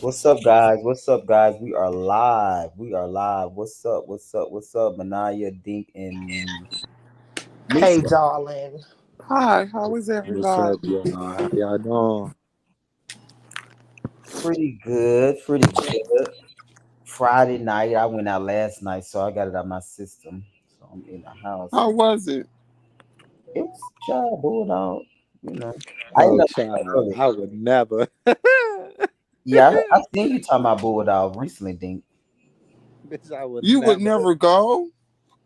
What's up, guys? What's up, guys? We are live. We are live. What's up? What's up? What's up? Manaya, Dink, and Hey, Misha. darling. Hi, how is What's up, everybody? y'all? How y'all doing? Pretty good. Pretty good. Friday night. I went out last night, so I got it out my system. So I'm in the house. How was it? It was child bulldog. You know, I ended Oh, up child, early. I would never. Yeah, I seen you talking about bulldog recently, Dink. Bitch, I would You would never. never go?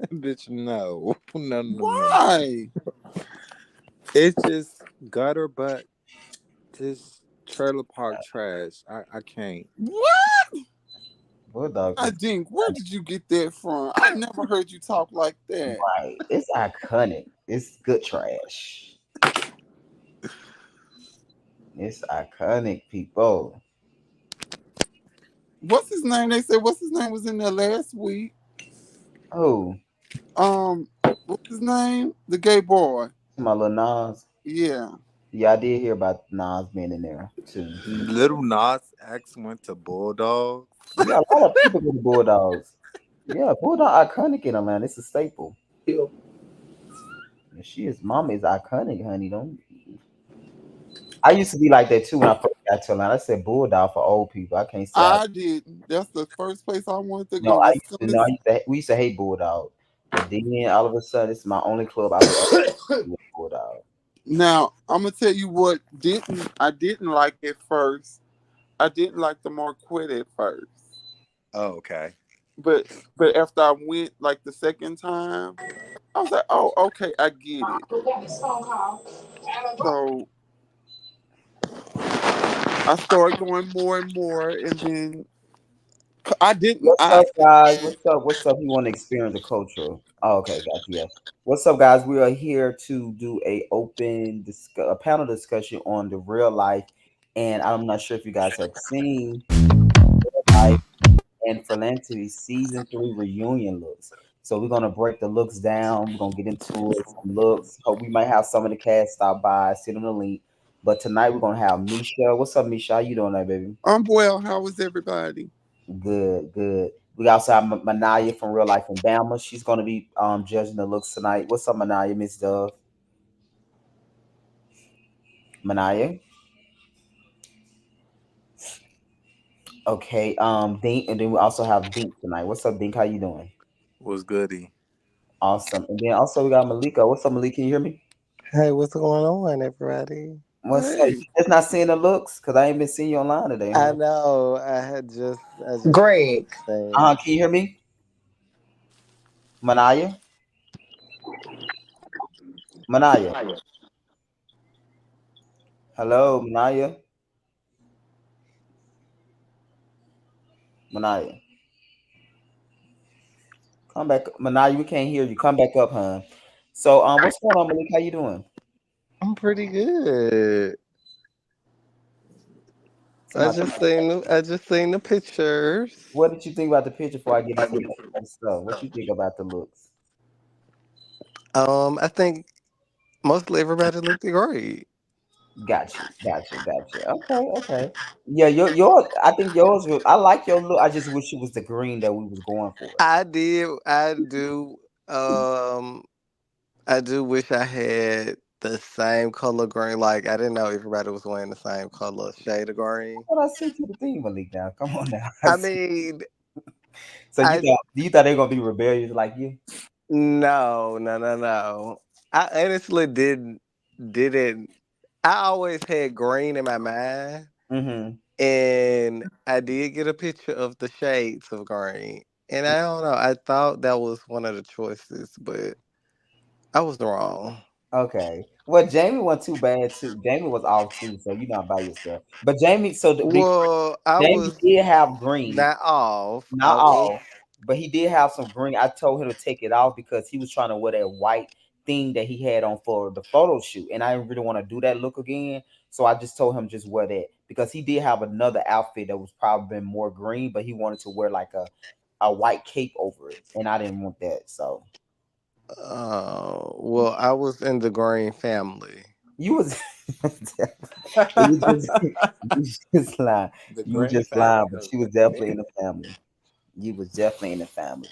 Bitch, no. No, no, no. Why? It's just gutter butt, just trailer park trash. I can't. What? Bulldog I is think, where did you get that from? I never heard you talk like that. right. It's iconic. It's good trash. It's iconic, people. What's his name? They said what's his name was in there last week. Oh, Um, what's his name? The gay boy. my little Nas. Yeah. Yeah, I did hear about Nas being in there too. Little Nas X went to Bulldog. Yeah, a lot of people go to Bulldogs. Yeah, Bulldog iconic in Atlanta. It's a staple. And she is mama is iconic, honey. Don't I used to be like that too when I first got to Atlanta. I said Bulldog for old people. I can't say I I didn't. That's the first place I wanted to no, go. I As used to soon no, as we used to hate Bulldog. But then all of a sudden it's my only club I would ever do with Bulldog. now I'm gonna tell you what didn't I didn't like at first. I didn't like the Marquette at first. Oh, okay. But after I went like the second time, I was like, oh, okay, I get it. So I started going more and more, and then I didn't. What's up, guys? What's up? What's up? You want to experience the culture? Oh, okay, gotcha. Yeah. What's up, guys? We are here to do a panel discussion on the real life, and I'm not sure if you guys have seen real life and Philanthropy season 3 reunion looks. So we're gonna break the looks down. We're gonna get into it. Some looks. Hope we might have some of the cast stop by, sit on the link. But tonight we're gonna have Misha. What's up, Misha? How you doing, there, baby? I'm well. How was everybody? Good, good. We also have Manaya from Real Life in Bama. She's going to be judging the looks tonight. What's up, Manaya, Miss Dove? Manaya. Okay. Dink, and then we also have Dink tonight. What's up, Dink? How you doing? Was goody. Awesome. And then also we got Malika. What's up, Malika? Can you hear me? Hey, what's going on, everybody? What's up? You Hey, just not seeing the looks? Cause I ain't been seeing you online today, I huh? know. I just Greg. saying. Can you hear me, Manaya? Manaya. Hello, Manaya. Manaya. Come back, Manaya. We can't hear you. Come back up, huh? So, what's going on, Malik? How you doing? I'm pretty good. Somebody, I just seen the pictures. what did you think about the picture before I get into the other stuff? What you think about the looks? I think mostly everybody looked great. Got you, got you, got you. Okay, okay. Yeah, your I think yours was. I like your look. I just wish it was the green that we was going for. I did. Um, I do wish I had the same color green. Like I didn't know everybody was wearing the same color shade of green. What I sent you the thing, Malik. Now, come on now. I mean, So I you thought they were gonna be rebellious like you? no. I honestly didn't. I always had green in my mind, Mm-hmm. and I did get a picture of the shades of green. And I don't know. I thought that was one of the choices, but I was wrong. Okay. Well, Jamie wasn't too bad too. Jamie was off too, so you're not by yourself. But Jamie, so Well, I Jamie was did have green. not off. I Not was. all, but he did have some green. I told him to take it off because he was trying to wear that white thing that he had on for the photo shoot, and I didn't really want to do that look again. So I just told him just wear that because he did have another outfit that was probably been more green, but he wanted to wear like a white cape over it, and I didn't want that. So Well, I was in the green family. You was you just you just lying. The You were Granny just family lying, but of she was definitely in men. the family. You was definitely in the family.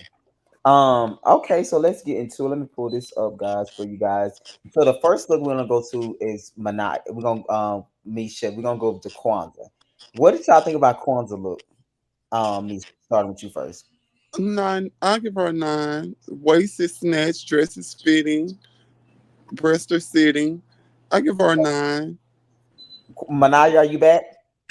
Okay, so let's get into it. Let me pull this up, guys, for you guys. So the first look we're gonna go to is Manai. We're gonna Misha, we're gonna go to Kwanzaa. What did y'all think about Kwanzaa look? Misha, starting with you first. Nine. I give her a 9. Waist is snatched, dress is fitting, breasts are sitting. I give her a 9. Manai, are you back?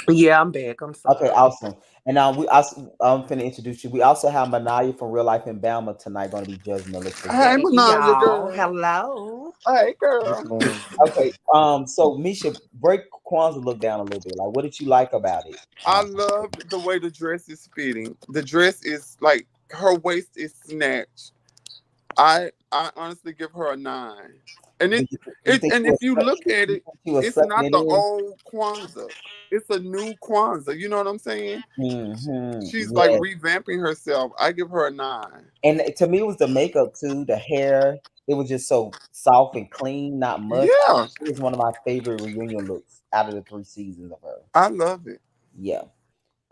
Yeah, I'm back. I'm Okay, sorry. awesome. And we also I'm finna introduce you. We also have Manaya from Real Life in Bama tonight going to be judging the looks as Hey, well. Hey, Manaya y'all. girl. Hello. Hey, What's girl. going on? Okay, so Misha, break Kwanzaa look down a little bit. Like, what did you like about it? I love the way the dress is fitting. The dress is like her waist is snatched. I honestly give her a 9. And Do it you it think and if you look at you it, think she was it's sucking not it the in? old Kwanzaa. It's a new Kwanzaa. You know what I'm saying? She's like Yeah, revamping herself. I give her a 9. and to me, it was the makeup too, the hair. It was just so soft and clean, not much. Yeah, It was one of my favorite reunion looks out of the 3 seasons of her. I love it. Yeah.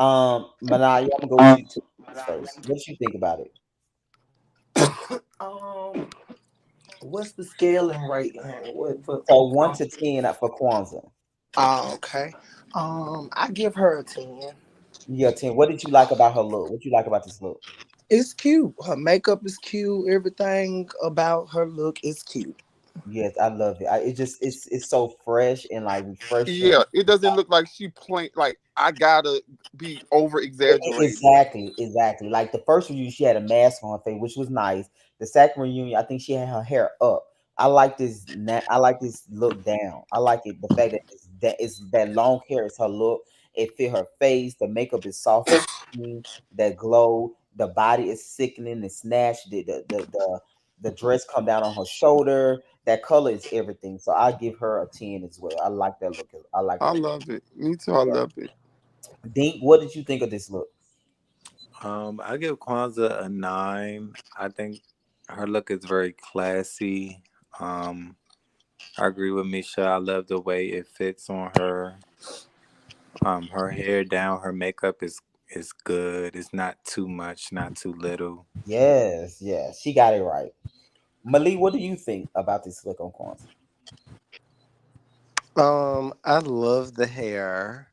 Manaya, I'm gonna go with you two first. What did you think about it? Um, what's the scaling rate? What So for one Chrome? to ten for Kwanzaa. Oh, okay. I give her a 10. Yeah, ten. What did you like about her look? What you like about this look? It's cute. Her makeup is cute. Everything about her look is cute. Yes, I love it. It just it's so fresh and like refreshing. Yeah, it doesn't look like she plain like I gotta be over exaggerating. Exactly. Like the first reunion, she had a mask on her face, which was nice. The second reunion, I think she had her hair up. I like this. I like this look down. I like it. The fact that it's that long hair is her look. It fit her face. The makeup is soft and clean. That glow. The body is sickening and snatched. The dress come down on her shoulder. That color is everything. So I give her a 10 as well. I like that look. I like I that. love it. Me too. I love it. Dink, what did you think of this look? I give Kwanzaa a 9. I think her look is very classy. Um, I agree with Misha. I love the way it fits on her. Her hair down, her makeup is good. It's not too much, not too little. Yes, yes, she got it right. Malik, what do you think about this look on Kwanzaa? I love the hair.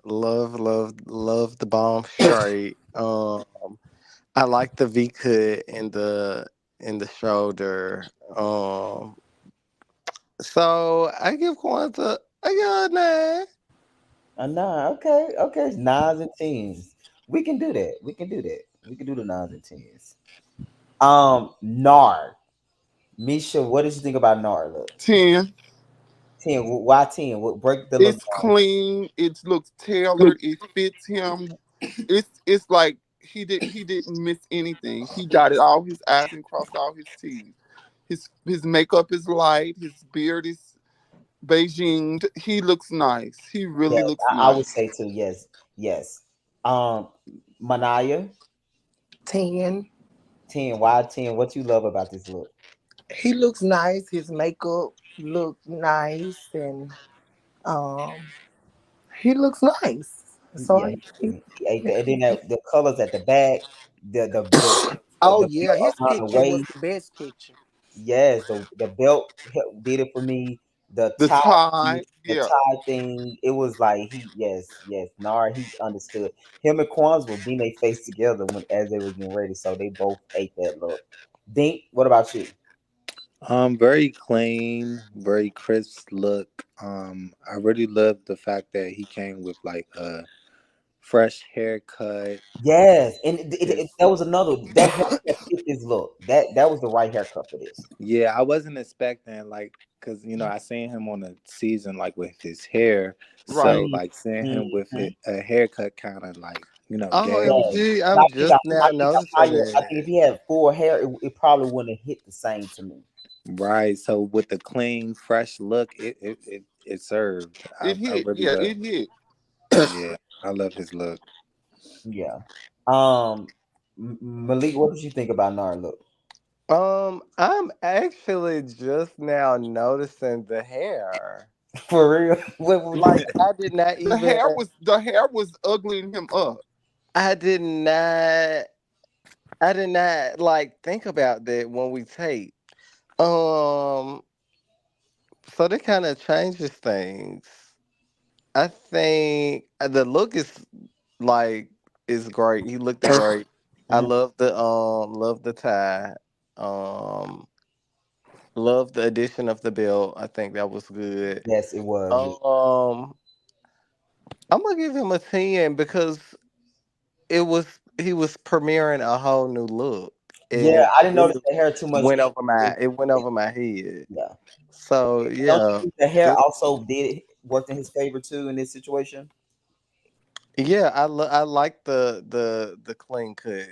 Love the bomb straight. I like the V cut in the shoulder. So I give Quanza a good nine. Nah, okay, okay, nines and tens. We can do that. We can do that. We can do the nines and tens. Nard, Misha, what did you think about Nard? Look, 10. ten. Why ten? What break the look It's down? clean. It looks tailored. It fits him. It's like he didn't miss anything. He dotted all his I's and crossed all his T's. His makeup is light. His beard is Beijing. He looks nice. He really Yes, looks I would nice. say too. Yes, yes. Um, Manaya, 10. 10. Why 10? What you love about this look? He looks nice. His makeup look nice, and um, he looks nice. So Yeah, he ate that. And then the colors at the back, oh the yeah, belt his around the picture was waist. the best picture. Yes, the belt did it for me. The The tie, tie, the yeah. tie thing. It was like yes, Nara, he understood. Him and Quans were being they face together when as they were getting ready, so they both ate that look. Dink, what about you? Very clean, very crisp look. I really love the fact that he came with like a fresh haircut. Yes, and His that was another that haircut fit this look. That was the right haircut for this. Yeah, I wasn't expecting like because I seen him on the season like with his hair, so Right. Mhm, like seeing him with mhm. it, a haircut kind of like gave Yes, me OMG, and I'm just I now think a noticing higher. I that. think if he had full hair, it probably wouldn't have hit the same to me. right. So with the clean, fresh look, it served. It I hit. really Yeah, love. it hit. Yeah, I love his look. Yeah. Um, Malik, what did you think about Nard look? I'm actually just now noticing the hair. For real. What Like I did not The even hair was uglying him up. I did not I did not like think about that when we tape. Um so that kind of changes things. I think the look is like is great. He looked great. I Mhm. love the tie. Um love the addition of the belt. I think that was good. Yes, it was. Um I'm gonna give him a 10 because he was premiering a whole new look Yeah, and I didn't notice really the hair too much. went over my head. Yeah. So Don't you yeah, think the hair it, also did worked in his favor too in this situation? yeah, I like the clean cut.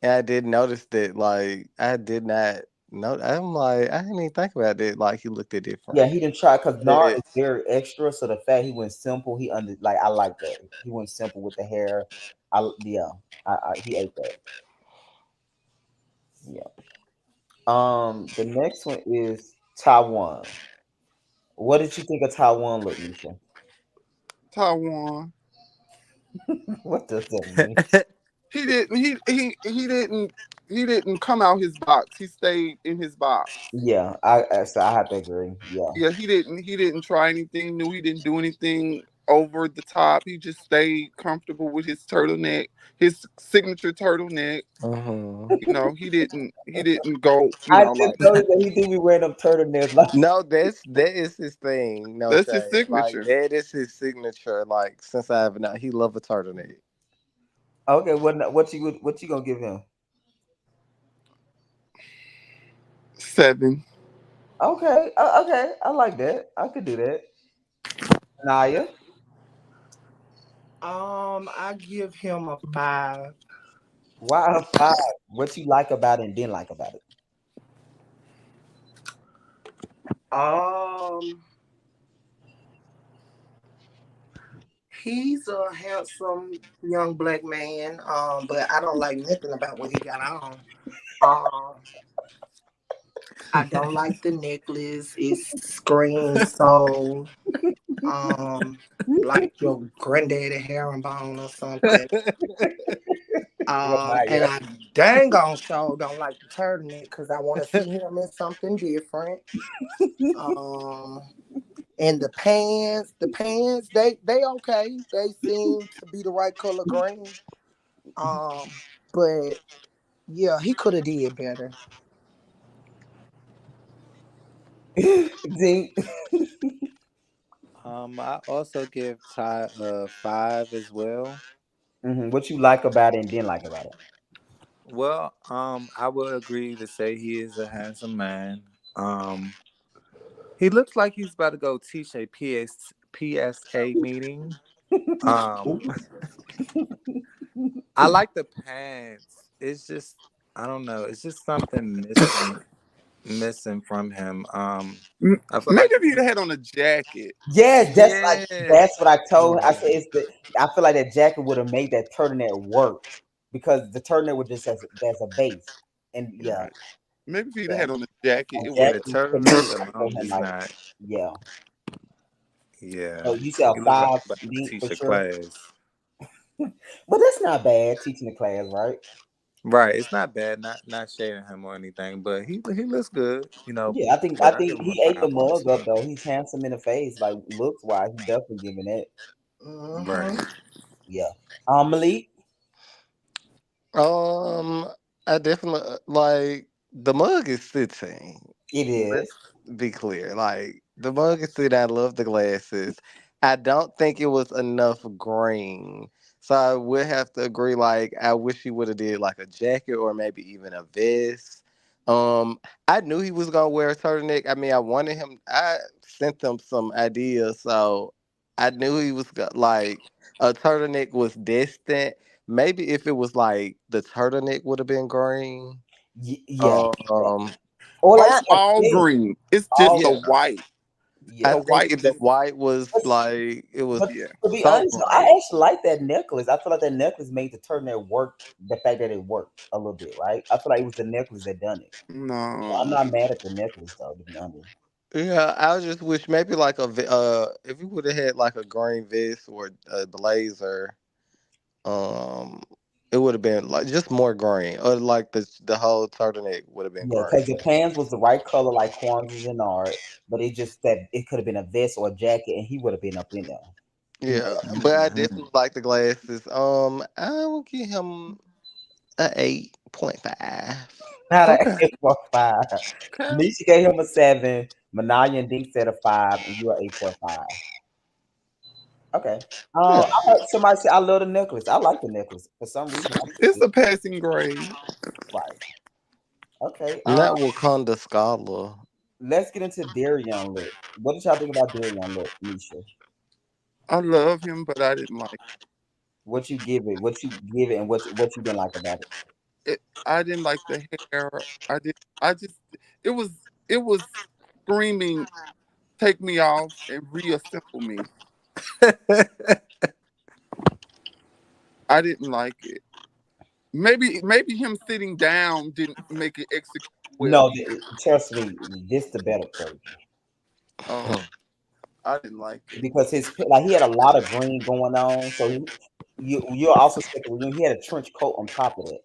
And I did notice that like I did not know I'm like I didn't even think about it like he looked at Yeah, different. he didn't try because Nard But is very extra. So the fact he went simple, he under like I like that. He went simple with the hair. Yeah, he ate that. Yeah. The next one is Taiwan. What did you think of Taiwan look, Misha? Taiwan. What does that mean? He didn't. He didn't. He didn't come out his box. He stayed in his box. Yeah, so I have to agree. Yeah. Yeah, he didn't. He didn't try anything new. He didn't do anything over the top. He just stayed comfortable with his turtleneck, his signature turtleneck. mhm. You know, he didn't. He didn't go. I just noticed that he do be wearing them turtlenecks. Like, No, that is his thing. No That's his shade. Like signature. that is his signature. Like since I have not, he love a turtleneck. okay, what you gonna give him? Seven. Okay, okay, I like that. I could do that. Naya, I give him a 5. why a five? What you like about it and didn't like about it? Um, he's a handsome young black man. But I don't like nothing about what he got on. Um, I don't like the necklace. It screams so like your granddaddy herringbone or something. And Naya. I dang on show don't like the turtleneck because I want to see him in something different. Um, and the pants, they okay. They seem to be the right color green. But yeah, he could have did better. Zeke, I also give Ty a 5 as well. what you like about it and didn't like about it? Well, I would agree to say he is a handsome man. He looks like he's about to go teach a PSA meeting. Um, I like the pants. It's just I don't know. It's just something missing from him. I feel Maybe like if he'd had on a jacket. Yes, yeah. that's what I told. I Mhm. said I feel like that jacket would have made that turtleneck work because the turtleneck was just as a base, and yeah, Right. Maybe if he'd yeah, had on a jacket, a it would Yeah, have. the jacket to me turtleneck would show alone him is like not. yeah. Yeah, So you said a he looked like five he's about to go D for teach a sure, class. but that's not bad teaching the class, right? Right, it's not bad. Not shading him or anything, but he looks good. Yeah, I But I think give him he a ate the 5.2. mug up though. He's handsome in the face, like looks wise. He definitely giving that. Hmm. Right. Yeah. Malik, Um, I definitely like the mug is 16. it is. Let's be clear. Like the mug is 16. I love the glasses. I don't think it was enough green. So I would have to agree. Like I wish he would have did like a jacket or maybe even a vest. I knew he was gonna wear a turtleneck. I mean, I wanted him. I sent them some ideas, so I knew he was like a turtleneck was destined. Maybe if it was like the turtleneck would have been green. Yeah. Um, Or like Or a all pink. green. It's just All a yeah, white. Yeah. I The think white the just white was like it was But yeah. to be so honest, though, bright. I actually like that necklace. I feel like that necklace made the turtleneck work. The fact that it worked a little bit, right? I feel like it was the necklace that done it. So I'm No. not mad at the necklace though, to be honest. Yeah, I just wish maybe like if you would have had like a green vest or a blazer, um, it would have been like just more green, or like the whole turtleneck would have been Yeah, because green. the pants was the right color, like Quanza's and Nard, but it just that it could have been a vest or a jacket, and he would have been up in there. He would Yeah, have but I been definitely like the glasses. I will give him a 8.5. not an Okay. 8.5. Okay. Nisha gave him a 7. Manaya and Dink said a 5, and you're 8.5. Okay. Yeah, I heard somebody say I love the necklace. I like the necklace for some reason. It's a passing grade. Right. Okay. not Wakanda Scholar. Let's get into Darion look. What did y'all think about Darion look, Nisha? I love him, but I didn't like What you give it? What you give it, and what you didn't like about it. I didn't like the hair. I did. I just. It was. It was screaming, "Take me off and reassemble me." I didn't like it. Maybe him sitting down didn't make it execute well No, either. trust me, this the better version Oh, I didn't like it. because like he had a lot of green going on. So you'll also check the reunion. He had a trench coat on top of that,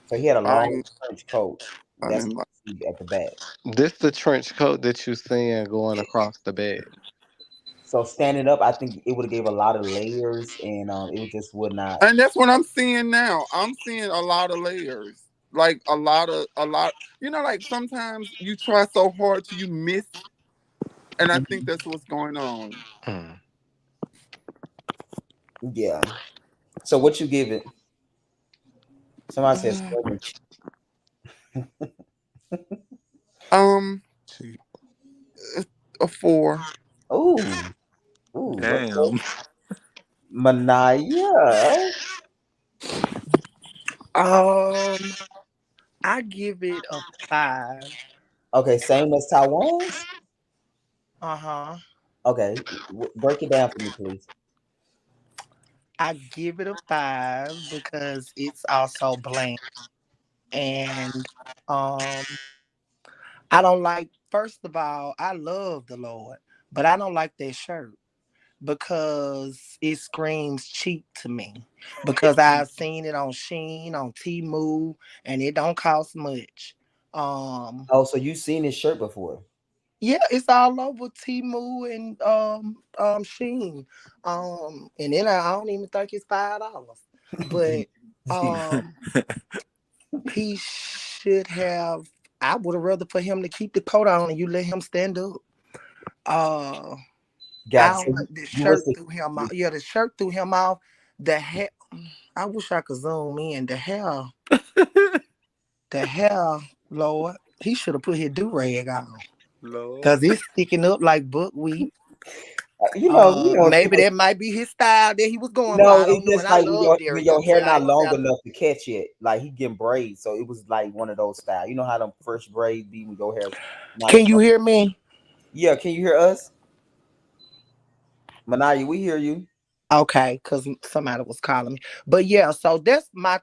so he had a I long didn't. trench coat. I That's didn't what like. you see at the back. This the trench coat that you seeing going across the bed. So standing up, I think it would have gave a lot of layers, and it just would not. And that's what I'm seeing now. I'm seeing a lot of layers. Like a lot. You know, like sometimes you try so hard till you miss, and I think Mhm. that's what's going on. Mm. Yeah. So what you give it? Somebody says Uh, seven. um, Gee. a 4. Ooh, ooh. Okay. Damn. Manaya. Um, I give it a 5. Okay, same as Taiwan's. Uh-huh. Okay, break it down for me, please. I give it a 5 because it's also bland. And um I don't like, first of all, I love the Lord, but I don't like that shirt because it screams cheap to me. Because I've seen it on Sheen, on Temu, and it don't cost much. Um, Oh, so you seen this shirt before? yeah, it's all over Temu and Sheen. And then I don't even think it's $5. But um he should have, I would have rather for him to keep the coat on and you let him stand up. Uh I Got don't you. like the You was shirt threw him off. Yeah, the shirt threw him off. The hair, I wish I could zoom in. The hair, Lord. He should have put his do-rag on. Lord. Cause it's sticking up like buckwheat. you know, Maybe that might be his style that he was going for. no, I it's don't know. And just I like love when your Darion, so hair I not ain't gonna say long I love. enough to catch it. Like he getting braids, so it was like one of those style. You know how them fresh braids be when your hair's not as Can you long. hear me? Yeah, can you hear us, Manaya? We hear you. Okay, because somebody was calling me. But yeah, so that's my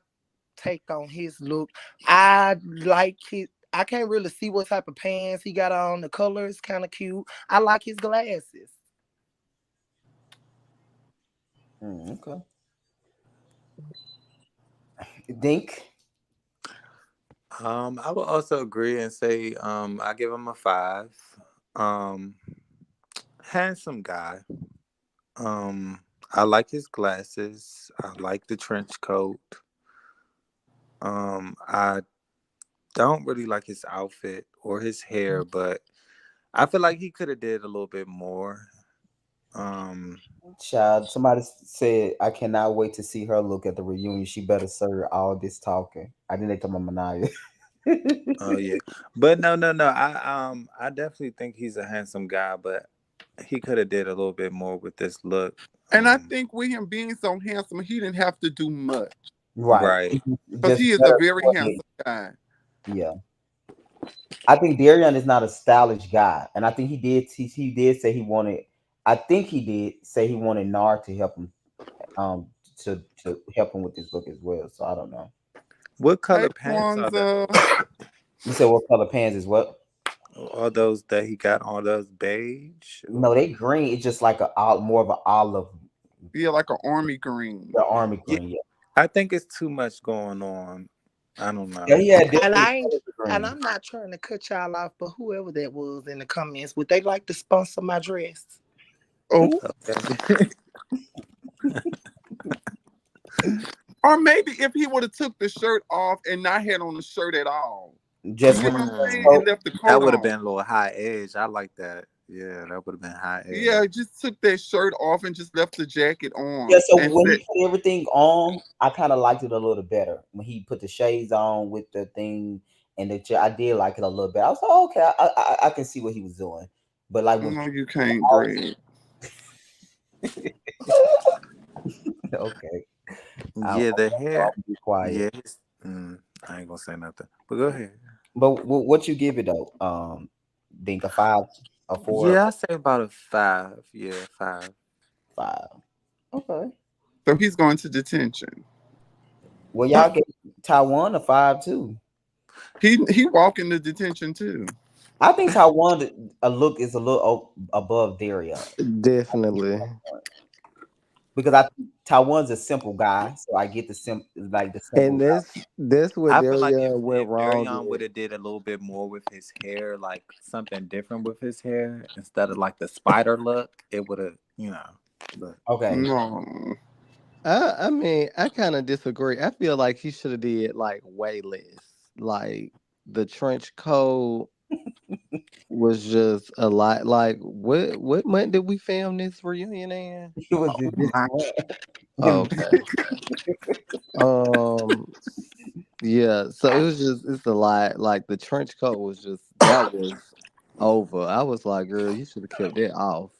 take on his look. I like his. I can't really see what type of pants he got on. The color is kind of cute. I like his glasses. Okay. Dink. I would also agree and say I give him a 5. Um, handsome guy. Um, I like his glasses. I like the trench coat. I don't really like his outfit or his hair, but I feel like he could have did a little bit more. Um, Child, somebody said I cannot wait to see her look at the reunion. She better serve all this talking. I didn't think about Manaya. oh yeah, but no. I definitely think he's a handsome guy, but he could have did a little bit more with this look. And I Um, think with him being so handsome, he didn't have to do much Right. right. because Just he is a better very coordinate. handsome guy. Yeah. I think Darion is not a stylish guy, and I think he did say he wanted. I think he did say he wanted Nard to help him um help him with this look as well. So I don't know. What Hey, color pants are that? Quanza. You said what color pants is what? Are those that he got on those beige No, or? they green. It's just like more of an olive, Yeah, like an army green. the army Yeah, green. Yeah, I think it's too much going on. I don't yeah. know. He had And different I ain't, colors of and green. I'm not trying to cut y'all off, but whoever that was in the comments, would they like to sponsor my dress? Oh, Okay. or maybe if he would have took the shirt off and not had on the shirt at all. You Just get with what I'm saying? Mm, And so left the that coat would have on. been a little high edge. I like that. Yeah, that would have been high Yeah, edge. just took that shirt off and just left the jacket yeah. on So and when said, he put everything on, I kind of liked it a little better. When he put the shades on with the thing and I did like it a little bit. I was like, oh, okay, I can see what he was doing. But like when "No, people you put can't, all Greg." okay, Yeah, the hair. I'll be quiet. Yeah, I ain't gonna say nothing. But go ahead. But what you give it though? Think a five, a four, Yeah, I say about a 5. Yeah, 5. five. Okay. So he's going to detention. Well, y'all get Taiwan a five too. He walk into detention too. I think Taiwan a look is a little above Daria Definitely. because I think Taiwan's a simple guy, so I get the simple And guy. this what I feel like Darion went if wrong Darion would with. have did a little bit more with his hair, like something different with his hair instead of like the spider look, it would have, But Okay, No. I mean, I kind of disagree. I feel like he should have did like way less. Like the trench coat was just a lot. Like what month did we film this reunion in? it was this my one. Oh, Them- okay. Um, yeah. So it was just it's a lot. Like the trench coat was just that was over. I was like, girl, you should have kept that off.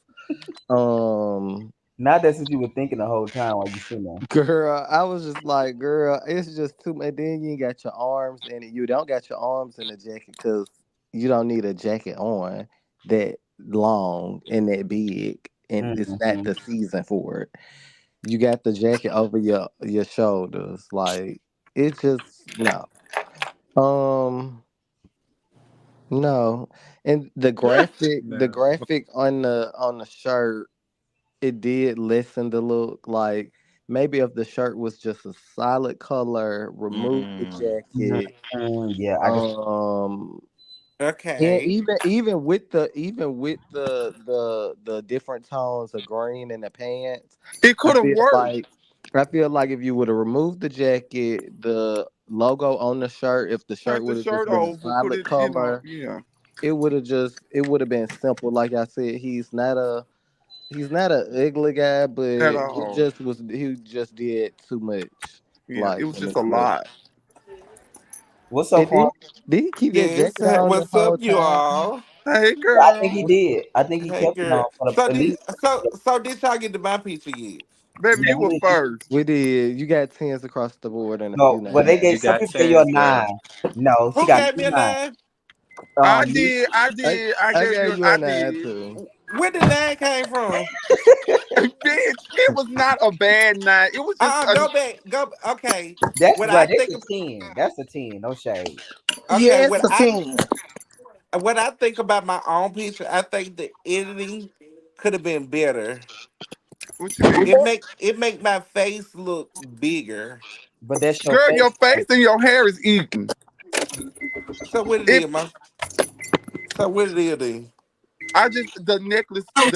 Um, Not that's what you were thinking the whole time while you sitting there. Girl, I was just like, girl, it's just too much. Then you ain't got your arms in it. You don't got your arms in the jacket because you don't need a jacket on that long and that big, and it's not Hmm. the season for it. You got the jacket over your shoulders, like it just no, um, no, and the no. graphic on the shirt it did lessen the look. Like maybe if the shirt was just a solid color, remove the Mm. jacket. Yeah, I can. Um, and Okay. even with the different tones of green in the pants, It I could have feel worked. like I feel like if you would have removed the jacket, the logo on the shirt, if the shirt Turn the would have just shirt been a over, put solid it, color, yeah. it would have been simple. Like I said, he's not an ugly guy, At but all. he just did too much. Yeah, it Like was in just his a look. lot. What's up, And Quan? did he keep that Yes. jacket on the What's whole up, you time? all? Hey, I think he girl. did. I think he Hey, kept it on girl. for So at did least. did y'all get to my picture yet? Baby, Yeah, you were we did. first. We did. You got tens across the board and a few No, well, they nines. gave You some got people gave you a 10s, girl. 9. No, she Who got gave me a 9. nine? I You did, I I did. I I gave gave you, you a I nine did. too. Where the nine came from? Bitch, it was not a bad night. It was just a, Go back. Go. Okay. that's What I right. That's think. a 10. That's a 10. No shade. Okay. Yes, a 10. What I think about my own picture, I think the editing could have been better. what you mean? It make my face look bigger. But that's your Girl, your face. face and your hair is eating. So what it It, is, my. So what it is then? the necklace was,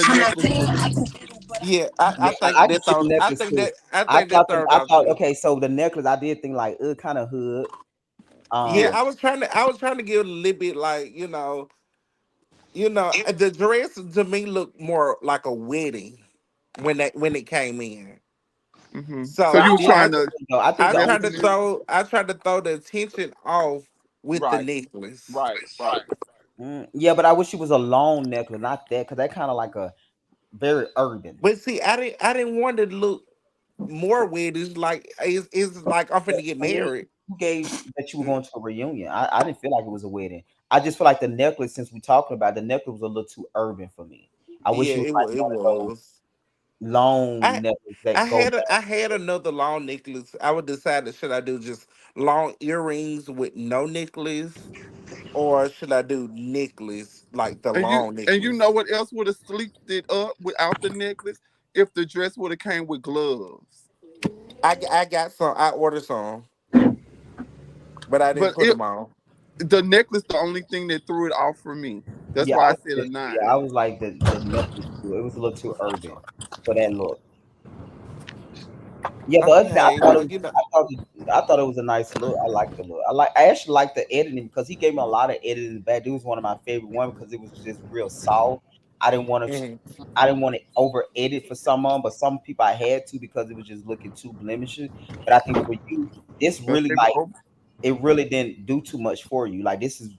Yeah, Yeah, I think I can that see the throws. necklace too. I think that throws I off thought too. okay, so the necklace I did think like kind of hood. Yeah, yeah. Um I was trying to give it a little bit like the dress to me looked more like a wedding when it came in. So but So you I was yeah, like trying the to wedding, though. I think the only lessen it? I tried to throw the attention off with the Right, necklace. right, right. yeah, but I wish it was a long necklace, not that, because that kind of like a very urban. But see, I didn't want it to look more weird. It's like I'm But finna get to me, married. who gave that you were going to a reunion? I didn't feel like it was a wedding. I just feel like the necklace, since we talking about it, the necklace was a little too urban for me. I wish Yeah, it was it like was. It one of those was. long I necklaces that go I back. had another long necklace. I would decide should I do just long earrings with no necklace, or should I do necklace like the long And you necklace? know what else would have sleeked it up without the necklace? If the dress would have came with gloves. I got some. I ordered some, but I didn't But put them on. the necklace the only thing that threw it off for me. That's Yeah, why I I was said a just, yeah, I nine. was like the necklace too. It was a little too urban for that look. Yeah, the other thing I Okay, thought it well was, you know. I thought it was a nice look. I like the look. I actually like the editing because he gave me a lot of editing back. It was one of my favorite ones because it was just real soft. I didn't want to Mhm. I didn't want to over edit for someone, but some people I had to because it was just looking too blemishes. But I think for you, this That really baby like over. it really didn't do too much for you. Like this is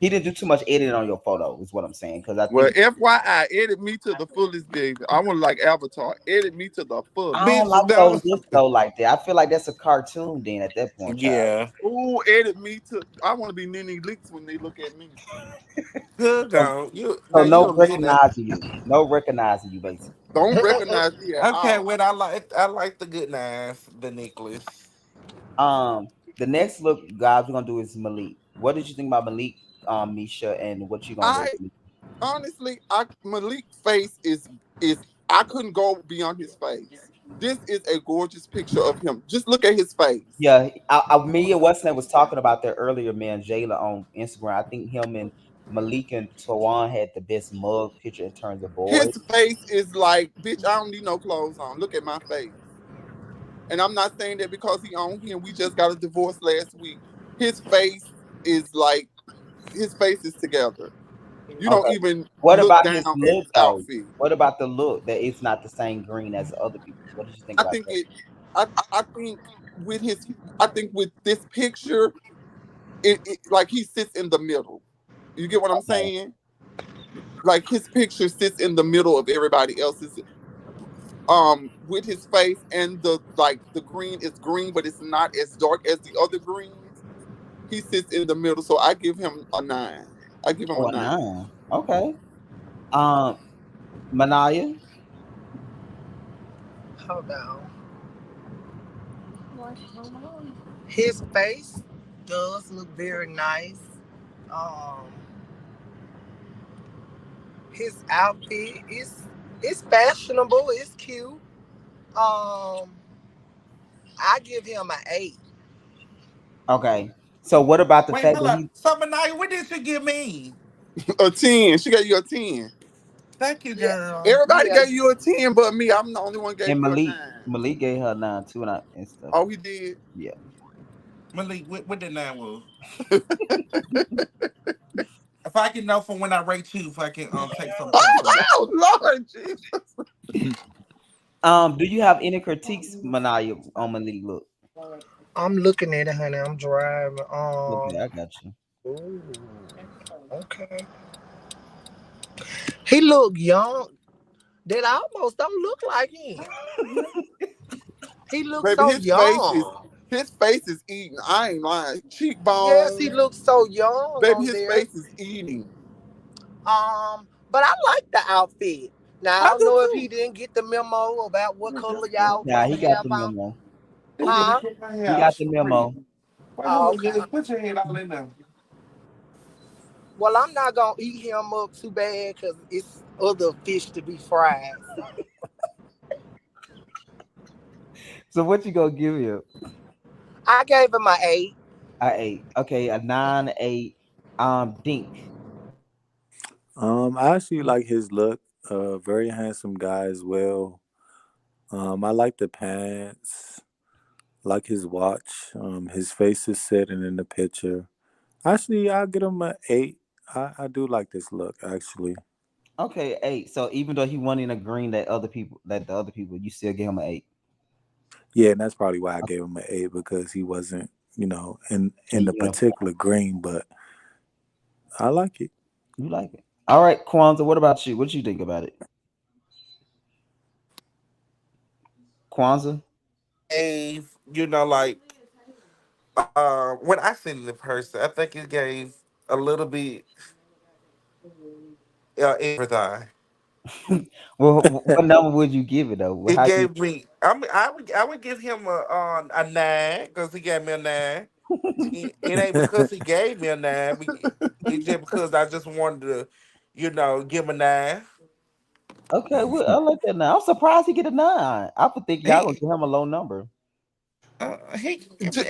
he didn't do too much editing on your photo, is what I'm saying. Because I Well, think FYI, edit me to the fullest, baby. I want like Avatar. Edit me to the I fullest. don't Bitch, like no. those looks though like that. I feel like that's a cartoon then at that point, child. Yeah, Ooh, edit me to. I want to be Nene Leaks when they look at me. good So, on you. so Now you no a listener. recognizing you. No recognizing you basically. Don't recognize me at Okay, all. well I like the good knives, the necklace. Um, the next look, guys, we're gonna do is Malik. What did you think about Malik, Misha, and what you gonna rate I Malik? honestly, I Malik's face is I couldn't go beyond his face. This is a gorgeous picture of him. Just look at his face. Yeah, me and what's name was talking about that earlier, man. Jayla on Instagram. I think him and Malik and Tawan had the best mug picture in terms of boys. His face is like, bitch, I don't need no clothes on. Look at my face. And I'm not saying that because he on here. We just got a divorce last week. His face is like his face is together. You don't Okay. even What look about his down at look his though? outfit. What about the look that it's not the same green as the other people's? What did you think I about think that? it I think with his I think with this picture, it like he sits in the middle. You get what I'm Okay. saying? Like his picture sits in the middle of everybody else's with his face, and the like the green is green but it's not as dark as the other greens. He sits in the middle, so I give him a nine. I give him a Oh, a nine. nine. Okay. Um, Manaya. Hold on. His face does look very nice. Um, his outfit is it's fashionable. It's cute. I give him an eight. Okay. So what about the Wait, fact hold that up. he? So Benaya, what did you give me? A 10. She gave you a 10. Thank you, Yeah, girl. Everybody yeah. gave you a 10 but me. I'm the only one gave And you a Malik, 9. Malik gave her a nine too, and stuff. Oh, he did? Yeah. Malik, what the name was? If I can know from when I rate you, if I can take some points from you. Oh, Lord Jesus. Do you have any critiques, Manaya, on Malik look? I'm looking at it, honey. I'm driving. Okay, I got you. Ooh, okay. He look young. That almost don't look like him. He looks Baby, so young. his face is eating. I ain't lying. Yes, he Cheekbones. looks so young Baby, on his there. face is eating. But I like the outfit. Now I I don't do know if he too. didn't get the memo about what color y'all Yeah, supposed he to got have the on. memo. This nigga Huh? put my He hair out got the so pretty. memo. Wait, Oh, mama, okay. just put your head all in there. Well, I'm not gonna eat him up too bad because it's other fish to be fried. So So what you gonna give him? I gave him an eight. A eight. Okay, a nine, eight. Dink. I actually like his look. Very handsome guy as well. I like the pants. Like his watch. His face is sitting in the picture. Actually, I'll get him a eight. I do like this look actually. Okay, eight. So even though he won in a green that the other people, you still give him an eight. Yeah, and that's probably why I gave him an eight because he wasn't, in And the particular green, but I like it. you like it. All right, Kwanzaa, what about you? What you think about it? Kwanzaa? Gave, like when I seen it in person, I think it gave a little bit everything. Well, what number would you give it though? He How you? gave me. I would give him a nine because he gave me a nine. It ain't because he gave me a nine. It's just because I just wanted to, give him a nine. Okay, well, I like that now. I'm surprised he get a 9. I would think y'all gonna He give him a low number. uh, he Just,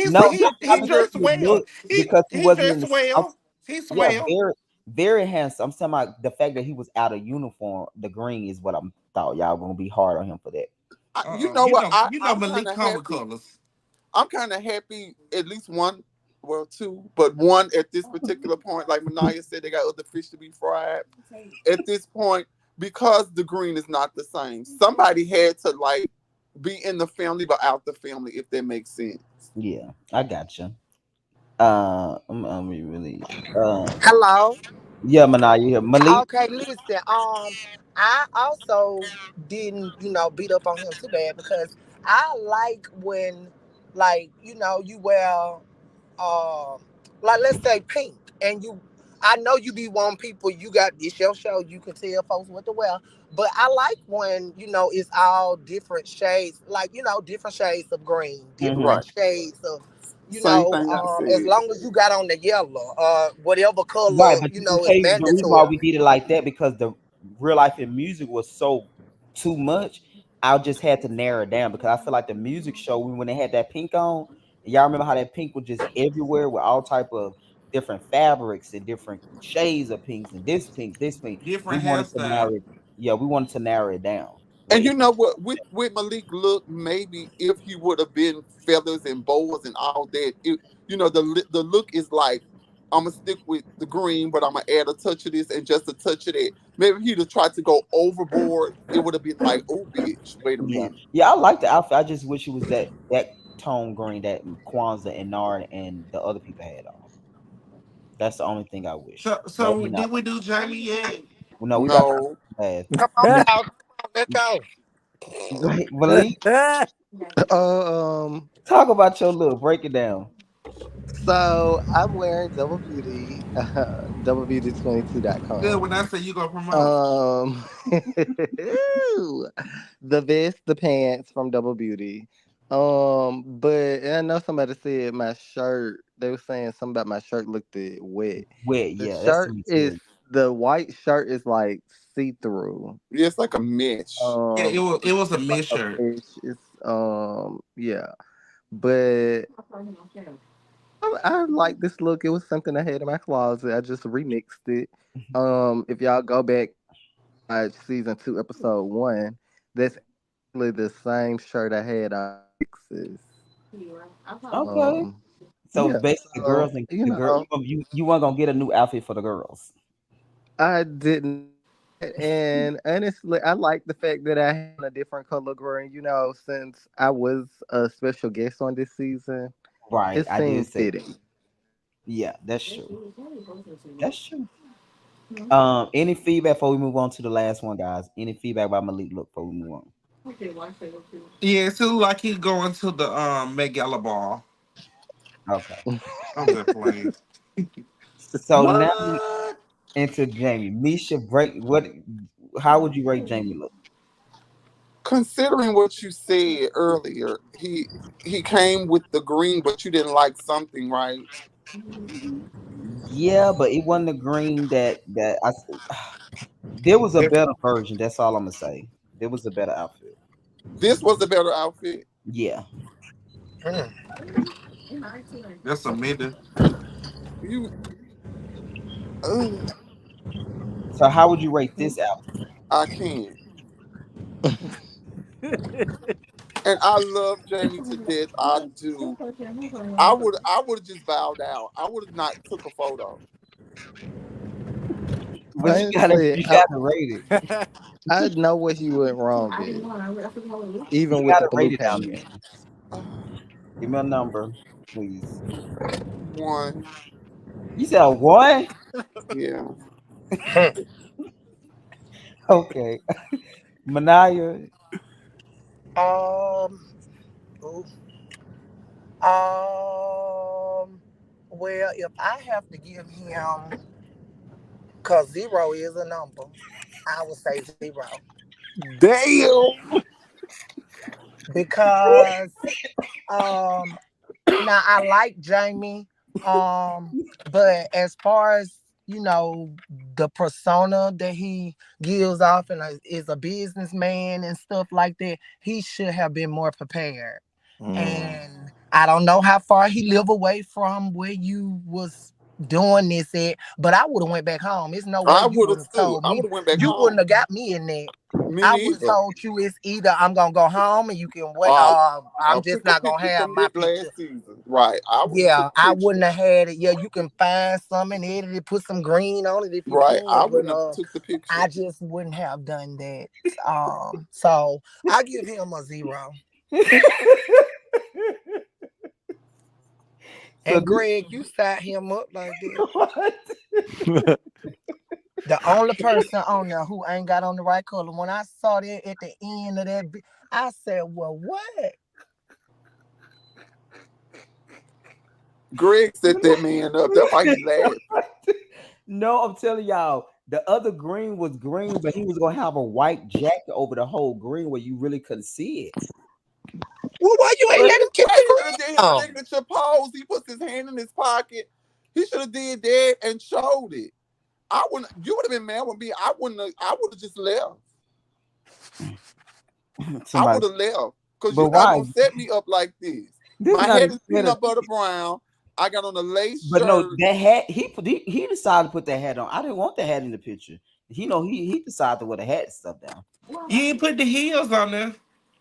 No, he I'm talking dressed about the well. look because he He wasn't in dressed the. well. He's Yeah, well. very, very handsome. I'm talking about the fact that he was out of uniform. The green is what I'm thought y'all gonna be hard on him for that. you know what? You know I'm kind Malik of come with happy. colors. I'm kind of happy. At least one, well, two, but one at this particular point. Like Manaya said, they got other fish to be fried. At this point, because the green is not the same. Somebody had to like be in the family but out the family, if that makes sense. Yeah, I got you. I'm really. Hello. Yeah, Manal, you here? Malik. Okay, listen. I also didn't, beat up on him too bad because I like when, like, you wear, um, like, let's say pink, and I know you be one people. You got this your show. You can tell folks what to wear, but I like when it's all different shades, like different shades of green, Mm-hmm. different Right. shades of. Same thing I As said. long as you got on the yellow, whatever Right, color, but you can is tell the reason why mandatory. we did it like that because the real life in music was so too much. I just had to narrow it down because I feel like the music show when they had that pink on, y'all remember how that pink was just everywhere with all type of different fabrics and different shades of pinks and this pink, this pink. We Different wanted to hairstyle. narrow it. Yeah, we wanted to narrow it down. But And you know what? With Malik look, maybe if he would have been feathers and boas and all that, the look is like I'm gonna stick with the green, but I'm gonna add a touch of this and just a touch of that. Maybe he'd have tried to go overboard. It would have been like, oh, bitch, wait a yeah, minute. yeah, I like the outfit. I just wish it was that tone green that Kwanzaa and Nard and the other people had on. That's the only thing I wish. But So you know, did we do Jamie yet? well, no, we about to No, last. Come on, Ma- y'all. Come on, let's go. Right, Malik, Um, talk about your look. Break it down. so I'm wearing Double Beauty, Good. doublebeauty22.com. When I say you gonna promote. Um, the vest, the pants from Double Beauty. But and I know somebody said my shirt. They were saying something about my shirt looked wet. Wet, The yeah, that's shirt me is too. the white shirt is like see through. it's like a mesh. Yeah, it was a It's like mid a shirt. fish. It's yeah. But I like this look. It was something I had in my closet. I just remixed it. If y'all go back and watch season 2, episode 1, that's actually the same shirt I had on Texas. Okay, Um, so yeah. it's basically the So girls and the girl. You weren't gonna get a new outfit for the girls, I didn't do that, and honestly, I like the fact that I had on a different color green. Since I was a special guest on this season, right? it I did seemed say, fitting. yeah, that's true. That's true. Any feedback before we move on to the last one, guys? Any feedback about Malik look before we move on? Yeah, it look like he's going to the Met Gala ball. Okay, I'm just playing. so now we What? into Jamie. Misha, break what? How would you rate Jamie look? Considering what you said earlier, he came with the green, but you didn't like something, right? Yeah, but it wasn't the green that I. There was a better version. That's all I'm gonna say. There was a better outfit. This was a better outfit. Yeah. Mm. That's a mid. You, uh, So how would you rate this outfit? I can't. And I love Jamie to death. I do. I would have just bowed out. I would have not took a photo. But Honestly, you gotta rate it. I know what he went wrong at, You even with the gotta blue rate it out. pants. Give me a number, please. One, You said a one? yeah. Okay. Manaya. um, ooh, um, Well, if I have to give him, because zero is a number, I would say zero. Damn. Because um now I like Jamie, um, but as far as the persona that he gives off and is a businessman and stuff like that, he should have been more prepared. Mm. And I don't know how far he live away from where you was doing this at, but I would have went back home. There's no way I you would would have have too. told I me. would have went back You wouldn't home. have got me in that. Me I would have neither. told you it's either I'm gonna go home and you can wait, All right. I'm just Pick a not gonna picture have from my this picture. last season. Right. I would have took Yeah, a I picture. wouldn't have had it. Yeah, you can find some and edit it, put some green on it if you Right. I can, but wouldn't have took the picture. I just wouldn't have done that. So I give him a zero. So And this Greg, you set him up like that. what? The only person on there who ain't got on the right color. When I saw that at the end of that, I said, "Well, what?" Greg set that man up. That's why he laughed. No, I'm telling y'all, the other green was green, but he was gonna have a white jacket over the whole green where you really couldn't see it. Well, why you ain't But let him keep he the should have did his green on? signature pose. He puts his hand in his pocket. He should have did that and showed it. I wouldn't. You would have been mad with me. I wouldn't. I would have just left. I Somebody, would have left because but you're not why? gonna set me up like this. This My not head a is set of. peanut butter brown. I got on a lace But no, shirt. that hat he decided to put that hat on. I didn't want the hat in the picture. He decided to wear the hat and stuff down. You ain't put the heels on there.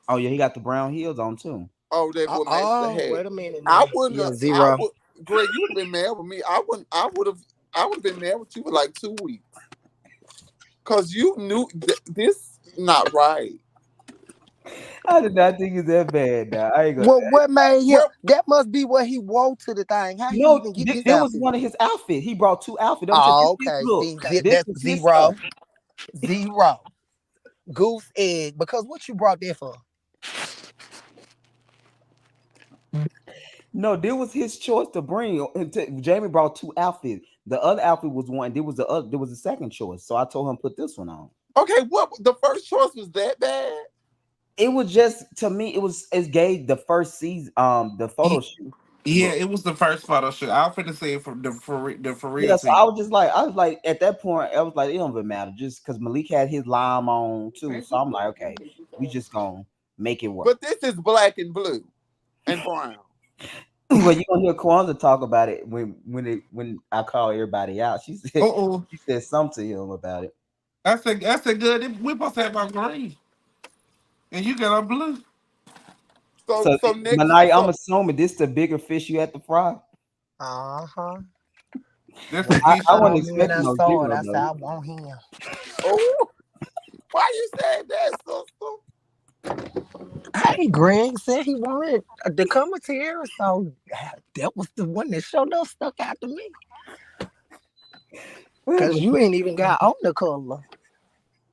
Oh yeah, he got the brown heels on too. Oh, that will match the hat. Wait a minute I now. wouldn't. Yeah, I zero. would. Greg, you would have been mad with me. I wouldn't. I would have. I would have been mad with you for like 2 weeks because you knew this not right. I did not think it's that bad. Now I ain't gonna. Well, what made him? Well, That must be what he wore to the thing. How he No, even get this there was outfit? one of his outfits. He brought two outfits. I'm saying this Oh, his okay. look. See, This that's was his zero, stuff. zero, goose egg. Because what you brought there for? No, there was his choice to bring. Jamie brought two outfits. The other outfit was one. There was the other. There was a second choice. So I told him put this one on. okay. What the first choice was that bad? It was just to me. It gave the first season. The photo Ye- shoot Yeah, look. it was the first photo shoot. I was finna say it from the for real Yeah, so to you. I was like, at that point, I was like, it don't even matter, just because Malik had his lime on too. So I'm like, okay, we just gonna make it work. But this is black and blue and brown. Well, you gonna hear Kwanzaa talk about it when I call everybody out. She said Oh, she said something to him about it. I said good. We supposed to have our green, and you got our blue. So So so next Manai, I'm so assuming this the bigger fish you had to fry. Uh-huh. That's When a he fish I wasn't told me and expecting I no saw it, zero I said though. I want him. oh, why you said that, sister? Hey, Greg said he wanted the commentary, so that was the one that showed up stuck out to me. Cause you ain't even got on the color.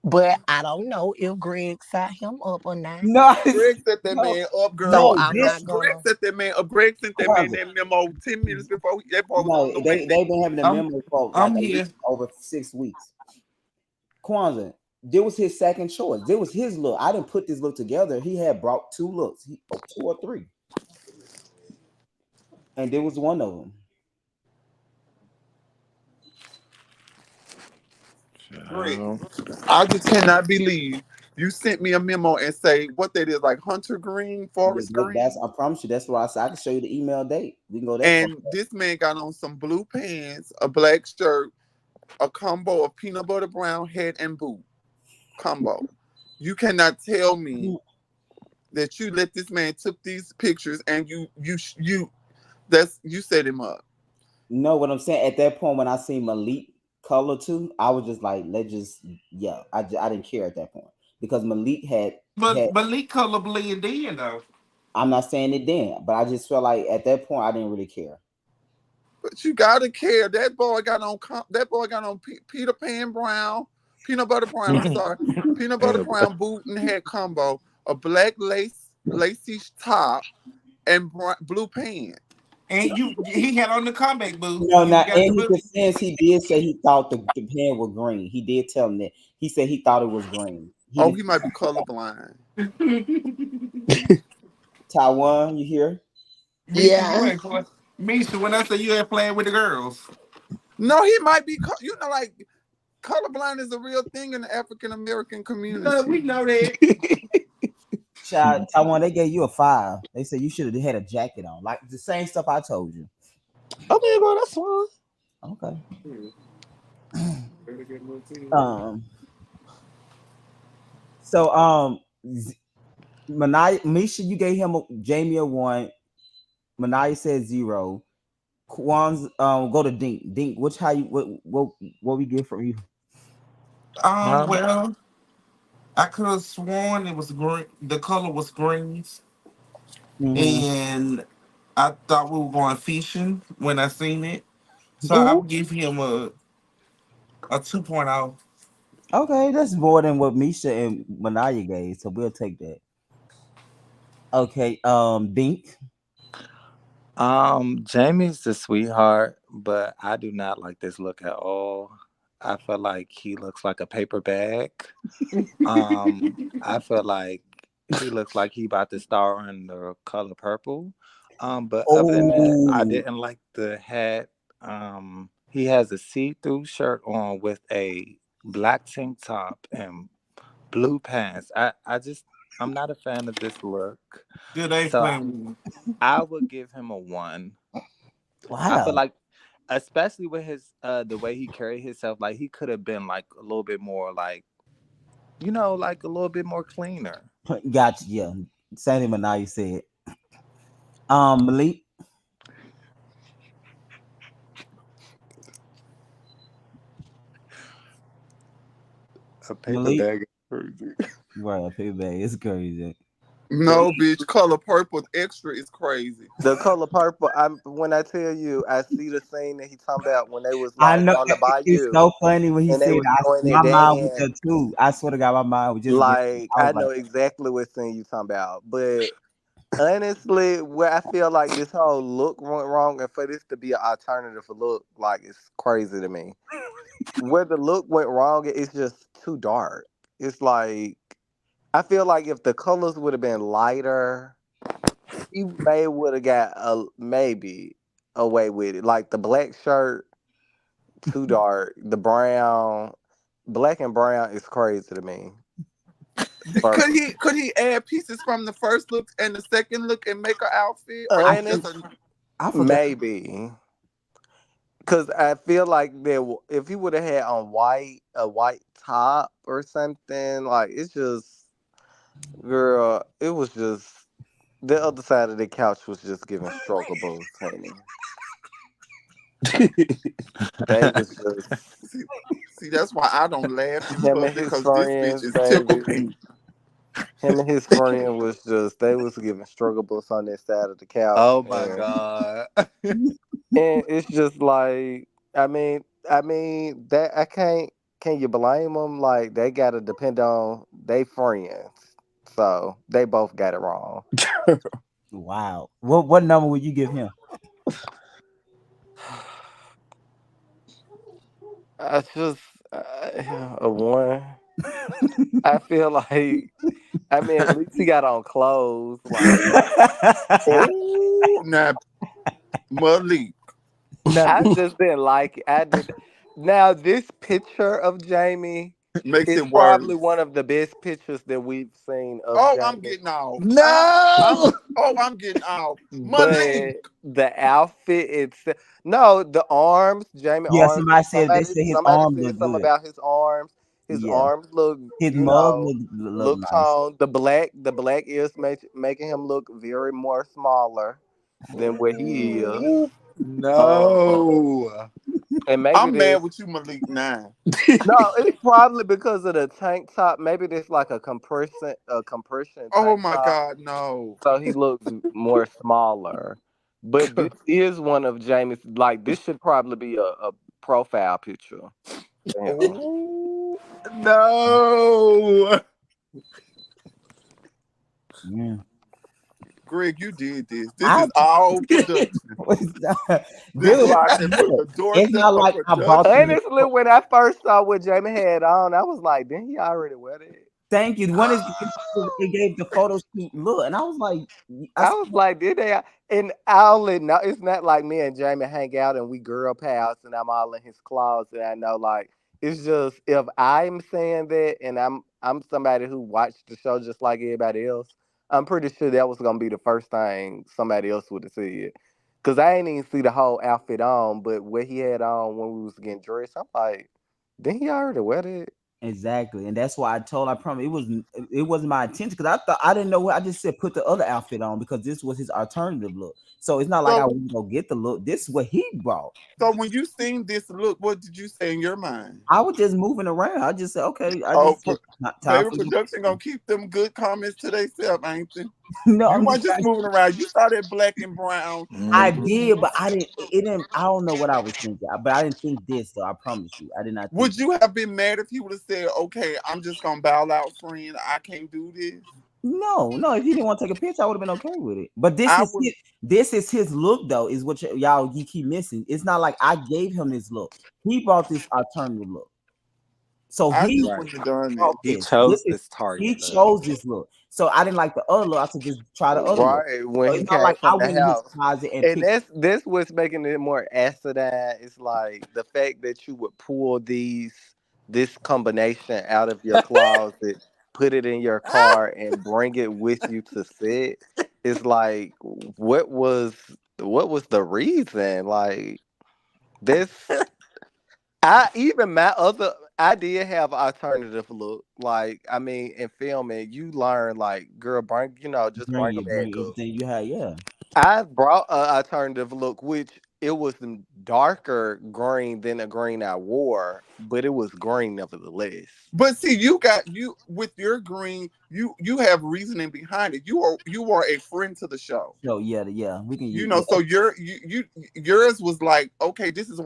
But I don't know if Greg sat him up or not. No, Greg set that no, man up, So girl. no. I'm This not Greg gonna. set that man up. Greg sent that man Kwanzaa. that memo 10 minutes before that boy was No, on the way they've been having a I'm memo for like I'm at least here. over 6 weeks. Kwanzaa, there was his second choice. There was his look. I didn't put this look together. He had brought two looks, two or three, and there was one of them. Greg. Child. I just cannot believe you sent me a memo and say what that is, like hunter green, forest That's green. I promise you. That's why I said I can show you the email date. We can go that far. And this man got on some blue pants, a black shirt, a combo of peanut butter brown hat and boot combo. You cannot tell me that you let this man took these pictures and you that's you set him up. No, what I'm saying at that point when I seen Malik color too, I was just like, let's just yeah. I didn't care at that point because Malik had. But Lee color blend in though. I'm not saying it then, but I just felt like at that point I didn't really care. But you gotta care. That boy got on Peter Pan brown, peanut butter brown. I'm sorry, peanut butter brown boot and hat combo, a black lacy top, and blue pants. And he had on the comeback boots. No, You now got the in his boot. defense, he did say he thought the pen was green. He did tell him that. He said he thought it was green. He Oh, did. he might be colorblind. Taiwan, you hear? Misha, you Yeah. ain't play. Misha, when I say you ain't playing with the girls. No, he might be. Like colorblind is a real thing in the African American No, we community. know that. Child, Taiwan, they gave you a 5. They said you should have had a jacket on, like the same stuff I told you. I mean, bro, that's fine. Okay. Better get more team. Um. So Manaya, Misha, you gave Jamie a 1. Manaya said 0. Kwan's go to Dink. Dink, which how you what we get from you? Um, Well, I could have sworn it was green. The color was greens, Mm-hmm. and I thought we were going fishing when I seen it. So I Ooh, would give him a 2.0. okay, that's more than what Misha and Manaya gave, so we'll take that. Okay, Dink. Jamie's the sweetheart, but I do not like this look at all. I feel like he looks like a paper bag. I feel like he looks like he about to star in the color purple. But other than that, I Oh, didn't like the hat. He has a see-through shirt on with a black tank top and blue pants. I'm not a fan of this look. Good day So playing. I would give him a 1. I feel wow. like especially with his the way he carried himself, like he could have been like a little bit more like like a little bit more cleaner. Gotcha. Yeah, Sandy Manaya said. Malik, A paper Malik, bag is crazy. right? Payback. It's crazy. No, bitch, color purple extra is crazy. The color purple. When I tell you, I see the scene that he talking about when they was I like know on the it's bayou so funny when he and they said. was doing their My mind was there dance. too. I swear to God, my mind was just there. Like I I was like, know exactly what scene you talking about, but honestly, where I feel like this whole look went wrong, and for this to be an alternative look, like it's crazy to me. Where the look went wrong, it's just too dark. It's like I feel like if the colors would have been lighter, he may would have got a maybe away with it. Like the black shirt, too dark. The brown, black and brown is crazy to me. Personally. Could he add pieces from the first look and the second look and make an outfit, or I it's think just Honest, a I forgot. maybe. Cause I feel like if he would have had on a white top or something, like it's just, girl, it was just the other side of the couch was just giving struggables, honey. They was just see, see, that's why I don't laugh in him and public his because this bitch friends, is typical. baby. Him and his friend was just they was giving struggables on their side of the couch, Oh my and god. it's just like I mean that I can't. Can you blame them? Like they gotta depend on they friends, so they both got it wrong. Wow. What number would you give him? I just a one. I feel like at least he got on clothes. Like Oh, now Malik No. I just didn't like it. I did. Now this picture of Jamie makes is it probably worse. one of the best pictures that we've seen of Oh, I'm Jamie. getting off. No. I'm getting off. Malik, But the outfit it's no the arms, Jamie Yeah, arms. somebody said they Somebody said his somebody arm said looked something good. about his arms. His Yeah, arms look, his mug look look nice. toned. The black is making him look very more smaller than what he is. ooh, Um, No. and maybe I'm mad this. with you, Malik. Now, No, it's probably because of the tank top. Maybe this like a compression oh tank my top, God, no. so he looks more smaller. But this is one of Jamie's. Like this should probably be a profile picture for him. Oh, No. Yeah. Greg, you did this. This I is all production. This Dude, live and from look, the it's doorstep not of like I bought you production. the Honestly, when I first saw what Jamie had on, I was like, didn't he already wear that? thank you. One is it gave the photo shoot look, and I was like, I I said, was like, did they? And I'll let know. It's not like me and Jamie hang out and we girl pals and I'm all in his closet. I know, like, it's just if I'm saying that and I'm somebody who watched the show just like everybody else, I'm pretty sure that was gonna be the first thing somebody else would have said. Cause I ain't even see the whole outfit on, but what he had on when we was getting dressed, I'm like, didn't he already wear that? exactly, and that's why I promise it wasn't my intention because I thought I didn't know what I just said put the other outfit on because this was his alternative look. So it's not like I So, wouldn't go get the look. This is what he brought. so when you seen this look, what did you say in your mind? I was just moving around. I just said, okay. I Oh, just said, not time baby, for you. production gonna keep them good comments to themselves, ain't they? No, You I'm weren't just just trying. moving around. You saw that black and brown. I Mhm. did, but I didn't. It didn't. I don't know what I was thinking, but I didn't think this. So I promise you, I did not think. Would you have been mad if he would have said, "Okay, I'm just gonna bow out, friend. I can't do this." No, no. If he didn't want to take a picture, I would have been okay with it. But I would. this is his look though. Is what y'all you keep missing. It's not like I gave him this look. He brought this alternative look. So I he just Right. wouldn't have done brought it. He this. This chose is this target he look. chose this look. So I didn't like the other look. I said just try the other look. Right when So he it's not came like I from the went in his house. closet and And picked. that's what's making it more acidine. It's like the fact that you would pull this combination out of your closet, put it in your car, and bring it with you to set. It's like what was the reason? Like this I did have alternative look. Like I mean, in filming, you learn like, girl, just bring a Bring bag up. everything you had. Yeah. I brought a alternative look, which it was darker green than the green I wore, but it was green nevertheless. But see, you got you with your green. You have reasoning behind it. You are a friend to the show. So yeah, we can You use know, so yours was like, okay, this is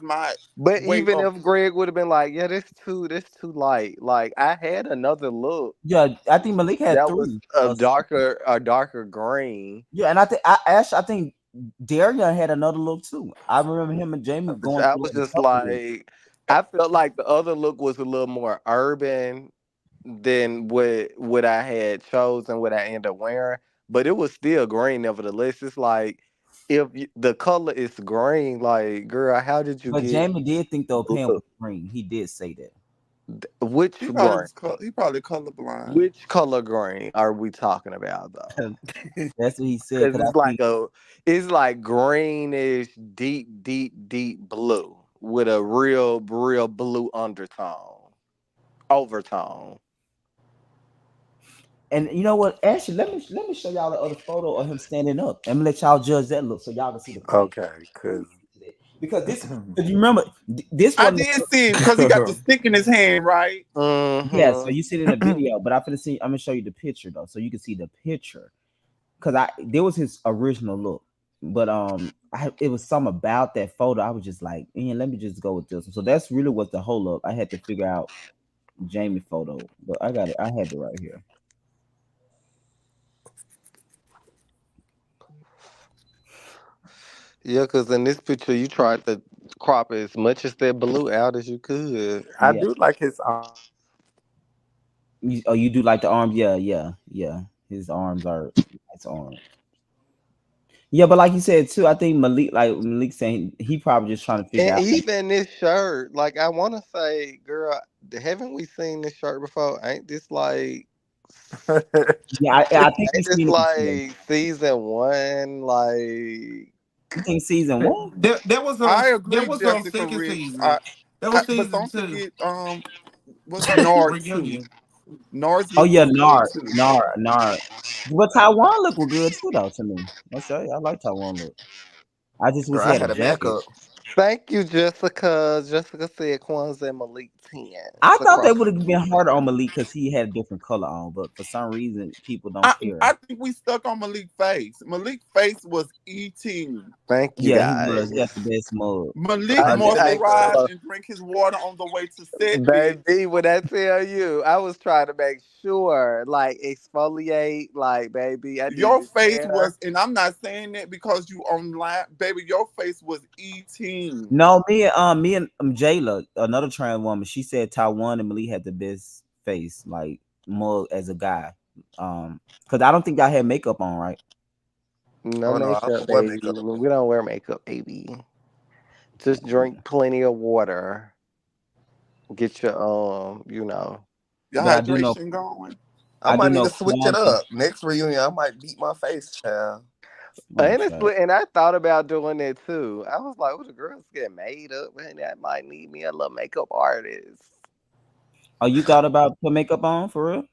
my But way even of. if Greg would have been like, "Yeah, this too light," like I had another look yeah. I think Malik had that was three. a darker green. Yeah, and I think Darion had another look too. I remember him and Jamie going I through was it a just couple of. like, I felt like the other look was a little more urban than what I had chosen, what I ended up wearing. But it was still green, nevertheless. It's like the color is green, like girl, how did you But get Jamie did think the pan blue? was green. He did say that. Which green? He probably colorblind. Which color green are we talking about though? That's what he said. Because Cause I think it's like greenish, deep, deep, deep blue with a real, real blue overtone. and you know what? Actually, let me show y'all the other photo of him standing up. And let y'all judge that look so y'all can see the pan. Okay, because Because this, if you remember, this I one. did see it because he got the stick in his hand, right? Yeah, so Mm-hmm. you see it in the video, but I'm gonna show you the picture though, so you can see the picture. Cause there was his original look, but it was something about that photo. I was just like, man, let me just go with this. So that's really what the whole up. I had to figure out Jamie photo, but I got it. I have it right here. Yeah, because in this picture, you tried to crop as much as that blue out as you could. I Yeah. do like his arm. You do like the arm? Yeah. His arms are nice arms. Yeah, but like you said too, I think Malik saying he probably just trying to figure And out. Like, even this shirt, like I want to say, girl, haven't we seen this shirt before? yeah, I think Ain't we've this seen it before. like season one? Like, You think season one? I That agree, was on Jessica second Rich. season. That was But season don't two. forget, what's Nard too? Reunion. Nard's Oh look yeah, was good Nard, too. Nard. But Taiwan look good too though to me. I'll show you. I like Taiwan look. I just wish Girl, he I had a had a jacket. backup. Thank you, Jessica. Jessica said Kwanzaa and Malik I 10s thought they across would the have been harder on Malik because he had a different color on, but for some reason people don't I care. I think we stuck on Malik face. Malik face was eating. Thank you Yeah, he was. He guys. got the best mug. Malik I Uh, did make a moisturize close. and drink his water on the way to set, bitch. Baby, when I tell you, I was trying to make sure, like, exfoliate, like, baby, I did Your his face hair. was, and I'm not saying that because you online, baby. Your face was eating. no, me and Jayla, another trans woman, she said Taiwan and Malik had the best face, like mug as a guy. Because I don't think y'all had makeup on, right? No Oh no, I makeup, don't wear baby. makeup. We don't wear makeup, baby. Just drink plenty of water. Get your, Your But I do know, hydration going. I I do might need know to switch it Quanza. up. Next reunion, I might beat my face, child. Oh, child. honestly, and I thought about doing that too. I was like, oh, the girls get made up, and that might need me a little makeup artist Oh, you thought about put makeup on for real?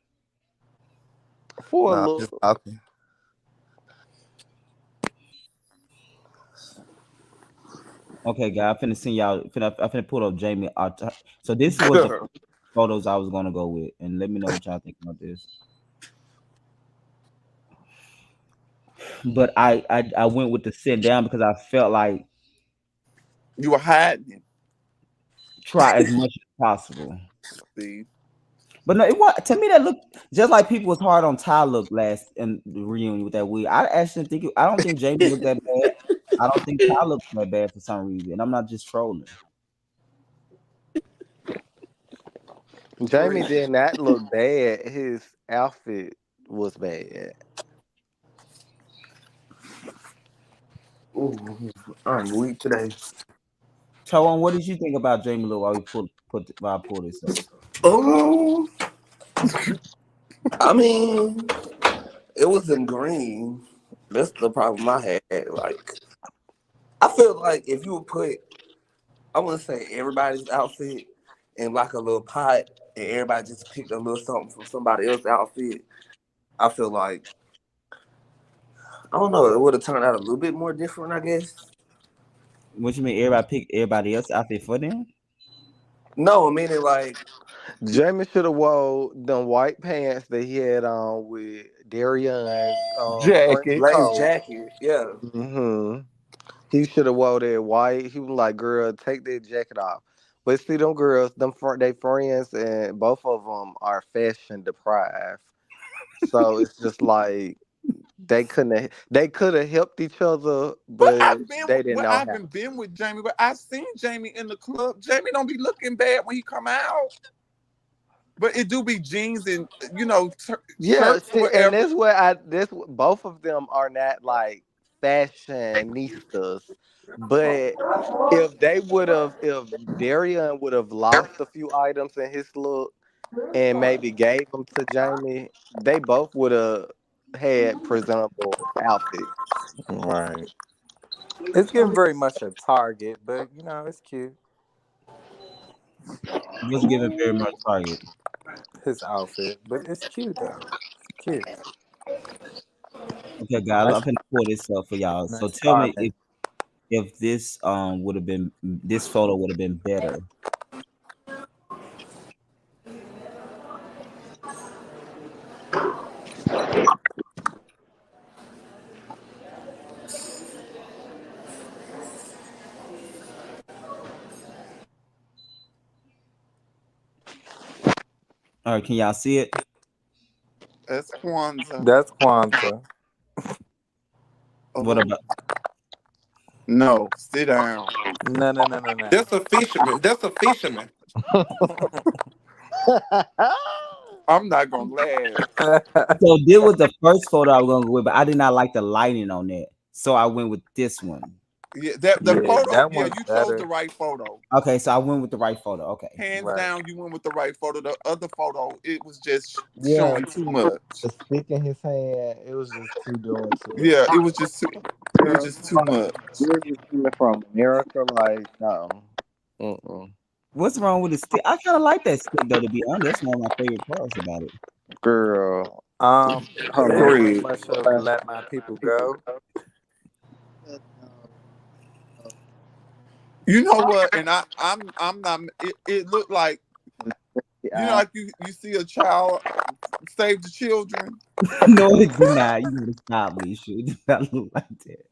for a Nah, I'm just look. talking. Okay, guy, I finna send y'all. I finna pull up Jamie. So this was the Girl. photos I was gonna go with, and let me know what y'all think about this. But I went with the sit down because I felt like You were hiding. try as much as possible. See, But no, it was to me that looked just like people was hard on Ty look last in the reunion with that wig. I actually think I don't think Jamie looked that bad. I don't think Ty looked that bad for some reason, and I'm not just trolling. Jamie did not look bad. His outfit was bad. Ooh, I'm weak today. Taiwan, what did you think about Jamie look while we while I pull this up? Oh, I mean, it was in green. That's the problem I had. Like, I feel like if you would put, I wouldn't say everybody's outfit in like a little pot, and everybody just picked a little something from somebody else's outfit. I feel like I don't know. It would have turned out a little bit more different, I guess. What you mean? Everybody pick everybody else outfit for them? No, I mean it like Jamie should have wore them white pants that he had on with Darion trench jacket. lace coat. jacket. Yeah, He should have wore that white. He was like, "Girl, take that jacket off." But see, them girls, they friends, and both of them are fashion deprived. So it's just like they could have helped each other, But but I've been, they didn't well, know I how. haven't been with Jamie, but I've seen Jamie in the club. Jamie don't be looking bad when he come out, but it do be jeans and Yeah, shirts or see, and whatever. both of them are not like fashionistas, but if Darian would have lost a few items in his look and maybe gave them to Jamie, they both would have had presentable outfits. Right. It's getting very much a Target, but it's cute. Was given very much target. His outfit, but it's cute though. Cute. Okay, guys, I'm Nice, finna pull this up for y'all. So nice tell me carpet. if this would have been this photo would have been better. All right, can y'all see it? That's Kwanzaa. That's Quanza. What Oh about no, sit down. No, no, no, no, no. That's a fisherman. That's a fisherman. I'm not gonna laugh. so this was the first photo I was gonna go with, but I did not like the lighting on that. So I went with this one. Yeah, that the Yeah, photo. that Yeah, one's you chose the better. right photo. Okay, so I went with the right photo. Okay. Hands Right. down, you went with the right photo. The other photo, it was just Yeah, showing too much. the stick in his hand, it was just too doing too much. Yeah, it was just too. It was Girl, just too much. you're just coming from America, like no. Mm-mm. What's wrong with the stick? I kind of like that stick though. To be honest, that's one of my favorite parts about it. Girl, Is her that very Agreed. much of let my people go? You know what? And I'm not. It looked like, you know, Yeah. like you see a child save the children. No, it do not. You gotta stop, Misha. It do not look like that.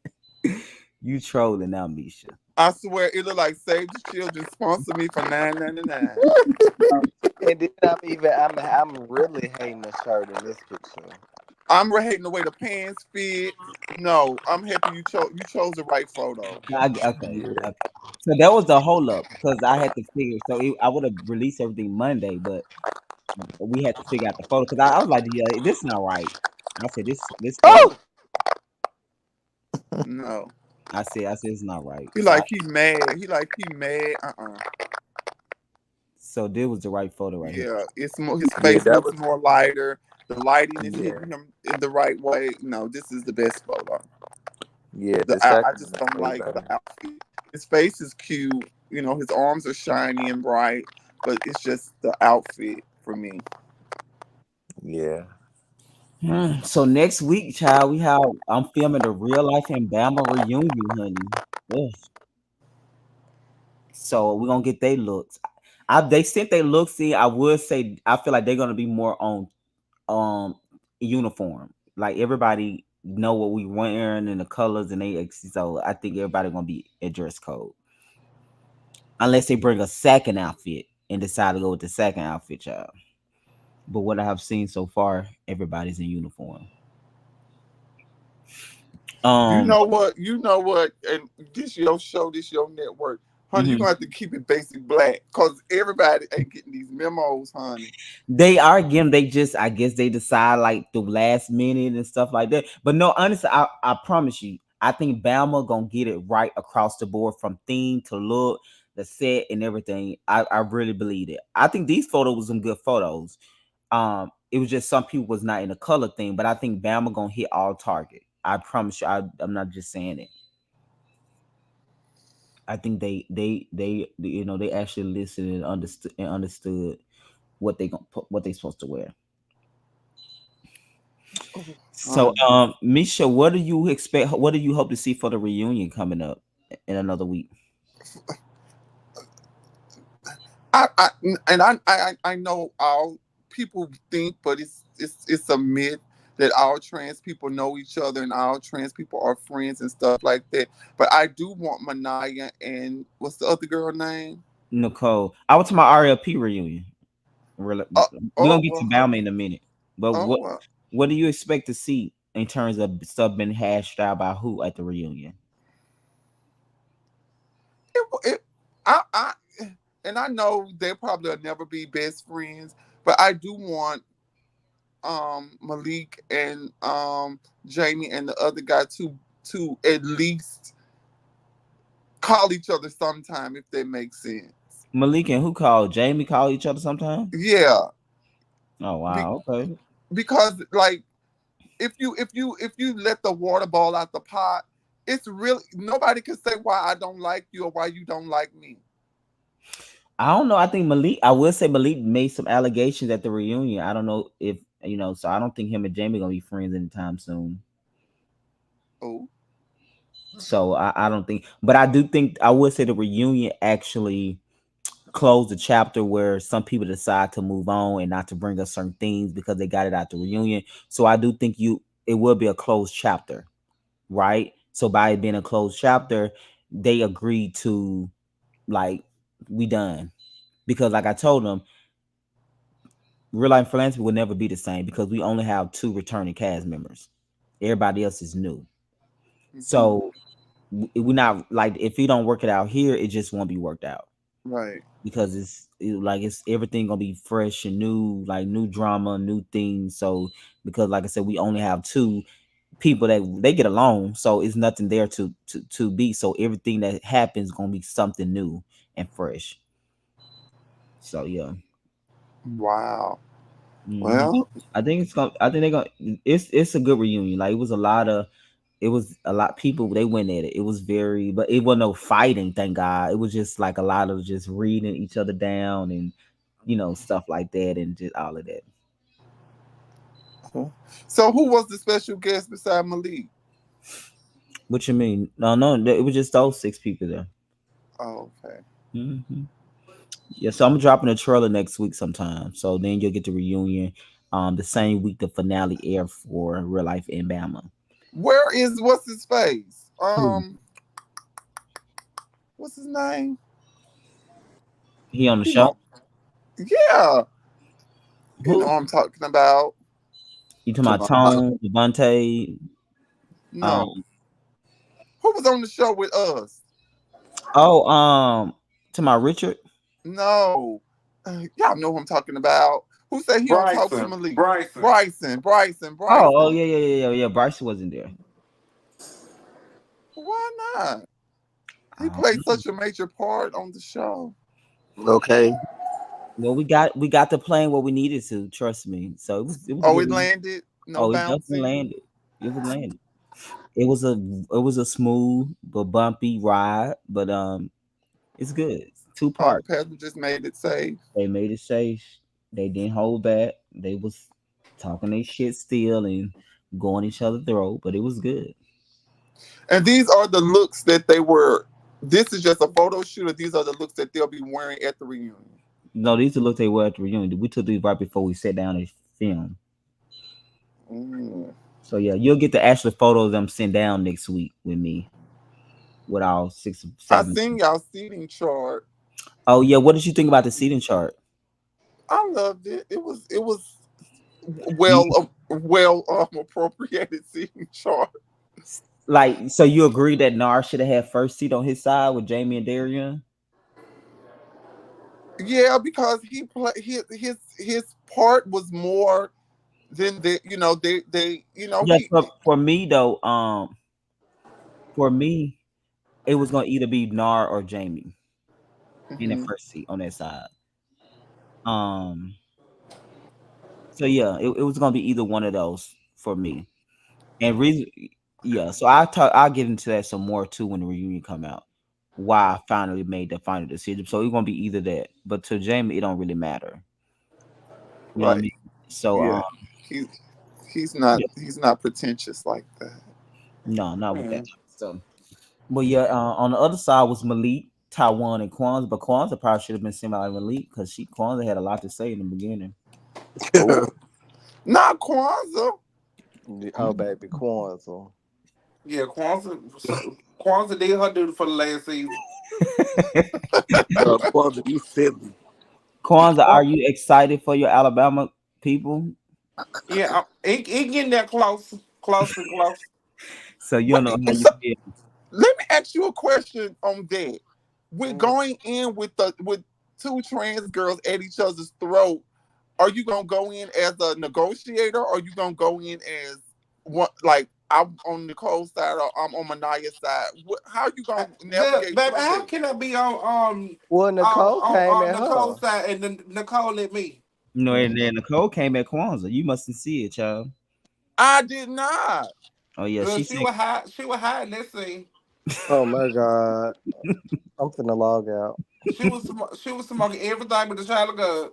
You trolling now, Misha. I swear, it looked like save the children. Sponsor me for $9.99. And then I'm really hating the shirt in this picture. I'm hating the way the pants fit. No, I'm happy you chose the right photo. Okay, Yeah. okay. So that was the hold up because I had to figure. So I would have released everything Monday, but we had to figure out the photo because I was like, yeah, this is not right. I said this photo. Oh, No, I said it's not right. he like he mad. He like he mad. So this was the right photo right here. Yeah, it's more. His yeah, face that looks was more lighter. The lighting is yeah, hitting him in the right way. No, this is the best photo. yeah. The The I second just one is don't way like the better. outfit. His face is cute. You know, his arms are shiny and bright, but it's just the outfit for me. Yeah. So next week, child, I'm filming the real life and Bama reunion, honey. Ugh. So we're gonna get their looks. They sent their looks in. I would say I feel like they're gonna be more on um uniform. Like everybody know what we wearing and the colors and so I think everybody gonna be a dress code. Unless they bring a second outfit and decide to go with the second outfit, child. But what I have seen so far, everybody's in uniform. You Um know what? You know what? And this your show, this your network, honey. You mhm. gonna have to keep it basic black, cause everybody ain't getting these memos, honey. They are again. They just, I guess, they decide like the last minute and stuff like that. But no, honestly, I promise you, I think Bama gonna get it right across the board from theme to look, the set and everything. I really believe it. I think these photos was some good photos. It was just some people was not in the color thing, but I think Bama gonna hit all target. I promise you. I'm not just saying it. I think they actually listened and understood what they gonna put, what they supposed to wear. Oh, So, honey. Misha, what do you expect? What do you hope to see for the reunion coming up in another week? I and I know all people think, but it's a myth that all trans people know each other and all trans people are friends and stuff like that. But I do want Manaya and what's the other girl name? Nicole, I went to my RLP reunion. Oh, We're oh gonna get well, to Bama in a minute, but oh what well. what do you expect to see in terms of stuff being hashed out by who at the reunion? It I and I know they probably will never be best friends, but I do want Malik and Jamie and the other guy to at least call each other sometime if that makes sense. Malik and who called Jamie call each other sometime? Yeah, Oh be, wow, okay. because like if you let the water ball out the pot, it's really nobody can say why I don't like you or why you don't like me. I don't know. I think Malik. I will say Malik made some allegations at the reunion. I don't know if So I don't think him and Jamie gonna be friends anytime soon. Oh, So I don't think, but I do think I would say the reunion actually closed the chapter where some people decide to move on and not to bring up certain things because they got it out the reunion. So I do think it will be a closed chapter, right? So by it being a closed chapter, they agreed to like we done because like I told them, real life philanthropy will never be the same because we only have two returning cast members. Everybody else is new. hmm, So we're not like if we don't work it out here, it just won't be worked out right. because like it's everything gonna be fresh and new, like new drama, new things. So because like I said, we only have two people that they get along, so it's nothing there to be. So everything that happens gonna be something new and fresh. So yeah. Wow. hmm Well, I think it's gonna. I think they're gonna. It's a good reunion. Like it was a lot of. It was a lot people. They went at it. It was very, but it wasn't no fighting. Thank God. It was just like a lot of just reading each other down and stuff like that and just all of that. so who was the special guest beside Malik? What you mean? No, no. It was just those six people there. Oh, okay. Hmm. Yeah, so I'm dropping a trailer next week sometime. So then you'll get the reunion. The same week the finale air for Real Life in Bama. Where is what's his face? Who? What's his name? He on the He show? mo- yeah, you know Who? what I'm talking about. You talking To about my mom. Tone, Devontae? No, Um. who was on the show with us? Oh. To my Richard. No, y'all know who I'm talking about. Who said he don't talk to Bryson. Malik? Bryson. Oh. Bryson. Yeah. Yeah. Yeah. Yeah. Yeah. Bryce wasn't there. Why not? He I played don't know. such a major part on the show. Okay. Well, we got the plane where we needed to. Trust me. So it was a Oh, good. it landed. No Oh, it definitely bouncing. landed. It was landed. It was a smooth but bumpy ride, but it's good. It's two All the parts. passengers made it safe. They made it safe. They didn't hold back. They was talking their shit still and going each other throat, but it was good. And these are the looks that they were. This is just a photo shoot, or these are the looks that they'll be wearing at the reunion. No, these are look they were at the reunion. We took these right before we sat down and film. Mm. So yeah, you'll get the actual photos of them sitting down next week with me with all six or I seven. seen y'all seating chart. Oh yeah, what did you think about the seating chart? I loved it. It was You appropriated seating chart. like so you agree that Nard should have had first seat on his side with Jamie and Darion? Yeah, because he play his part was more than they Yes, for me though, for me, it was gonna either be Nard or Jamie in the Mhm. first seat on that side. Um, so yeah, it was gonna be either one of those for me. And reason, yeah. So I'll get into that some more too when the reunion come out. Why I finally made the final decision. So it's gonna be either that, but to Jamie, it don't really matter. You know what I Right. mean? So Yeah. He yeah, he's not pretentious like that. no, not with that. Mm. So, but yeah, on the other side was Malik, Taiwan, and Quanza. But Quanza probably should have been sent by Malik because Quanza had a lot to say in the beginning. Oh, not Kwanzaa. Oh, baby, Quanza. Yeah, Quanza did her duty for the last season. Quanza, you silly. Kwanzaa, are Quan- you excited for your Alabama people? Yeah, it getting that close, close and close. So you don't know how Wait, you so feel. let me ask you a question on that. With Mm. going in with two trans girls at each other's throat, are you gonna go in as a negotiator, or are you gonna go in as one, like I'm on Nicole's side or I'm on Manaya's side? How are you gonna navigate Baby, through how that? can I be on Well, Nicole came on at her. Nicole's side and then Nicole at me? You know, and Mhm. then Nicole came at Kwanzaa. You mustn't see it, child. I did not. Oh yeah, Girl, she said. she was hiding that scene. Oh my God. I'm finna log out. She was smoking everything but the child of God.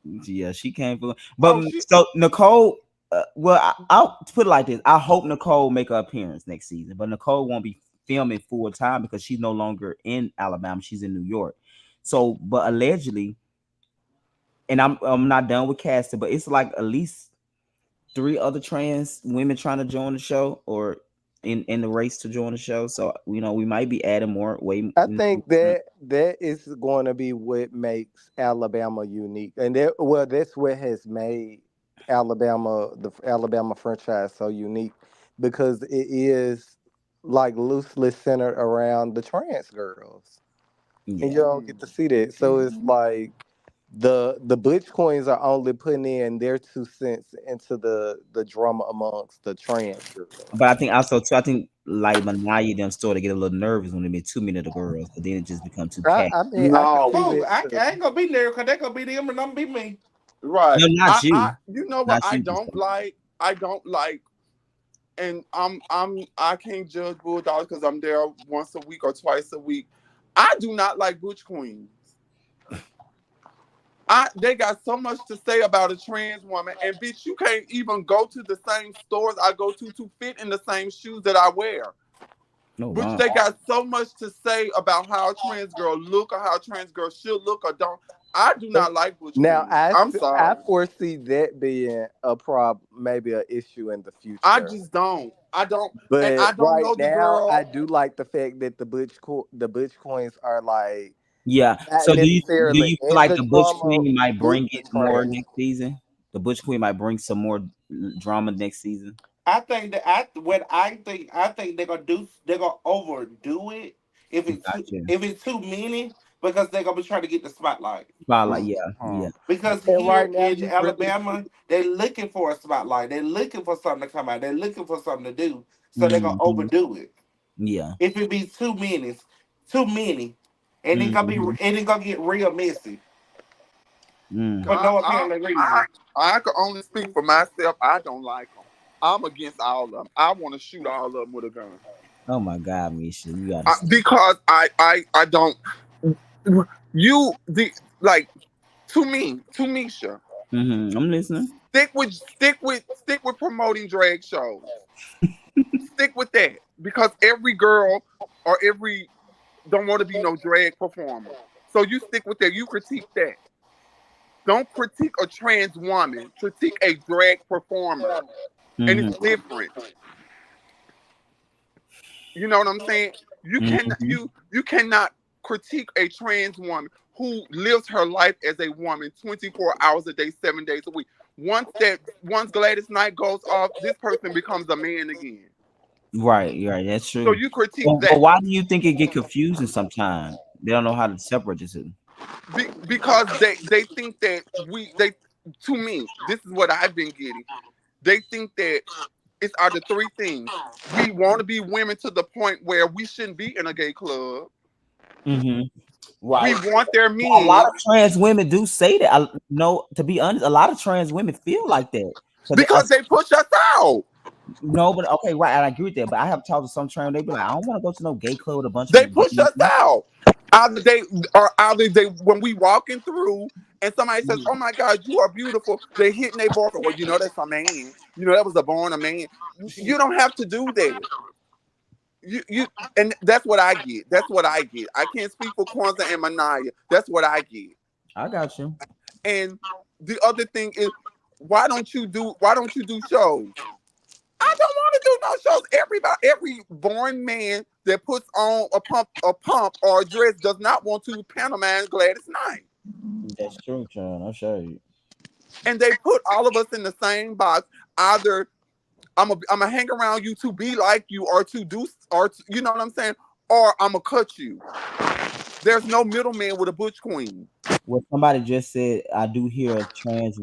Yeah, she came for. But Oh, she. so Nicole, well, I'll put it like this: I hope Nicole make her appearance next season, but Nicole won't be filming full time because she's no longer in Alabama; she's in New York. So, but allegedly, and I'm not done with casting, but it's like at least three other trans women trying to join the show or in the race to join the show. So we might be adding more way. I think that is going to be what makes Alabama unique, and that's what has made the Alabama franchise so unique because it is like loosely centered around the trans girls, and you Yeah. don't get to see that. So it's Mhm. like the Butch Queens are only putting in their 2 cents into the drama amongst the trans But I girls. think also too, I think like Manaya them sort of get a little nervous when they meet too many of the girls, but then it just become too cat. I mean, I can see No. Oh, that too. I ain't gonna be there because they gonna be them and I'm be me. Right. No, not I you, you know what not I you. don't like? I don't like, and I can't judge Bulldogs because I'm there once a week or twice a week. I do not like Butch Queens. They got so much to say about a trans woman, and bitch, you can't even go to the same stores I go to fit in the same shoes that I wear. Oh Which wow. they got so much to say about how a trans girl look or how a trans girl should look or don't. I do not like Butch Now Queens. I'm I sorry. foresee that being a problem, maybe an issue in the I future. just don't. I don't, and But I don't right know the now, I girl. do like the fact that the Butch Queens are like Yeah. not So do necessarily you feel in like the the Butch drama Queen might with bring the it more trans. next season? The Butch Queen might bring some more drama next season. I think that I think they're gonna overdo it Gotcha. if it's too many because they're gonna be trying to get the spotlight. Spotlight. Yeah. Mhm. Yeah. Because And here right now, in you really Alabama, they're looking for a spotlight. They're looking for something to come out. They're looking for something to do. So they're gonna Hmm. overdo it. Yeah. If it be too many, and Hmm. it's gonna get real messy Mm. for God, no apparent I, reason. I can only speak for myself. I don't like them. I'm against all of them. I want to shoot all of them with a gun. Oh my God, Misha, you gotta stop. Because I don't. You the like to Misha. I'm listening. Stick with promoting drag shows. Stick with that because every girl or every don't want to be no drag performer. So you stick with that. You critique that. Don't critique a trans woman. Critique a drag performer, and it's Hmm. different. You know what I'm saying? You cannot Hmm. you cannot critique a trans woman who lives her life as a woman 24 hours a day, 7 days a week. Once Gladys Knight goes off, this person becomes a man again. Right, right, that's So true. you critique But that why do you think it get confusing sometimes? They don't know how to separate the two. because they think that they to me this is what I've been getting. They think that it's are the three things. We want to be women to the point where we shouldn't be in a gay club. Hmm. We Right. want their A lot men of trans women do say that. I know, to be honest, a lot of trans women feel like that. Because because they push us out. no, but okay, right, and I agree with that. But I have talked to some trans, they be like, I don't want to go to no gay club with a bunch They of gay push us men. out. Either they when we walking through and somebody says, "Oh my God, you are beautiful," they hitting their boyfriend. Well, you know that's a man. You know that was a born a man. You don't have to do that. You and that's what I get. That's what I get. I can't speak for Kwanzaa and Manaya. That's what I get. I got you. And the other thing is, why don't you do shows? I don't want to do no shows. Every born man that puts on a pump or a dress does not want to pantomime Gladys Knight. That's true, Sean. I'll show you. And they put all of us in the same box. Either I'm a hang around you to be like you, or to do, you know what I'm saying, or I'm gonna cut you. There's no middleman with a butch queen. Well, somebody just said I do hear trans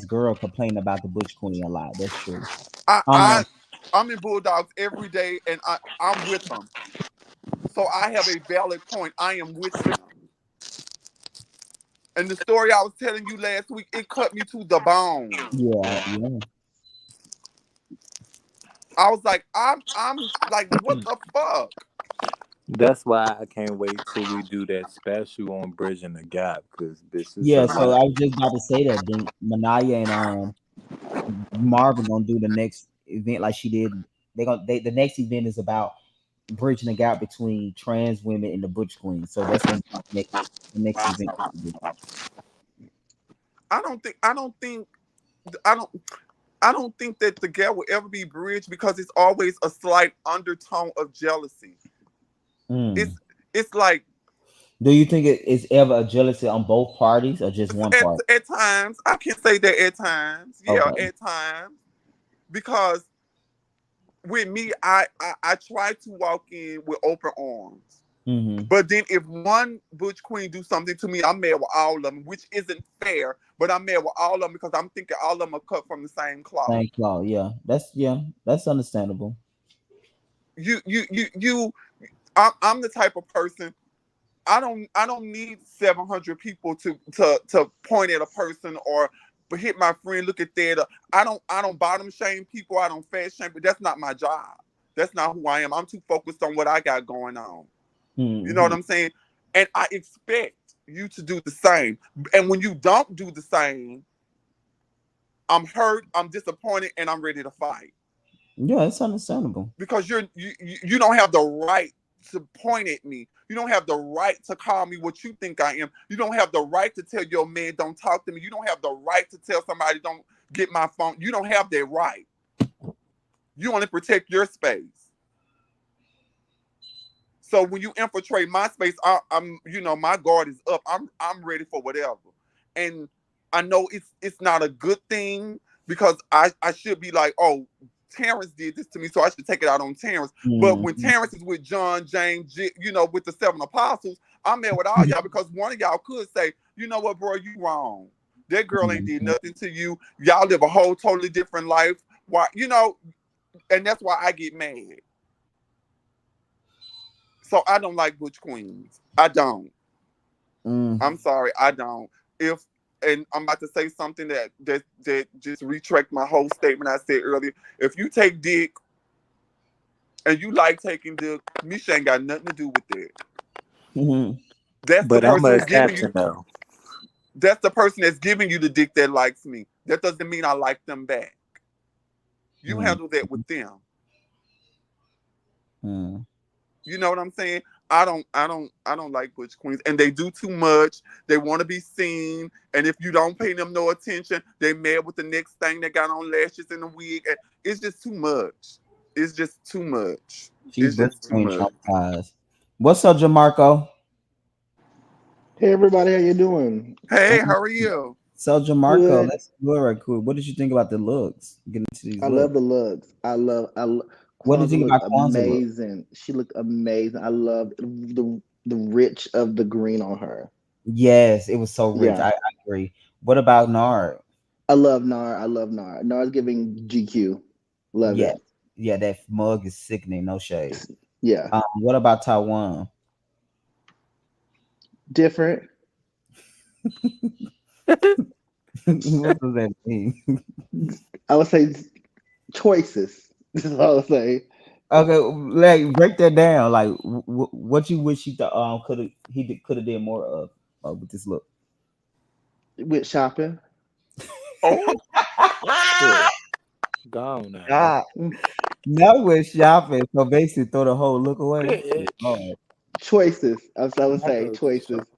girl complain about the Butch Queen a lot. That's true. I Um, I I'm in Bulldogs every day, and I'm with them. So I have a valid point. I am with them. And the story I was telling you last week, it cut me to the bone. yeah, yeah. I was like, I'm like, what the fuck? That's why I can't wait till we do that special on bridging the gap, because bitches Yeah, are so like, I was just about to say that then Manaya and Marvin gonna do the next event like she did. The next event is about bridging the gap between trans women and the Butch Queen. So that's gonna be the next event. I don't think that the gap will ever be bridged because it's always a slight undertone of jealousy. Mm. It's it's like Do you think it is ever a jealousy on both parties or just one at, part? at times I can say that at times, yeah, Okay. at times because with me, I try to walk in with open arms. Mm-hmm. But then if one butch queen do something to me, I'm mad with all of them, which isn't fair. But I'm mad with all of them because I'm thinking all of them are cut from the same cloth. Thank y'all. That's understandable. You. I'm the type of person. I don't need 700 people to point at a person or hit my friend. Look at that. I don't bottom shame people. I don't fat shame. But that's not my job. That's not who I am. I'm too focused on what I got going on. You know what Mm-hmm. I'm saying? And I expect you to do the same. And when you don't do the same, I'm hurt, I'm disappointed, and I'm ready to fight. Yeah, it's understandable. because you don't have the right to point at me. You don't have the right to call me what you think I am. You don't have the right to tell your man don't talk to me. You don't have the right to tell somebody don't get my phone. You don't have that right. You want to protect your space. So when you infiltrate my space, I'm my guard is up. I'm ready for whatever. And I know it's not a good thing because I should be like, oh, Terrence did this to me, so I should take it out on Terrence. But when Mhm. Terrence is with John, James, with the seven apostles, I'm there with all y'all because one of y'all could say, you know what, bro, you wrong. That girl ain't did Mhm. nothing to you. Y'all live a whole totally different life. Why, and that's why I get mad. So I don't like Butch Queens. I don't. Mm. I'm sorry, I don't. If and I'm about to say something that just retract my whole statement I said earlier. If you take dick and you like taking dick, Misha ain't got nothing to do with that. Mhm. That's the But I'm person a who giving you. exception though. That's the person that's giving you the dick that likes me. That doesn't mean I like them back. You Mhm. handle that with them. Mhm. You know what I'm saying? I don't like Butch Queens. And they do too much. They want to be seen. And if you don't pay them no attention, they mad with the next thing they got on lashes and a wig. And it's just too much. It's just too much. She's It's Butch just too Queen much. traumatized. What's up, Jamarco? Hey everybody, how you doing? Hey, Um, how are you? So Jamarco, Good. let's do it right quick. What did you think about the looks? Get into these I love looks. the looks. What did Kwanzaa you think looked about Kwanzaa look? amazing. She looked amazing. I love the rich of the green on her. Yes, it was so rich. Yeah. I agree. What about Nard? I love Nard. I love Nard. Nard's giving GQ. Love Yeah, it. yeah, that mug is sickening. No shade. Yeah. What about Taiwan? Different. What does that mean? I would say choices. This is all I would say. Okay, like break that down. Like, what you wish could have did more of with this look. With shopping. Oh, Shit. Gone now. God, not with shopping. So basically, throw the whole look away. Bitch. Lord, Choices. I would I say go to choices. shop.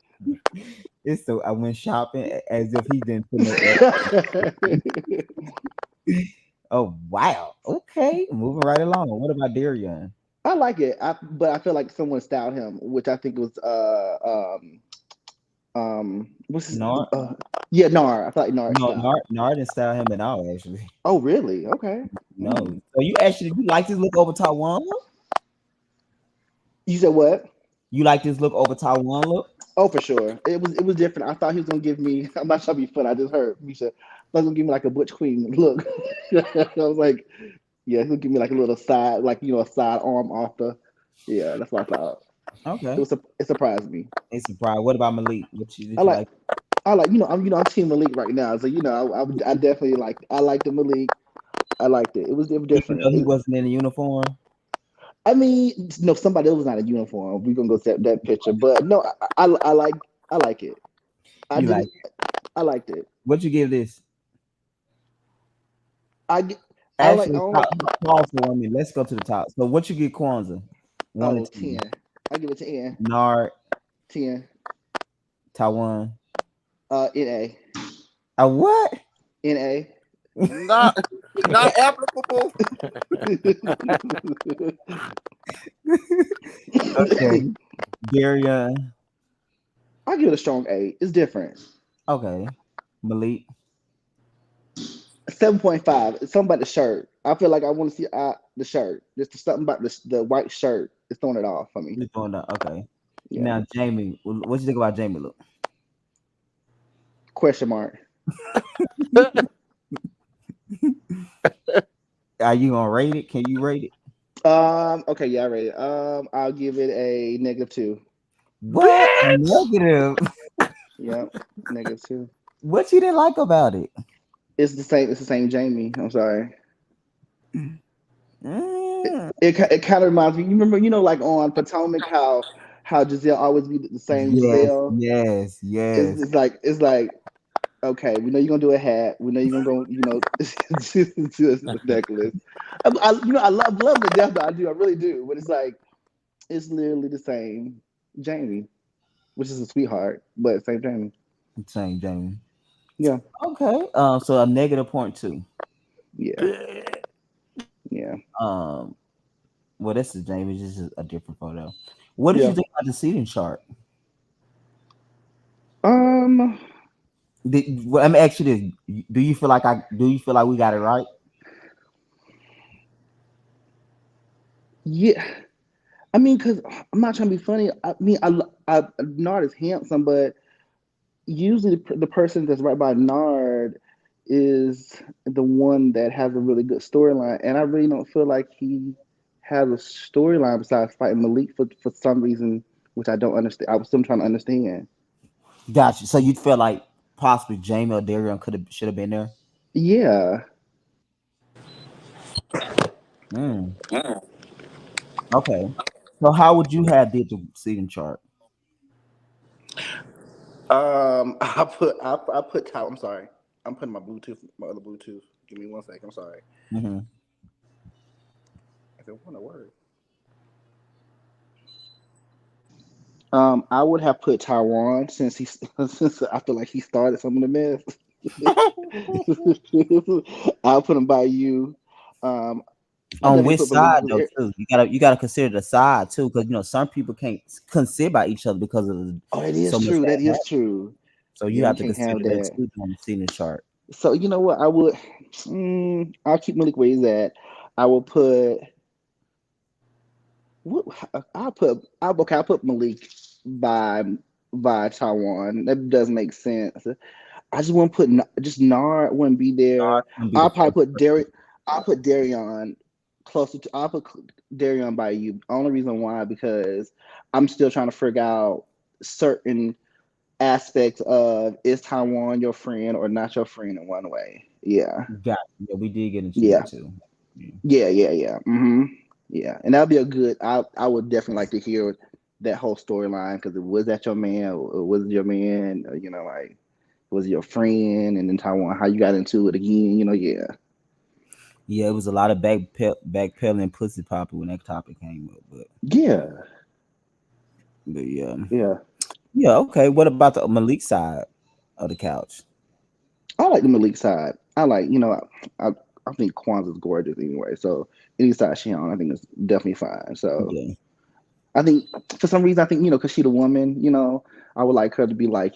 it's so I went shopping as if he didn't put no effort. Oh wow. Okay, moving right along. What about Darion? I like it. But I feel like someone styled him, which I think was what's his Nard? yeah, Nard. I feel like Nard No, style. Nard didn't style him at all. Actually, Oh really? Okay. no. Hmm. So you like this look over Taiwan look? You said what? You like this look over Taiwan look? Oh, for sure. It was different. I thought he was gonna give me. I'm not trying to be fun. I just heard Misha. I was gonna give me like a Butch Queen look. I was like, yeah, he's gonna give me like a little side, like a side arm off the. Yeah, that's what I thought. Okay. It surprised me. It's surprised. What about Malik? I Did you like like? I like I'm Team Malik right now. So I definitely I liked the Malik. I liked it. It was Even different. though he wasn't in a uniform? I mean, no, somebody else was not in uniform. We're gonna go to that picture, but no, I like it. I You like didn't. I liked it. what you give this? I get- I like. I Actually, don't like. pause for 1 minute. Let's go to the top. So what you get Kwanzaa? One and Oh, ten. 10. I give it 10. Nard, 10. Taiwan. NA. A what? NA. not not applicable. Okay. Darion. I give it a strong 8. It's different. Okay. Malik. 7.5. It's something about the shirt. I feel like I want to see the shirt. Just something about the white shirt. It's throwing it off for me. You throwing that? Okay. Yeah. Now Jamie. What you think about Jamie look? Question mark. Are you gonna rate it? Can you rate it? Okay, yeah, I rate it. I'll give it a -2. What? Bitch. Negative. Yep, -2. What you didn't like about it? It's the same Jamie. I'm sorry. It, Mm. it kind of reminds me. You remember, like on Potomac, how Giselle always be the same Yes, Giselle. yes, It's, yes. it's like it's like Okay, we know you're gonna do a hat. We know you're gonna go, do a necklace. I love the death. I do. I really do. But it's like it's literally the same Jamie, which is a sweetheart, but same Jamie. Same Jamie. Yeah, Okay. So a negative point two. yeah, yeah, Um, well, this is Jamie. This is a different photo. What did you yeah. think about the seating chart? Um, Well, let me ask you this: Do you feel like Do you feel like we got it right? yeah. I mean, cause I'm not trying to be funny. I mean, Nard is handsome, but usually the person that's right by Nard is the one that has a really good storyline, and I really don't feel like he has a storyline besides fighting Malik for some reason, which I don't understand. I was still trying to understand. Gotcha. So you feel like possibly Jamie or Darion could have should have been there? Yeah. Mm, okay. So how would you have did the seating chart? I put Ty. I'm sorry. I'm putting my other Bluetooth. Give me one second. I'm sorry. Hmm. If it wasn't a word. I would have put Taiwan since he since I feel like he started some of the mess. I'll put him by you. Um, I On definitely which put Malik side because though too? You gotta consider the side too, because some people can't consider by each other because of oh, that is so much true. that That is happened. true. So you Yeah, we have to can't consider have that that. too on the seating chart. So you know what? I would. I'll keep Malik where he's at. I will put. What okay. I'll put Malik by Taiwan. That does make sense. I just want to put just Nard wouldn't be there. Gonna be the I'll probably first put person. Derek. I'll put Darion closer to. I'll put Darion by you. Only reason why because I'm still trying to figure out certain aspects of is Taiwan your friend or not your friend in one way. Yeah, Got Yeah, we did get into that yeah, too. Yeah. yeah. Yeah, and that'll be a good. I would definitely like to hear that whole storyline because was that your man or was it your man? Like was it your friend? And then Taiwan, how you got into it again? Yeah, Yeah, it was a lot of backpedaling, pussy popping when that topic came up, yeah, but yeah, yeah. yeah. Okay, what about the Malik side of the couch? I like the Malik side. I like I think Kwanzaa's gorgeous anyway. So any side she on, I think it's definitely fine. So Yeah, I think for some reason I think because she the woman, I would like her to be like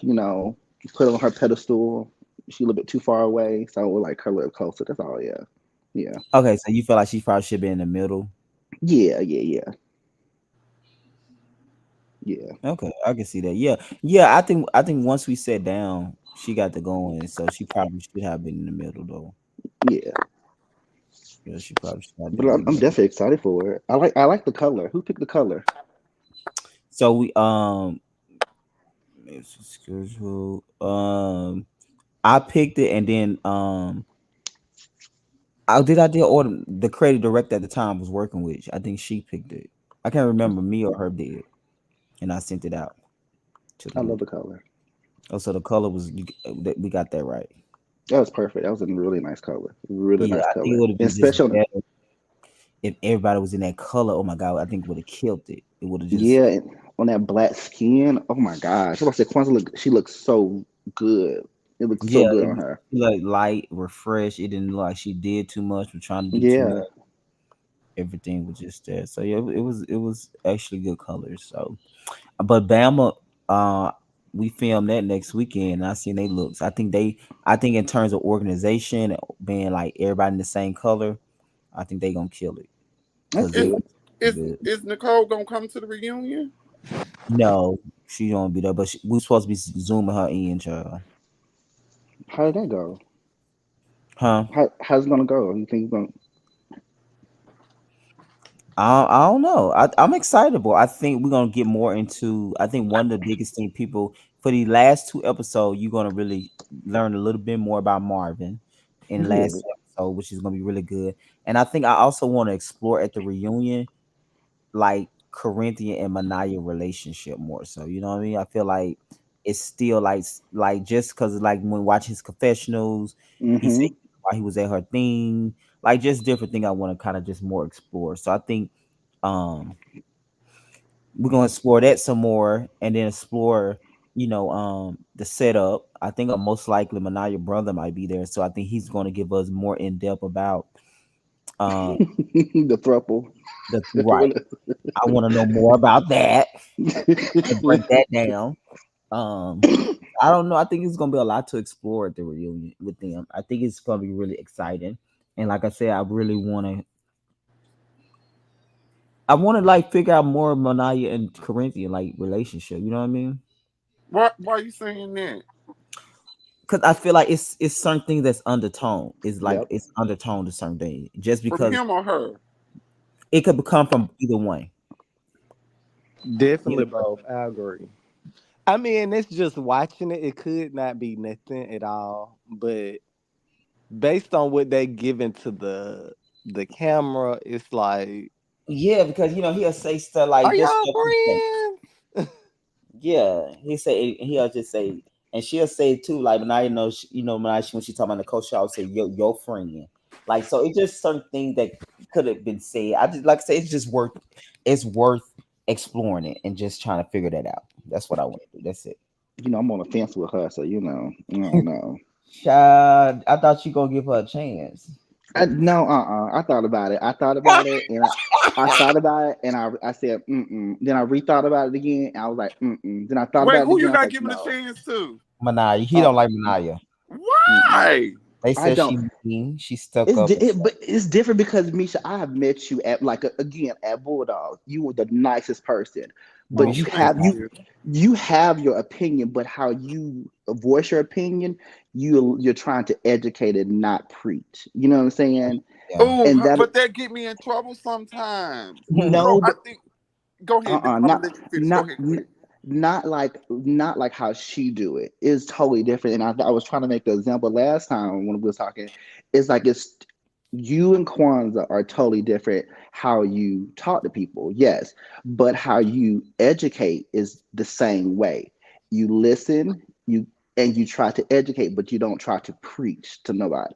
put on her pedestal. She a little bit too far away, so I would like her a little closer. That's all. Yeah, yeah, okay, so you feel like she probably should be in the middle. yeah. Yeah. Okay, I can see that. Yeah, yeah. I think once we sat down, she got to going, so she probably should have been in the middle though. Yeah, Yeah, she probably should have but been in I'm the middle. definitely excited for it. I like the color. Who picked the color? So we it's a schedule. I picked it, and then I did order the creative director at the time was working with. I think she picked it. I can't remember me or her did, and I sent it out to the I love group. the color. Oh, so the color was we got that right. That was perfect. That was a really nice color. Really Yeah, nice I think it color. would have And been just especially on better if everybody was in that color. Oh my god, I think would have killed it. It would have just yeah, and on that black skin. Oh my gosh. I said Kwanzaa she looks so good. It looks so yeah, good it on was her. like light, refreshed. It didn't look like she did too much or trying to do too much. Yeah. Everything was just there. So yeah, it was actually good colors. So, but Bama, uh, we filmed that next weekend. And I seen they looks. I think in terms of organization, being like everybody in the same color, I think they gonna kill it That's because it Is good. was is good. is Nicole gonna come to the reunion? No, she don't be there, but we supposed to be zooming her in, child. How did that go? Huh? How's it gonna go? You think it's gonna I don't know. I'm excited, but I think we're gonna get more into. I think one of the biggest thing people for the last two episodes, you're gonna really learn a little bit more about Marvin in the last good? episode, which is gonna be really good. And I think I also want to explore at the reunion, like Corinthian and Manaya relationship more. So you know what I mean? I feel like it's still like just because like when watching his confessionals, he said Mm-hmm. while he was at her thing, like just different thing I want to kind of just more explore. So I think um we're gonna explore that some more and then explore, the setup. I think most likely Manaya brother might be there. So I think he's gonna give us more in depth about um The thruple. the right. I want to know more about that and break that down. Um, I don't know. I think it's gonna be a lot to explore at the reunion with them. I think it's gonna be really exciting. And like I said, I wanna like figure out more of Manaya and Corinthian like relationship. You know what I mean? Why are you saying that? Because I feel like it's certain things that's undertone. It's like Yep. it's undertone to certain things. Just From because him or her? it could come from either one. Definitely Either both. I agree. I mean, it's just watching it. It could not be nothing at all, but based on what they given to the camera, it's like, yeah, because he'll say stuff like are this y'all stuff he say. friends? Yeah, he'll just say, and she'll say it too. Like Manaya knows, Manaya when she talking about the coach, I'll say your friend. Like so, it's just certain things that could have been said. I just like I say, it's worth exploring it and just trying to figure that out. That's what I want to do. That's it. I'm on the fence with her, so I don't know. Child, I thought you gonna give her a chance. No, I thought about it. I thought about it, and I thought about it, and I said, mm-mm. Then I rethought about it again, and I was like, mm-mm. Then I thought Wait, about it who again. you I was not like, giving a no, chance to? Manaya, he uh, don't like Manaya. mm-mm. Why? They I said don't. she mean, she stuck up. But it's different because Misha, I have met you at again at Bulldog. You were the nicest person, but Oh, you Misha is have thank not. you you. you have your opinion, but how you voice your opinion, you're trying to educate and not preach. You know what I'm saying? Yeah. And Oh, that but that get me in trouble sometimes. So no, I but think. Go ahead. I'm gonna not let you finish. Go not ahead. Go ahead. not like how she do it. It's totally different. And I was trying to make the example last time when we was talking. It's like it's you and Kwanzaa are totally different. How you talk to people, yes, but how you educate is the same way. You listen, you try to educate, but you don't try to preach to nobody.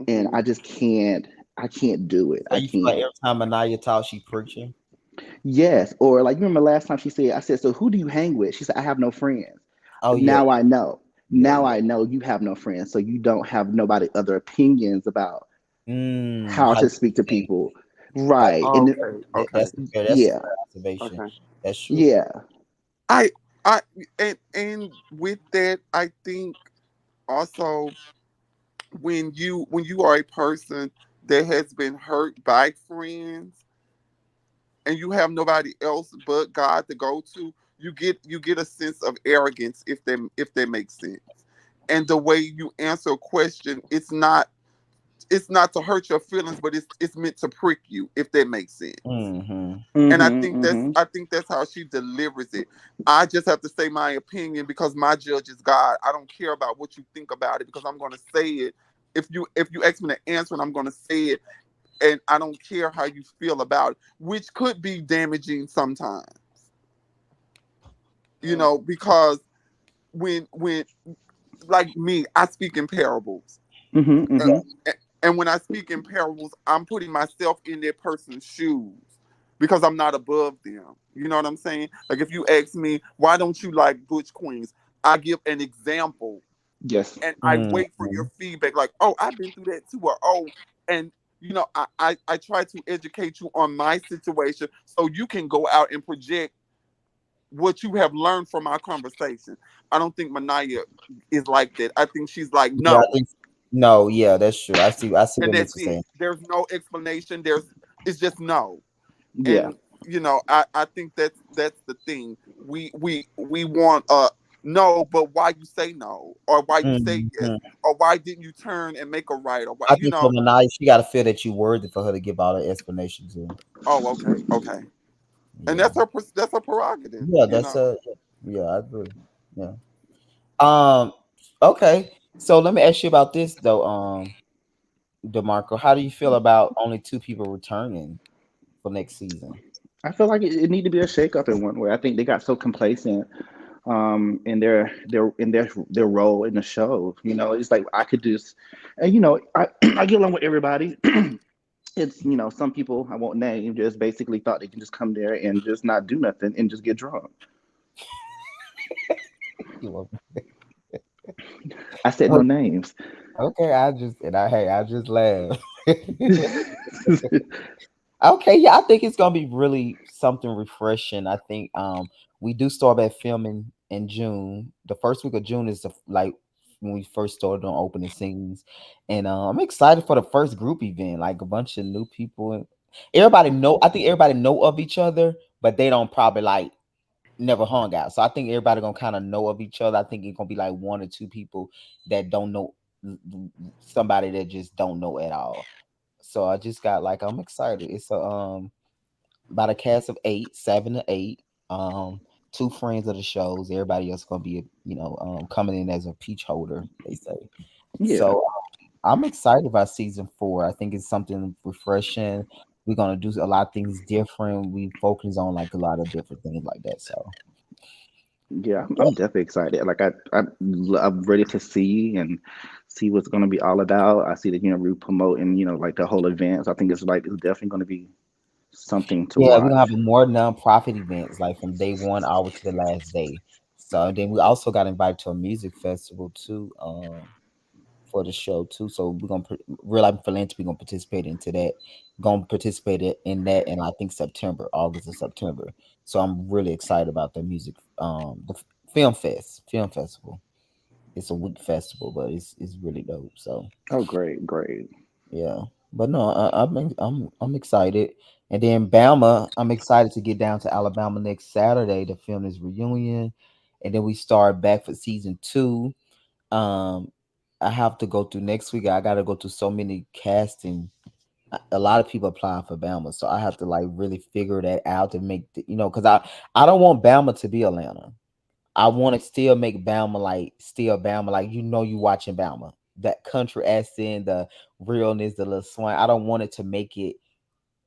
And Hmm. I just can't. I can't do it. So I you feel like can't. every time Manaya talks, she preaching? Yes, or like you remember last time she said, I said, so who do you hang with? She said, I have no friends. Oh yeah, Now I know. yeah, Now yeah. I know you have no friends, so you don't have nobody other opinions about how How to you speak to think? people. I Right. think And Okay. Okay. that's a yeah, fair observation. Okay. That's true. yeah. I I and with that, I think also when you are a person that has been hurt by friends and you have nobody else but God to go to, you get a sense of arrogance if that makes sense. And the way you answer a question, it's not to hurt your feelings, but it's meant to prick you, if that makes sense. Mm-hmm. And I Mm-hmm. think that's Mm-hmm. I think that's how she delivers it. I just have to say my opinion because my judge is God. I don't care about what you think about it because I'm going to say it. If you ask me to answer it, I'm going to say it, and I don't care how you feel about it, which could be damaging sometimes. Because when like me, I speak in parables. Mm-hmm. Uh, Mm-hmm. and when I speak in parables, I'm putting myself in that person's shoes because I'm not above them. You know what I'm saying? Like if you ask me, why don't you like Butch Queens? I give an example Yes. and I wait for Mm-hmm. your feedback, like, oh, I've been through that too, or oh, and I try to educate you on my situation so you can go out and project what you have learned from our conversation. I don't think Manaya is like that. I think she's like, Yeah, I no, think no, yeah, that's true. I see and what that's Mitchell's it. saying. There's no explanation. It's just no. Yeah. And I think that's the thing. We want no, but why you say no, or why you say yes, Mm-hmm. or why didn't you turn and make a right, or why I think for Manaya, she got to feel that you worthy for her to give all the explanation to. oh, okay, okay, and Yeah, that's her prerogative, yeah, you know. yeah, I agree. Yeah. Um. Okay. So let me ask you about this though. DeMarco, how do you feel about only two people returning for next season? I feel like it need to be a shakeup in one way. I think they got so complacent in their role in the show. It's like I could just, and I get along with everybody. It's some people I won't name just basically thought they can just come there and just not do nothing and just get drunk. You want- I said no names. Okay, I just laugh. Okay, yeah, I think it's gonna be really something refreshing. I think we do start back filming in June. The first week of June is like when we first started on opening scenes, and I'm excited for the first group event. Like a bunch of new people, and everybody know. I think everybody know of each other, but they don't probably like never hung out. So I think everybody gonna kind of know of each other. I think it's gonna be like one or two people that don't know somebody that just don't know at all. So I just got like I'm excited. It's a about a cast of eight, 7 to 8. Two friends of the shows. Everybody else gonna be coming in as a peach holder. They say. Yeah, So I'm excited about season 4. I think it's something refreshing. We're gonna do a lot of things different. We focus on like a lot of different things like that. So yeah, I'm definitely excited. Like I'm ready to see what's going to be all about. I see that we promoting like the whole event. So I think it's definitely going to be something to yeah, we're gonna watch. have more nonprofit events like from day one all the way to the last day. So then we also got invited to a music festival too, for the show too. So we're gonna real life philanthropy gonna participate into that. Gonna participate in that in I think September, August or September. So I'm really excited about the music, film festival. It's a week festival, but it's really dope. So Oh, great, great. yeah, but no, I'm excited. And then Bama, I'm excited to get down to Alabama next Saturday to film this reunion, and then we start back for season 2. Um, I have to go through next week. I got to go through so many casting. A lot of people applying for Bama, so I have to like really figure that out to make because I don't want Bama to be Atlanta. I want to still make Bama like still Bama, like you watching Bama. That country accent, the realness, the little swing. I don't want it to make it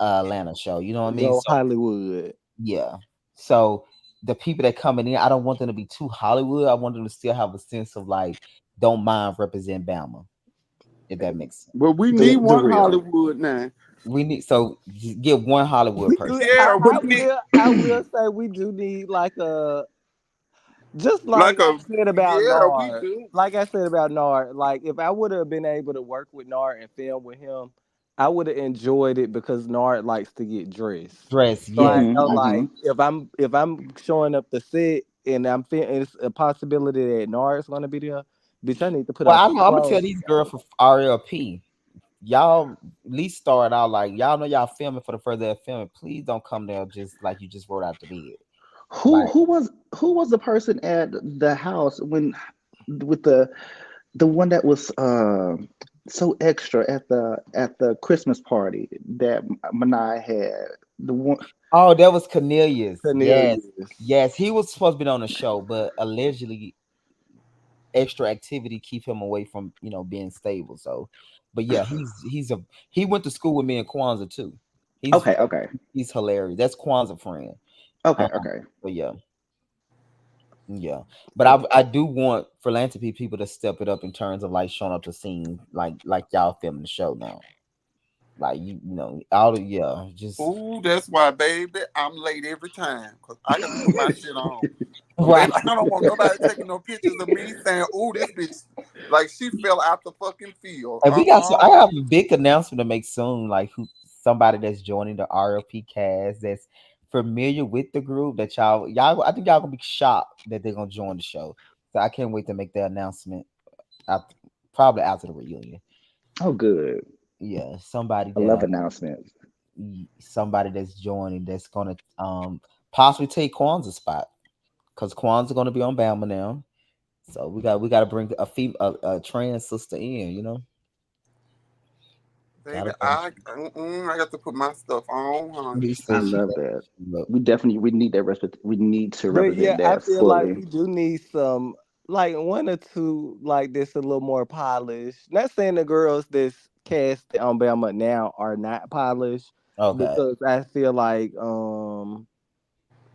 a Atlanta show. You know what I mean? Go So Hollywood. yeah. So the people that coming in, I don't want them to be too Hollywood. I want them to still have a sense of like don't mind represent Bama, if that makes sense. But we The need the one real. Hollywood now. We need so just get one Hollywood person. Yeah, we need I will say we do need like a just like like I a said about yeah, we Nard. do. Like I said about Nard, like if I would have been able to work with Nard and film with him, I would have enjoyed it because Nard likes to get dressed. Dress, So I yes. Hmm. know Hmm. like if I'm showing up the set and it's a possibility that Nard's gonna be there, bitch, I need to put Well, on I some know I'm gonna tell clothes. these girls for RLP. Y'all at least start out like y'all know y'all filming for the further they're filming. Please don't come there just like you just wrote out the bed. Who Like, who was who was the person at the house when with the one that was so extra at the Christmas party that Manai had? The one. oh, that was Cornelius. Yes, Cornelius. yes, he was supposed to be on the show, but allegedly extra activity keep him away from being stable. So, but yeah, he went to school with me in Quanza too. He's Okay, okay, he's hilarious. That's Kwanzaa friend. okay, Um, okay. but yeah, yeah. But I do want philanthropy people to step it up in terms of like showing up to scene like y'all filming the show now. Like all the yeah, just Ooh, that's why, baby, I'm late every time because I got to put my shit on. Cause right. baby, I don't want nobody taking no pictures of me saying, "Ooh, this bitch, like she fell out the fucking field." And we got so I have a big announcement to make soon, like who somebody that's joining the RLP cast that's familiar with the group that y'all I think y'all gonna be shocked that they're gonna join the show. So I can't wait to make the announcement after, probably after the reunion. Oh, good. Yeah, I love announcements. somebody that's joining that's gonna possibly take Kwanzaa's spot because Kwanzaa gonna be on Bama now. So we got to bring a trans sister in. baby, Gotta bring. I got to put my stuff on, honey. He I said she love got that. look. We need that we need to But yeah, represent I that feel like fully. we do need some, like one or two, like this a little more polished. Not saying the girls that's cast on Bama now are not polished, Okay. because I feel like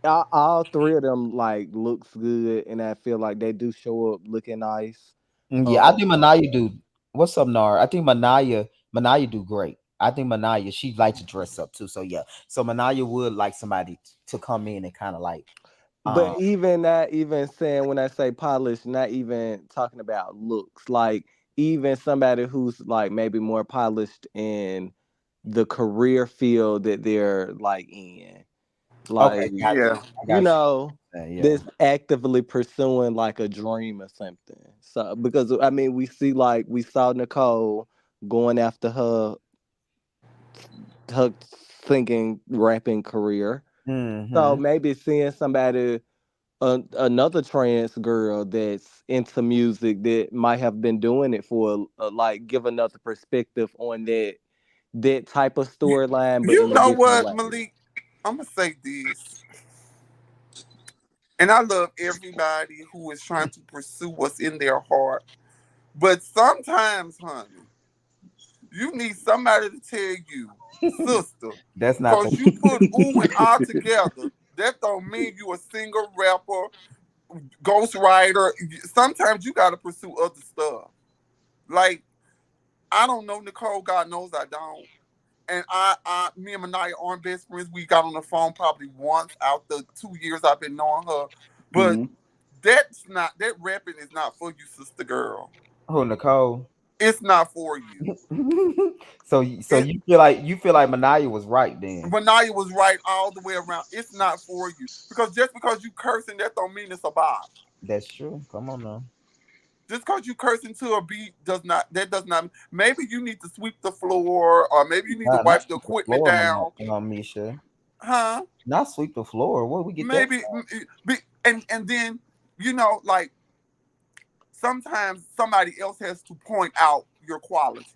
all three of them like looks good, and I feel like they do show up looking nice. Yeah, I Um, think Manaya do. What's up, Nard? I think Manaya do great. I think Manaya, she likes to dress up too. So yeah, so Manaya would like somebody to come in and kind of like, um, but even not even saying when I say polished, not even talking about looks, like even somebody who's like maybe more polished in the career field that they're like in, okay, like got you. Yeah. I you got know, you. Yeah. that's actively pursuing like a dream or something. So because I mean, we see like we saw Nicole going after her singing rapping career. So Mm-hmm. maybe seeing somebody, another trans girl that's into music that might have been doing it for like give another perspective on that type of You, storyline, but you in a know different what, way. Malik? I'm gonna say this, and I love everybody who is trying to pursue what's in their heart. But sometimes, honey, you need somebody to tell you, sister, That's not the. because you put ooh and ah together. That don't mean you a singer, rapper, ghostwriter. Sometimes you gotta pursue other stuff. Like I don't know Nicole. God knows I don't. And me and Manaya aren't best friends. We got on the phone probably once out the 2 years I've been knowing her. But Hmm. that rapping is not for you, sister girl. Who, Nicole? It's not for you. So It you feel like Manaya was right then. Manaya was right all the way around. It's not for you. Because just because you cursing, that don't mean it's a bop. That's true. Come on now. Just because you cursing to a beat does not maybe you need to sweep the floor or maybe you need to Not wipe the sweep the equipment floor, down. Misha. Huh? Not sweep the floor. Where we get that Maybe and then like sometimes somebody else has to point out your qualities.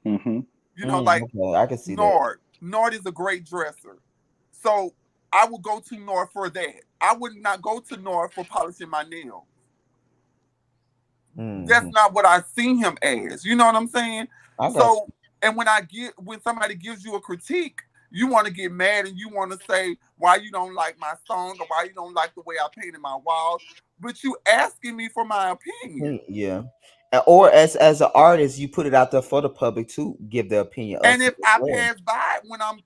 Hmm. from? Like Okay, I can see that. Nard is a great dresser. So I would go to Nord for that. I would not go to Nord for polishing my nails. That's Hmm. not what I see him as. You know what I'm saying? I got So, and when somebody gives you a critique, you want to get mad and you want to say why you don't like my song or why you don't like the way I painted my walls. But you asking me for my opinion. you. Yeah. Or as an artist, you put it out there for the public to give their opinion of And to if as I well. pass by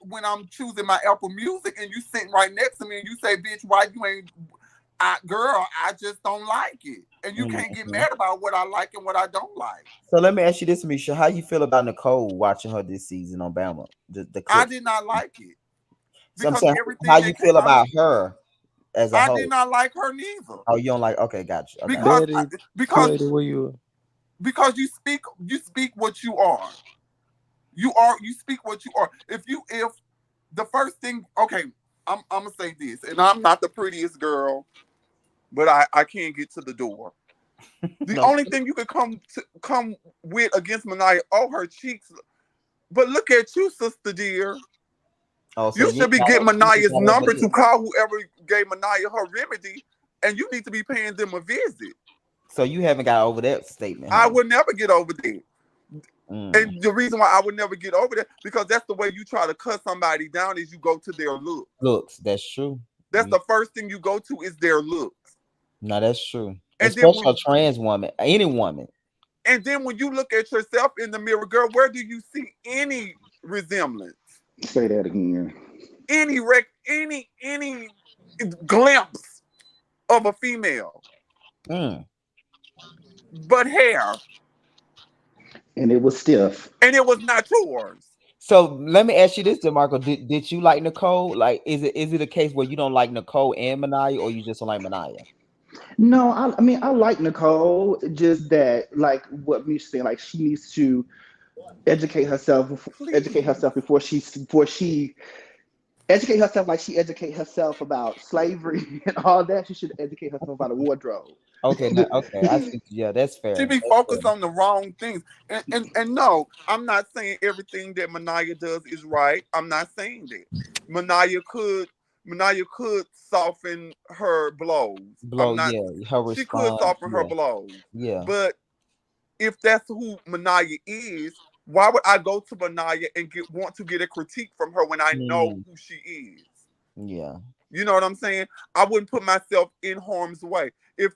when I'm choosing my Apple Music and you sitting right next to me and you say, "Bitch, why you ain't?" Girl, I just don't like it, and you can't get Mhm. mad about what I like and what I don't like. So let me ask you this, Misha. How you feel about Nicole watching her this season on Bama? The I clips. did not like it So I'm because saying, how everything you that came. feel about her as a I did whole? not like her neither Oh, you don't like? Okay, got you. I got because Betty, because sweaty, where you? because you speak what you are. You speak what you are. If the first thing, okay, I'm gonna say this, and I'm not the prettiest girl, but I can't get to the door. The you. only thing you could come with against Manaya, oh, her cheeks. But look at you, sister dear. Oh, so You you should ain't be got getting you ain't Manaya's got over number there. to call whoever gave Manaya her remedy, and you need to be paying them a visit. So you haven't got over that statement, I huh? would never get over that. Mm. And the reason why I would never get over that, because that's the way you try to cut somebody down is you go to their look. Looks, that's true. That's the first thing you go to is their looks. No, that's true. And then Especially a when trans woman, any woman. when you look at yourself in the mirror, girl, where do you see any resemblance? Say that again. Any glimpse of a female, Mm. but hair, And it was stiff. and it was not yours. So let me ask you this, DeMarco. Did you like Nicole? Like, is it a case where you don't like Nicole and Manaya, or you just don't like Manaya? No, I mean I like Nicole. Just that, like what Mish saying, like she needs to educate Please. herself before she educate herself like she educate herself about slavery and all that. She should educate herself about a wardrobe. Okay, now, okay, I see. Yeah, that's She fair. be That's focused fair. on the wrong things. And no, I'm not saying everything that Manaya does is right. I'm not saying that. Manaya could Manaya could soften her blows. I'm Blow, not yeah, her She could response, soften her yeah, blows. yeah. But if that's who Manaya is, why would I go to Manaya and want to get a critique from her when I know Mm, who she is? yeah. You know what I'm saying? I wouldn't put myself in harm's way. If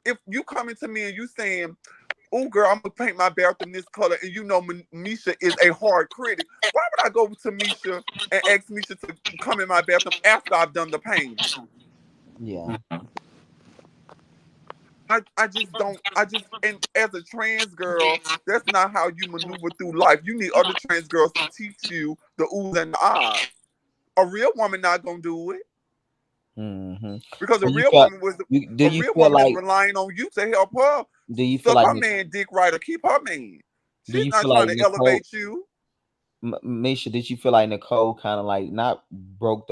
if you coming to me and you saying, "Oh, girl, I'm gonna paint my bathroom this color," and you know Misha is a hard critic, why would I go to Misha and ask Misha to come in my bathroom after I've done the painting? Yeah. I just don't. I just and as a trans girl, that's not how you maneuver through life. You need other trans girls to teach you the oohs and the ahs. A real woman not gonna do it Mm-hmm. because So you felt do a you real feel woman is like relying on you to help her do you feel suck like her man dick right or keep her man. do She's you not feel trying like to Nicole elevate you. Misha, did you feel like Nicole kind of like not broke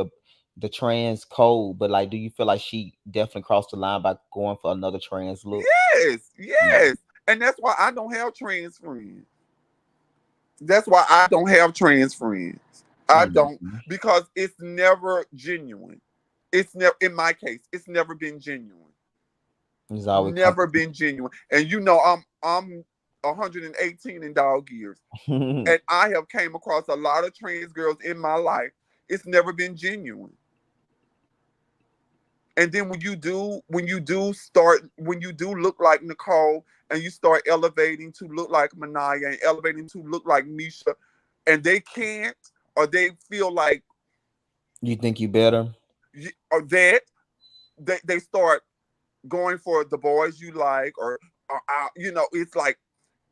the trans code, but like do you feel like she definitely crossed the line by going for another trans look? Yes, Yeah. yes, and that's why I don't have trans friends. That's why I don't have trans friends. I don't Mm-hmm. because it's never genuine. It's never in my case. It's never been genuine. It's always Never been genuine. And you know, I'm 118 in dog years, and I have came across a lot of trans girls in my life. It's never been genuine. And then when you do look like Nicole and you start elevating to look like Manaya and elevating to look like Misha, and they can't or they feel like You think you better? or that they start going for the boys you like or you know it's like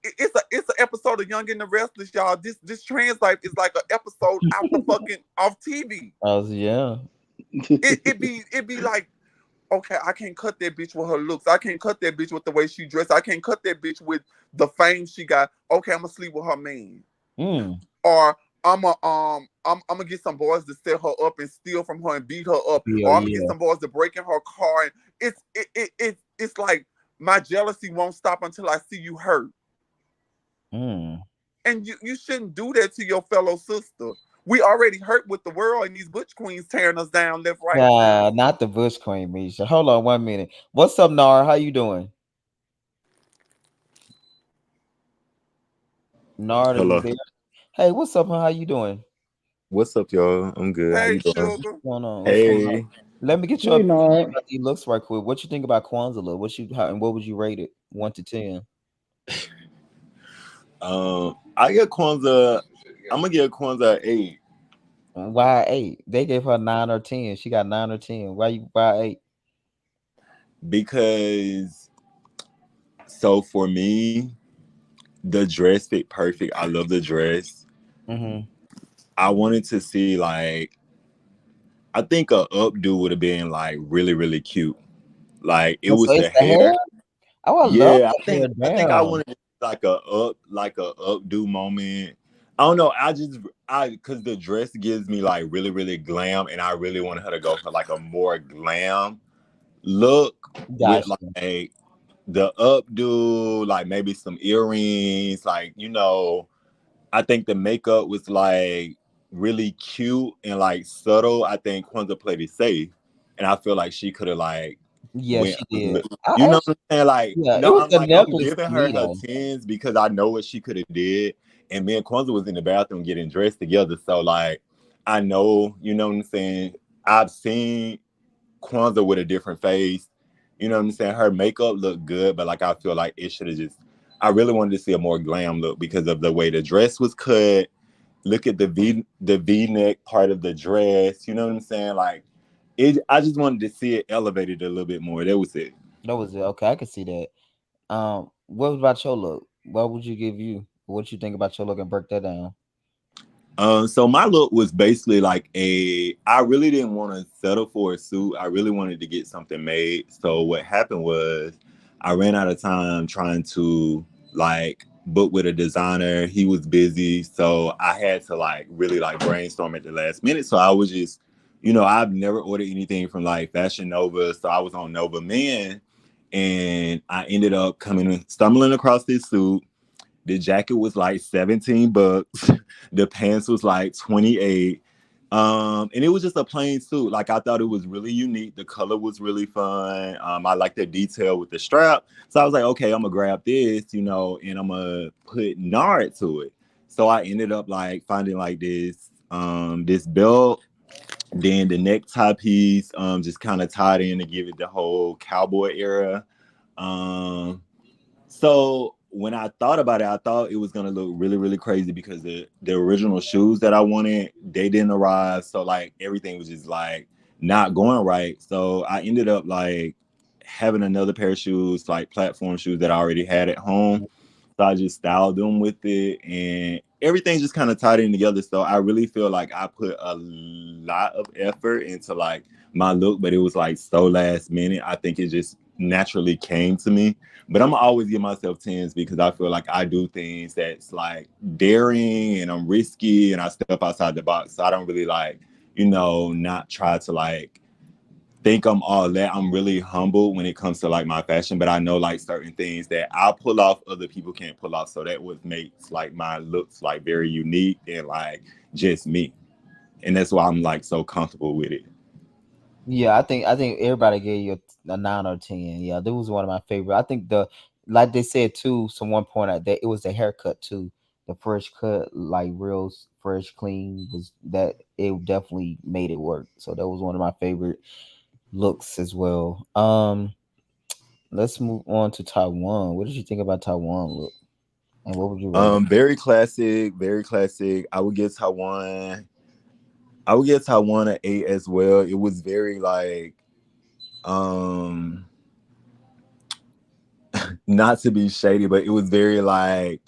it's an episode of Young and the Restless, y'all. This trans life is like an episode out the fucking off TV. Oh yeah. It be like, okay, I can't cut that bitch with her looks. I can't cut that bitch with the way she dressed. I can't cut that bitch with the fame she got. Okay, I'm gonna sleep with her man. Mm. Or I'm gonna get some boys to set her up and steal from her and beat her up. Yeah, Or I'm gonna get yeah. some boys to break in her car. And it's like my jealousy won't stop until I see you hurt. Mm. And you shouldn't do that to your fellow sister. We already hurt with the world and these butch queens tearing us down left, right, and center. Not the Bush Queen, Misha. Hold on 1 minute. What's up, Nard? How you doing? Nard, are you Hello. there? Hey, what's up, huh? How you doing? What's up, y'all? I'm good. How Hey, you doing? sugar. What's going on? What's going on? Hey. Let me get your Hey, opinion Nard. about these looks right quick. What you think about Quanza look? And what would you rate it? 1 to 10. I get Kwanzaa. I'm gonna give Kwanzaa 8 Why 8? They gave her 9 or 10. She got 9 or 10. Why 8? because for me, the dress fit perfect. I love the dress. Mm-hmm. I wanted to see like I think a updo would have been like really really cute. Like it So was it's the the hair? hair. Oh, I love Yeah, the hair. I Damn. wanted like a updo moment. I don't know. I because the dress gives me like really really glam, and I really wanted her to go for like a more glam look with Gotcha. like the updo, like maybe some earrings, like I think the makeup was like really cute and like subtle. I think Kwanzaa played it safe, and I feel like she could have like Yeah, went. she did. I You know actually, what I'm saying? Like, yeah, it no, was I'm the like I'm necklace giving to her me her though. tens because I know what she could have did. And me and Kwanzaa was in the bathroom getting dressed together, so like I know, you know what I'm saying. I've seen Kwanzaa with a different face. You know what I'm saying? Her makeup looked good, but like I feel like it should have just. I really wanted to see a more glam look because of the way the dress was cut. Look at the V neck part of the dress. You know what I'm saying? Like it. I just wanted to see it elevated a little bit more. That was it. That was it. Okay, I can see that. What about your look? What would you give you? What you think about your look and break that down? So my look was basically like I really didn't want to settle for a suit. I really wanted to get something made. So what happened was I ran out of time trying to like book with a designer. He was busy. So I had to like really like brainstorm at the last minute. So I was just, I've never ordered anything from like Fashion Nova. So I was on Nova Men and I ended up stumbling across this suit. The jacket was like $17. The pants was like 28. And it was just a plain suit. Like I thought it was really unique. The color was really fun. I like the detail with the strap. So I was like, okay, I'm gonna grab this, and I'm gonna put Nard to it. So I ended up like finding like this belt Then the necktie piece, just kind of tied in to give it the whole cowboy era. Um, so when I thought about it, I thought it was gonna look really, really crazy because the original shoes that I wanted, they didn't arrive. So like everything was just like not going right. So I ended up like having another pair of shoes, like platform shoes that I already had at home. So I just styled them with it and everything just kind of tied in together. So I really feel like I put a lot of effort into like my look, but it was like so last minute. I think it just naturally came to me. But I'm gonna always give myself tens because I feel like I do things that's like daring and I'm risky and I step outside the box. So I don't really like, not try to like think I'm all that. I'm really humble when it comes to like my fashion, but I know like certain things that I pull off other people can't pull off. So that what makes like my looks like very unique and like just me. And that's why I'm like so comfortable with it. Yeah, I think everybody gave you a 9 or 10. Yeah, that was one of my favorite. I think like they said too, some one point out that it was the haircut too. The fresh cut, like real fresh, clean was that it definitely made it work. So that was one of my favorite looks as well. Let's move on to Taiwan. What did you think about Taiwan look? And what would you rate it? Very classic, very classic. I would give Taiwan an 8 as well. It was very like um not to be shady, but it was very like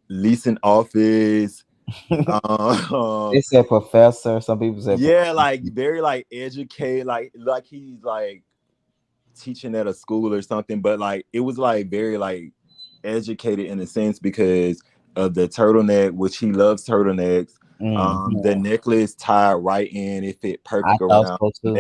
leasing office. They Um said professor. Some people said yeah, like very like educated, like he's like teaching at a school or something, but like it was like very like educated in a sense because of the turtleneck, which he loves turtlenecks. The Mhm. necklace tied right in, it fit I perfect thought around so the too.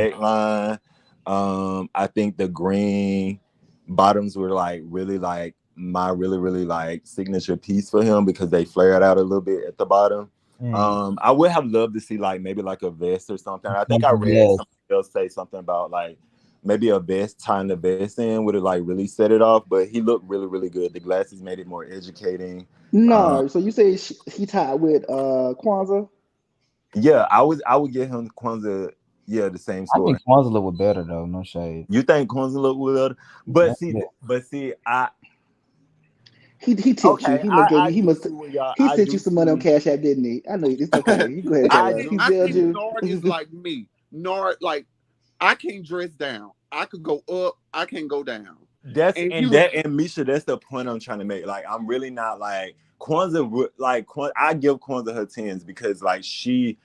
neckline. I think the green bottoms were like really like my really, really like signature piece for him because they flared out a little bit at the bottom. Mm. I would have loved to see like maybe like a vest or something. I think I Something, read yes. somebody else say something about like maybe a vest tying the vest in would have like really set it off, but he looked really, really good. The glasses made it more educating. Uh, No, so you say he tied with Quanza? yeah, I would give him Kwanzaa, yeah, the same I think score. Kwanzaa look was better though. No shade. You think Kwanzaa look good? But Yeah, see, yeah. I He tipped you. okay, He must gave I you. He do must. see what y'all. He I sent you do some money on see. Cash App, didn't he? I know it's okay. You go ahead and tell I us. He do I billed think see. you. Nard is like me. Nard, like, I can't dress down. I could go up, I can't go down. That's And he and was that and Misha. That's the point I'm trying to make. Like, I'm really not like Kwanzaa. Like, I give Kwanzaa her tens because like she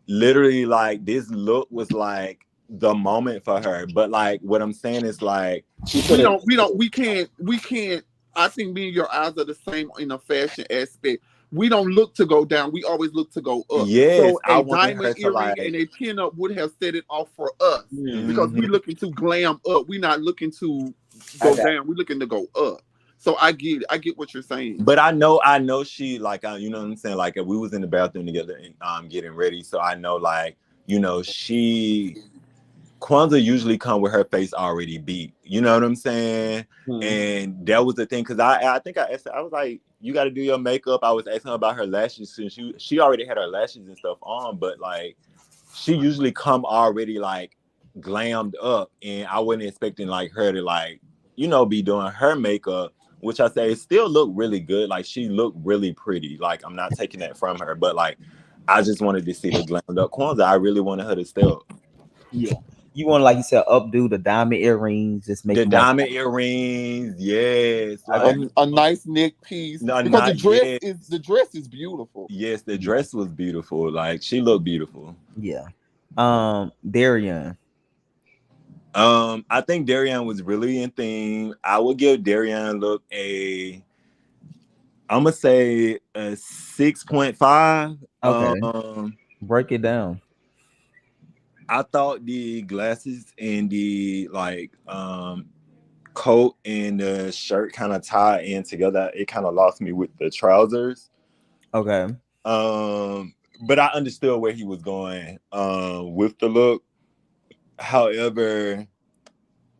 literally like this look was like the moment for her. But like what I'm saying is like she could we have. don't we don't we can't. I think me and your eyes are the same in a fashion aspect. We don't look to go down, we always look to go up. Yes, So I a wanted diamond her to earring and like. a pin up would have set it off for us, because we Mhm. looking to glam up, we not looking to I go got down, we looking to go up. So I get it, I get what you're saying. But I know she like, you know what I'm saying. Like, we was in the bathroom together and getting ready, so I know like she Kwanzaa usually come with her face already beat. You know what I'm saying? Hmm. And that was the thing because I think I asked her, I was like, you got to do your makeup. I was asking her about her lashes since she already had her lashes and stuff on, but like she usually come already like glammed up, and I wasn't expecting like her to like be doing her makeup, which I say still look really good. Like she looked really pretty. Like I'm not taking that from her, but like I just wanted to see the glammed up Kwanzaa. I really wanted her to step. yeah. You want to like you said updo the diamond earrings, just make The it more. diamond earrings, yes. I a, got Like, a nice neck piece, no, because not yet. the dress is beautiful. Yes, the dress was beautiful. Like, she looked beautiful. yeah. Darion. I think Darion was really in theme. I would give Darion look I'm gonna say a 6.5. Okay, break it down. I thought the glasses and the like coat and the shirt kind of tied in together. It kind of lost me with the trousers. Okay. Um, but I understood where he was going with the look. However,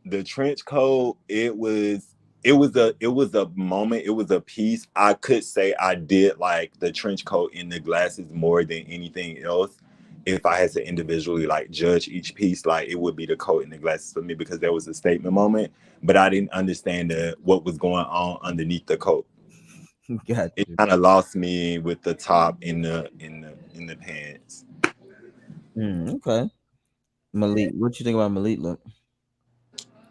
the trench coat, it was a moment, it was a piece. I could say I did like the trench coat and the glasses more than anything else. if I had to individually like judge each piece, like it would be the coat and the glasses for me because there was a statement moment, but I didn't understand what was going on underneath the coat. Got It you. kind of lost me with the top in the pants. Okay. Malik, what you think about Malik look?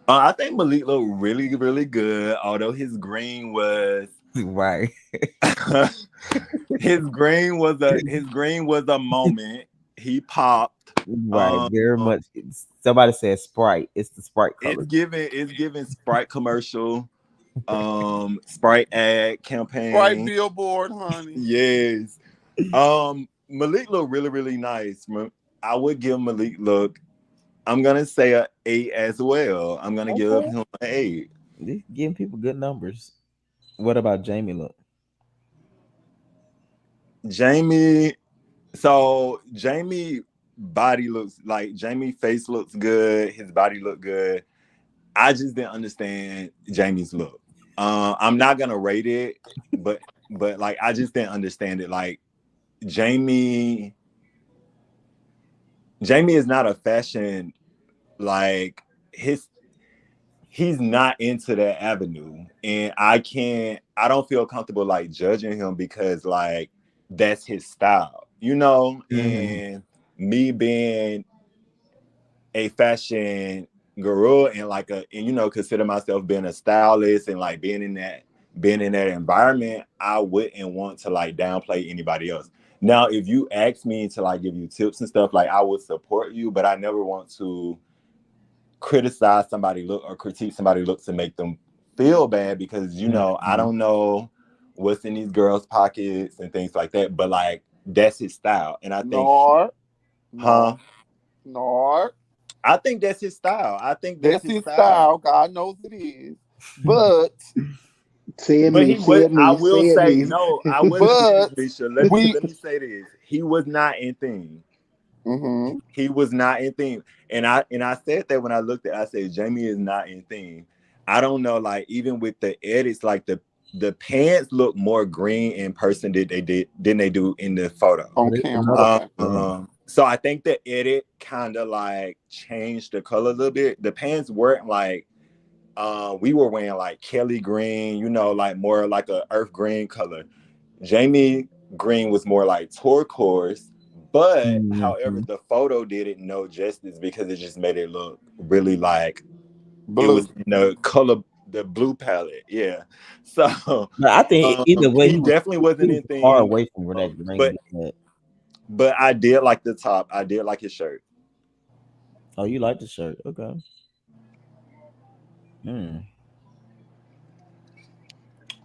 I think Malik looked really, really good. Although his green was Right. his green was a moment. He popped. Right. Um, Very much. Somebody said Sprite. It's the Sprite it's color. giving Sprite commercial, Sprite ad Right campaign. billboard, honey. Yes. Malik looked really, really nice. I would give Malik look. I'm gonna say a 8 as well. I'm gonna give Okay. him an 8. They giving people good numbers. What about Jamie look? Jamie. So Jamie face looks good. His body looked good. I just didn't understand Jamie's look. I'm not gonna rate it, but like I just didn't understand it. Like Jamie, Jamie is not a fashion like his. He's not into that avenue, and I don't feel comfortable like judging him because like that's his style, Mm-hmm. and me being a fashion guru and consider myself being a stylist and like being in that environment, I wouldn't want to like downplay anybody else. Now if you ask me to like give you tips and stuff, like I would support you, but I never want to criticize somebody look or critique somebody look to make them feel bad because I Mm-hmm. don't know what's in these girls' pockets and things like that. But like that's his style. And I think Nard, huh? Nard, Nard. I think that's his style. I think that's That's his his style. style. God knows it is. But Said But me, he was. said I me, will said say me. no. I will say this, but Misha. Let me we let me say this. He was not in theme. hmm He was not in theme, and I said that when I looked at. I said Jamie is not in theme. I don't know. Like even with the edits, like the pants look more green in person than they do in the photo. on But it's camera. another. Okay. Yeah. So I think the edit kind of like changed the color a little bit. The pants weren't like we were wearing like Kelly green, like more like a earth green color. Jamie Green was more like turquoise, but however, Mm-hmm. the photo didn't no justice because it just made it look really like it was Blue. color the blue palette. Yeah. So But I think either way, he definitely he wasn't was in far theme. away from where that green But is at. I did like the top. I did like his shirt. Oh, you like the shirt? Okay. Hmm.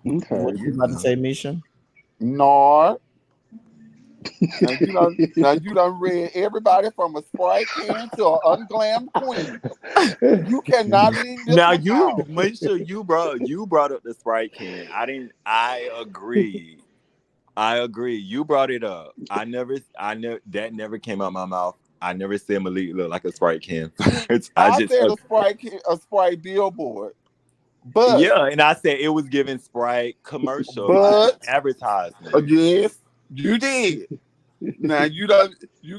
What Okay. you about to say, Misha? Nard. Now you done read everybody from a Sprite can to an unglammed queen. You cannot leave this Now one out. make sure you brought up the Sprite can. I didn't. I agree. I agree. You brought it up. I never that never came out my mouth. I never said Malik looked like a Sprite can first. I I just said a Sprite billboard. But yeah, and I said it was giving Sprite commercial like but advertisement. yes, you did. Now you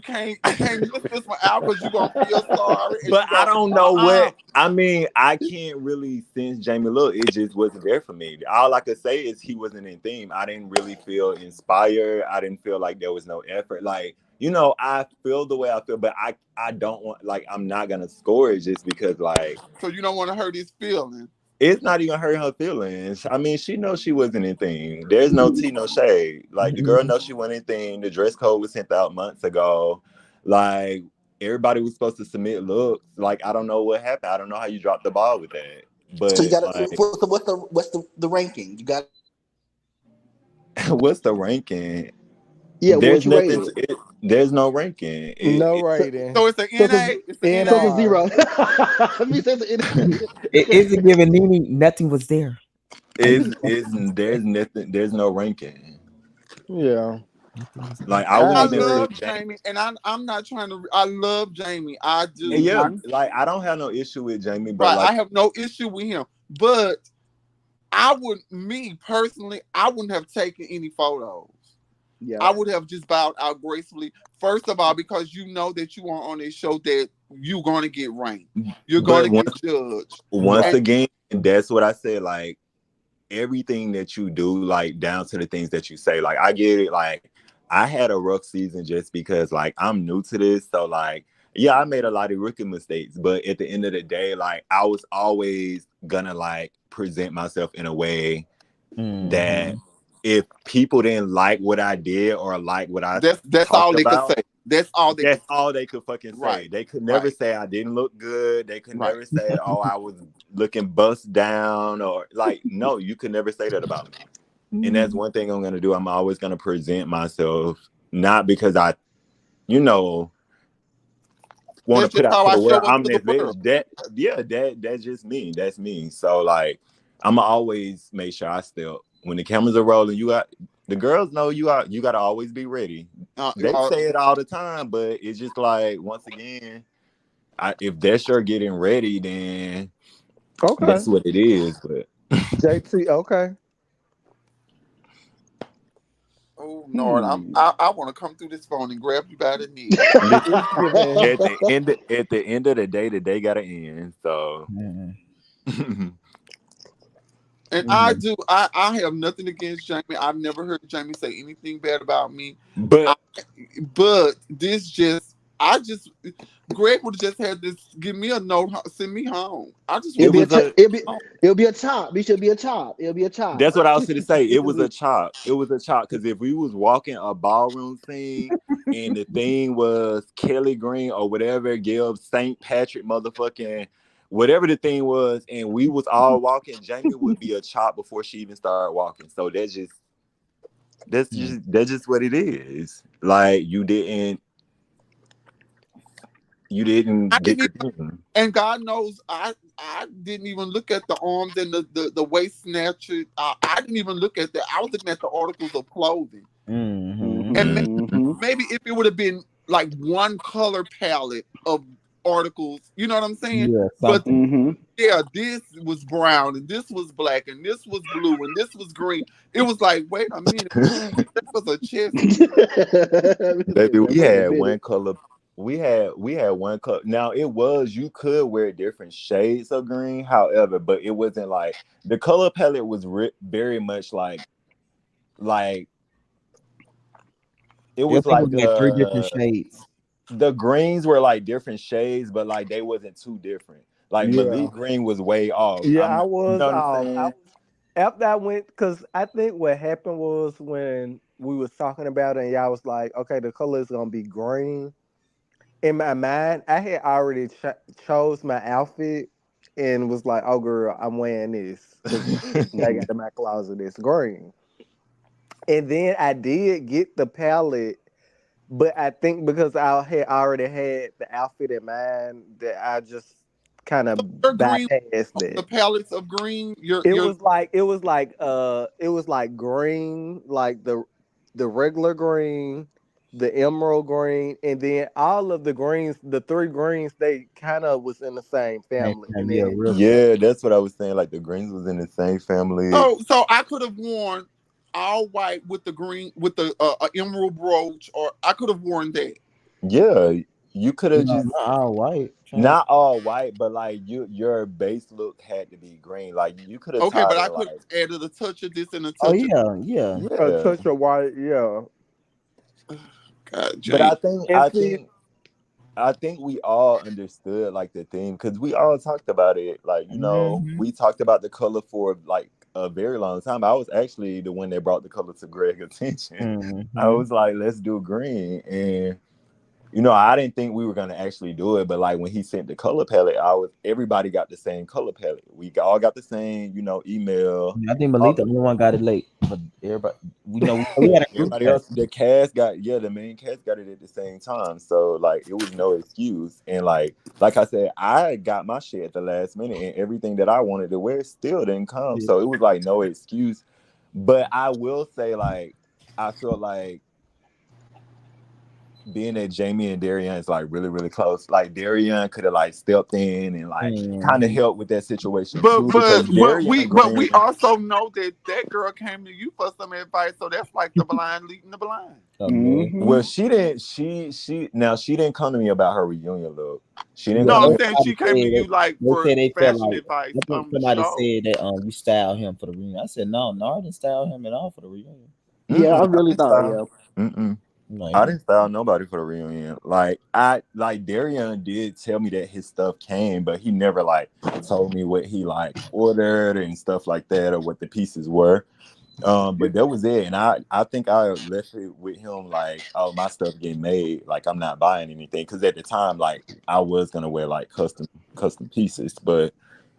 can't miss this one out because you're gonna feel sorry and But you I gonna don't know what I mean. I can't really sense Jamie look. It just wasn't there for me. All I could say is he wasn't in theme. I didn't really feel inspired. I didn't feel like there was no effort. Like I feel the way I feel, but I don't want like I'm not gonna score it just because like so you don't want to hurt his feelings. it's not even hurting her feelings. I mean, she knows she wasn't anything. There's no tea, no shade. Like the girl knows she wasn't anything. The dress code was sent out months ago. Like everybody was supposed to submit looks. Like I don't know what happened. I don't know how you dropped the ball with that. So you But got to like, what's the ranking? You got what's the ranking? Yeah, There's what you nothing. rated it? There's no ranking. No So, rating. So it's an so it's NA. a, It's an so it's a NA. NR. zero. Me says It isn't giving Nene. Nothing was there. Is there's nothing. There's no ranking. Yeah. Nothing was there. Like I I I wouldn't even agree. love put James. Jamie, and I'm not trying to. I love Jamie. I do. Yeah, like I don't have no issue with Jamie, but Right. I like have no issue with him, but me personally, I wouldn't have taken any photos. Yeah. I would have just bowed out gracefully. First of all, because you know that you are on a show that you're going to get ranked, you're going But to get judged, once and Right. again, that's what I said. Like everything that you do, like down to the things that you say. Like I get it. Like I had a rough season just because like I'm new to this. So like yeah, I made a lot of rookie mistakes, but at the end of the day, like I was always gonna like present myself in a way that Mm-hmm. if people didn't like what I did or like what I that's all talked they could about, say. That's all they could that's say. all they could fucking say. Right, They could never right, say I didn't look good. They could right. never say, oh, I was looking bust down or like, no, you could never say that about me. And that's one thing I'm gonna do. I'm always gonna present myself, not because I, you know, want to That's put just out how to I the show world up I'm to the this world. bitch. That yeah, that's just me. That's me. So like I'ma always make sure I step when the cameras are rolling, you got the girls know you gotta always be ready. Uh, They uh, say it all the time, but it's just like once again, if that's your getting ready, then Okay. that's what it is. But JT, okay. oh Lord, Hmm. I want to come through this phone and grab you by the neck. listen, Yeah. at the end of the day gotta end. So And I do. I have nothing against Jamie. I've never heard Jamie say anything bad about me. I, but but this just, I just, Greg would have just had this. Give me a note. Send me home. I just It'll it want be to a was go ch- a it'll be home. it'll be a chop. It should be a chop. It'll be a chop. That's what I was going to say. It was a It'll chop. It was a chop because if we was walking a ballroom scene and the thing was Kelly Green or whatever, Gil St. Patrick motherfucking whatever the thing was, and we was all walking, Jamie would be a chop before she even started walking. So that's just what it is. Like you I didn't didn't get even, the thing. and God knows, I didn't even look at the arms and the waist snatcher. I didn't even look at that. I was looking at the articles of clothing, Mm-hmm. and Mm-hmm. maybe if it would have been like one color palette of articles, you know what I'm saying? Yeah, But something. Mm-hmm. yeah, this was brown and this was black and this was blue and this was green. It was like, wait a minute, that was a chess piece. Baby, we Wait a had minute. one color. We had one color. Now it was you could wear different shades of green, however, but it wasn't like the color palette was very much like it I was think it was like like three different shades. the greens were like different shades, but like they wasn't too different. Like Yeah. Malik Green was way off. Yeah, I'm I not, you was know what I'm off. I saying? was after I went because I think what happened was when we was talking about it and y'all was like, okay, the color is gonna be green. In my mind, I had already chose my outfit and was like, oh girl, I'm wearing this because I got in my closet. It's green. And then I did get the palette, but I think because I had already had the outfit in mind, that I just kind of Your green, bypassed the it. palettes of green, It your was like it was like green, like the regular green, the emerald green, and then all of the greens, the three greens, they kind of was in the same Same family. time, And yeah, then real close. Yeah, that's what I was saying. Like the greens was in the same family. so I could have worn all white with the green with the emerald brooch, or I could have worn that. Yeah, you could have No, just not all white. not all white, but like your base look had to be green. Like you could have Okay, tied but I it could like have added a touch of this and a Oh touch of yeah, yeah. a yeah. touch of white, yeah. God, But Jane. And see, I think we all understood like the theme because we all talked about it. Like, Mm-hmm. we talked about the color for like a very long time. I was actually the one that brought the color to Greg's attention. I Mm-hmm. was like, let's do green. And I didn't think we were gonna actually do it, but like when he sent the color palette, everybody got the same color palette. All got the same, email. I think Malik the only one got it late, but everybody we had a group Everybody chat. else, the main cast got it at the same time. So like it was no excuse. And like I said, I got my shit at the last minute and everything that I wanted to wear still didn't come. Yeah. So it was like no excuse. But I will say like I feel like being that Jamie and Darion is like really, really close, like Darion could have like stepped in and like kind of Mhm. helped with that situation But too, because but but we Darion but we Graham. also know that that girl came to you for some advice, so that's like the blind leading the blind. Well, Mm-hmm. she didn't. She now she didn't come to me about her reunion look. She didn't No, Yeah, come to I'm me. saying everybody she came to said you like they for said they felt fashion like advice I think on the somebody show. said that you styled him for the reunion. I said no, Nard didn't style him at all for the reunion. Yeah, Mm-mm, I I really didn't thought, style. yeah. Mm-mm. No, he I didn't. didn't style nobody for the reunion. Like Darion did tell me that his stuff came, but he never like told me what he like ordered and stuff like that or what the pieces were. But that was it, and I think I left it with him like, oh, my stuff getting made, like I'm not buying anything, because at the time, like I was gonna wear like custom pieces, but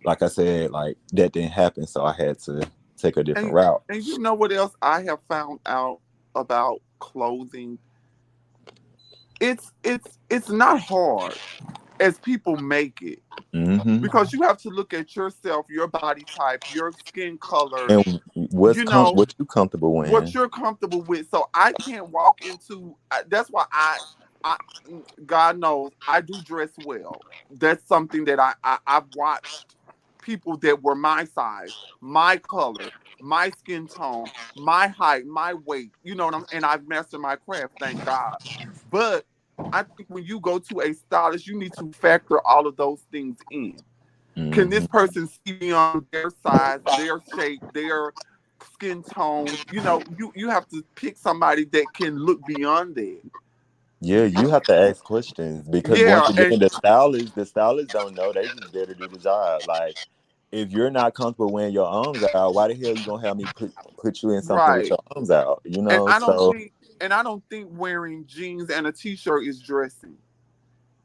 like I said, like that didn't happen, so I had to take a different And route. and you know what else I have found out about clothing? It's not hard as people make it, Hmm. because you have to look at yourself, your body type, your skin color, And you know, what you comfortable what wearing? you're comfortable with. So I can't walk into. That's why I, God knows, I do dress well. That's something that I've watched people that were my size, my color, my skin tone, my height, my weight. You know what I'm? And I've mastered my craft, thank God. But I think when you go to a stylist, you need to factor all of those things in. Can this Hmm. person see beyond their size, their shape, their skin tone? You know, you have to pick somebody that can look beyond that. Yeah, you have to ask questions, because once Yeah, again, and the stylists don't know. They just there to do the job. Like, if you're not comfortable wearing your arms out, why the hell you gonna have me put you in something with right. your arms out? You And know, I don't so think and I don't think wearing jeans and a t-shirt is dressing.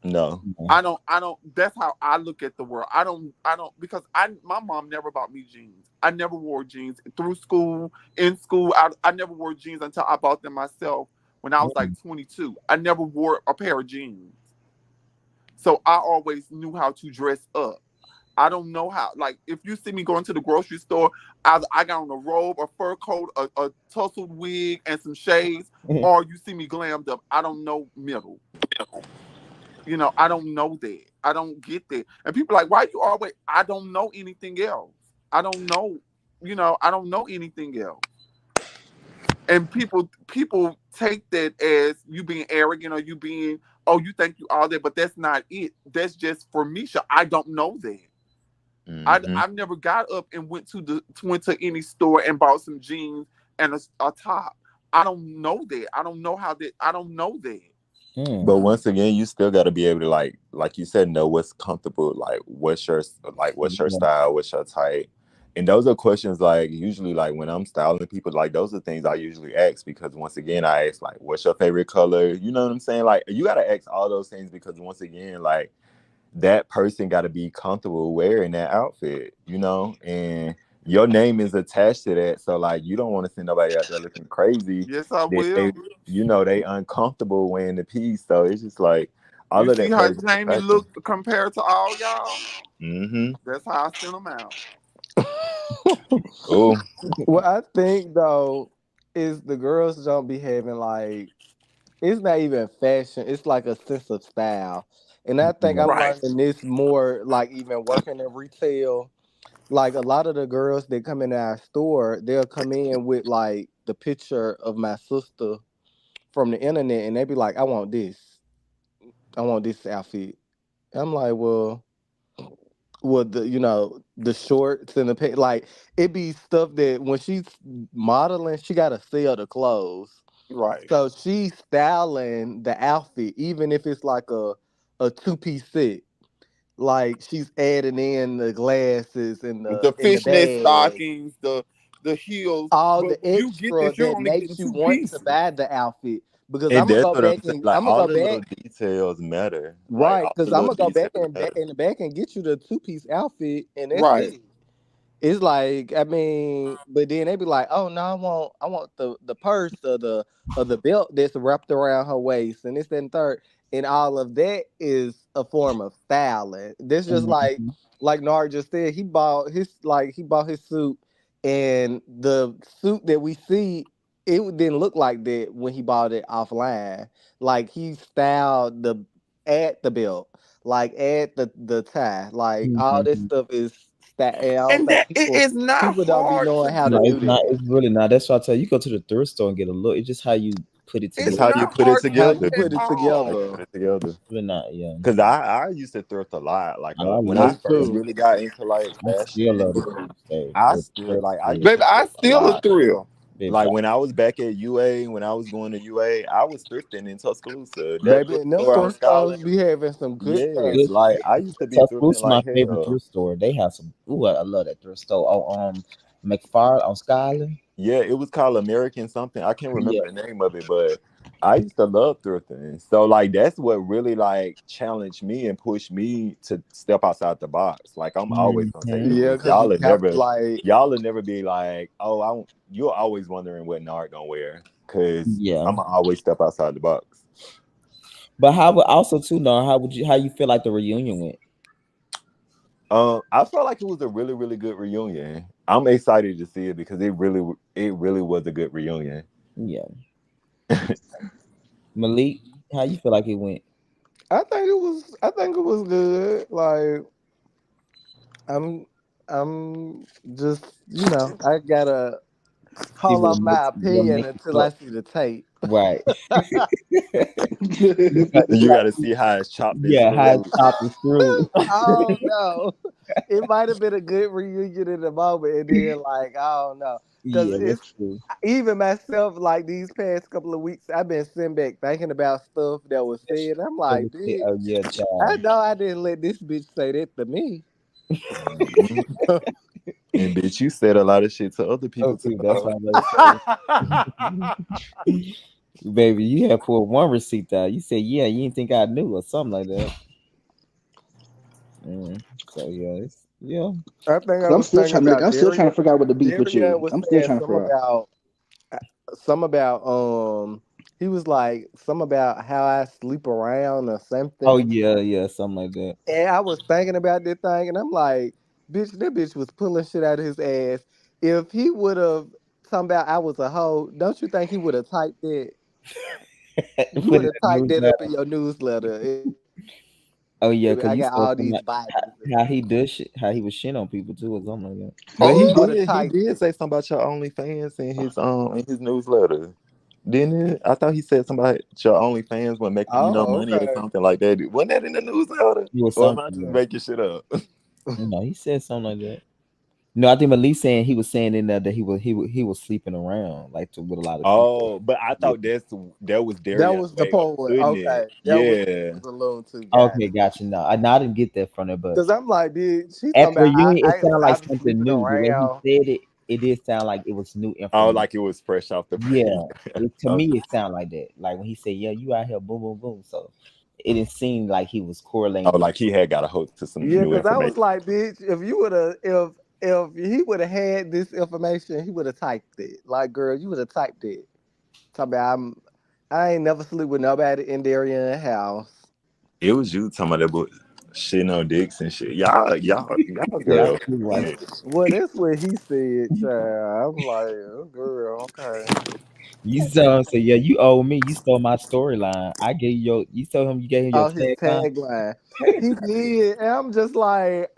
no. I don't that's how I look at the world. I don't because I my mom never bought me jeans. I never wore jeans through school, in school. I never wore jeans until I bought them myself when I was like 22. I never wore a pair of jeans. So I always knew how to dress up. I don't know how. Like, if you see me going to the grocery store, I got on a robe, a fur coat, a tousled wig, and some shades, or you see me glammed up. I don't know middle. I don't know that. I don't get that. And people are like, why you always? I don't know anything else. I don't know. I don't know anything else. And people take that as you being arrogant, or you being, oh, you think you all that, but that's not it. That's just for Misha. I don't know that. Hmm. I've never got up and went to any store and bought some jeans and a top. I don't know that. I don't know how that. I don't know that. But once again, you still got to be able to like you said, know what's comfortable, what's your style, what's your type. And those are questions like usually like when I'm styling people, like those are things I usually ask, because once again I ask like, what's your favorite color? You know what I'm saying? Like you got to ask all those things, because once again, like that person got to be comfortable wearing that outfit, and your name is attached to that. So like you don't want to send nobody out there looking crazy Yes, I that will. they uncomfortable wearing the piece. So it's just like You all of see that how plays a Jamie factor. looked compared to all y'all? Mm-hmm. That's how I sent them out. Oh, What I think though is the girls don't be having like, it's not even fashion. It's like a sense of style, and I think I'm Right. learning this more. Like even working in retail, like a lot of the girls that come in our store, they'll come in with like the picture of my sister from the internet, and they be like, I want this outfit." I'm like, well, the shorts and the pants, like it be stuff that when she's modeling, she gotta sell the clothes. Right. So she's styling the outfit, even if it's like a two-piece set. Like she's adding in the glasses and The the fishnet bag, stockings, the heels. all But the when you get extra this, you're that only getting makes you two want to pieces. buy the outfit. Because and I'm gonna that's go what I'm back saying. and Like I'm gonna all go the little back. details matter. Like Right, all because the I'm little gonna go back details matter. in the back and get you the two-piece outfit, and that's Right. it. It's like, I mean, but then they be like, "Oh no, I want the purse or the belt that's wrapped around her waist, and this that, and third, and all of that is a form of styling. This just like Nard just said, he bought his suit, and the suit that we see. it didn't look like that when he bought it offline. Like he styled the at the belt, like at the tie, like all this Mhm. stuff is style. I don't And think that it is not people don't be hard to knowing how to No, do. do it's not. that. It's really not. That's why I tell you, you go to the thrift store and get a look. It's just how you put it It's It's together. how you not put it hard to How do you together. at put it How all. you together. put it together. Really not. Yeah. Cause I used to thrift a lot. Like No, I when love I Me first thrift. too. really got into like I still fashion, love the thrift store. I The still thrift like I store. used Baby, to I thrift a still a lot. thrill. Baby, Like when I was back at UA, when I was going to UA, I was thrifting in Tuscaloosa. That Baby, little and them store on thrift stores Skyland. be having some good Yes, good. purses. like I used to be thrifting Tuscaloosa, my like favorite hell. thrift store. They have some. Ooh, I love that thrift store. Oh, McFarland on Skyland. Yeah, it was called American something. I can't Yeah. remember the name of it, but I used to love thrifting. So like that's what really like challenged me and pushed me to step outside the box. Like I'm always gonna take the Hmm. Yeah, risk. because you have to like, Y'all will never be like, oh, you're always wondering what Nard gonna wear. Cause Yeah. I'm gonna always step outside the box. But how would also too know how you feel like the reunion went? I felt like it was a really, really good reunion. I'm excited to see it because it really was a good reunion. Yeah. Malik, how you feel like it went? I think it was good. Like I'm I'm just, I gotta See hold what off my what opinion makes until you I see the tape. right. You got to see how it's chopped and Yeah, how it's screwed. chopped and screwed. Oh no. It might have been a good reunion in the moment, and then like I don't know, because Yeah, it's that's true. even myself. Like these past couple of weeks, I've been sitting back thinking about stuff that was said. I'm That like, was it. bitch, Oh yeah, I child. know I didn't let this bitch say that to me. Mhm. And bitch, you said a lot of shit to other people too. Okay, that's what I'm about to say. Baby, you had pulled one receipt out. You said, yeah, you didn't think I knew or something like that. So yeah, yeah. I think Cause I I'm was still thinking trying, Malik. about I'm still trying to Darion. figure out what the beef with Darion you. was I'm still saying trying to figure out. some about he was like some about how I sleep around or Oh something. yeah, yeah, something like that. And I was thinking about that thing, and I'm like, bitch, that bitch was pulling shit out of his ass. If he would have talking about I was a hoe, don't you think he would have typed that? You Put would it have in the typed that up newsletter. in your newsletter. Oh Baby, yeah, I because got you all said these something vitamins. how he does shit, how he was shit on people too, or something like But He Oh, would have he typed did it. say something about your OnlyFans in his newsletter. Didn't it? I thought he said something about your OnlyFans when making Oh, money or okay. something like that. Wasn't that in the newsletter? that. It was Or am something. I just Yeah. making shit up? No, he said something like that. No, I think Malik saying he was saying in there that he was sleeping around like with a lot of people. Oh, but I Yeah. thought that was That Darion's was the way of poet. putting it. Okay. That was what he Yeah. was alluding to, guys. Okay, gotcha. No, I didn't get that from it, but Because I'm like, bitch, she at talking the about reunion, it sounded like I be something sleeping new. The way he around. said it, it did sound like it was new Oh, information. like it was fresh off the press. Yeah, to me Okay. it sounded like that. Like when he said, "Yeah, you out here, boom, boom, boom." So it didn't seem like he was Oh, correlating. like he had got a hold to some Yeah, new because I was information. like, bitch, if you would have, if he would have had this information, he would have typed it. Like, girl, you would have typed it. Talk about I ain't never sleep with nobody in Darian house. It was you talking about that boy shitting on dicks and shit. Y'all Yeah, girl. he was. Well, that's what he said, child. I'm like, oh, girl, okay. You saw him say, "Yeah, you owe me. You stole my storyline. I gave you your. You told him you gave him your Oh, his tagline." tagline. He did. And I'm just like,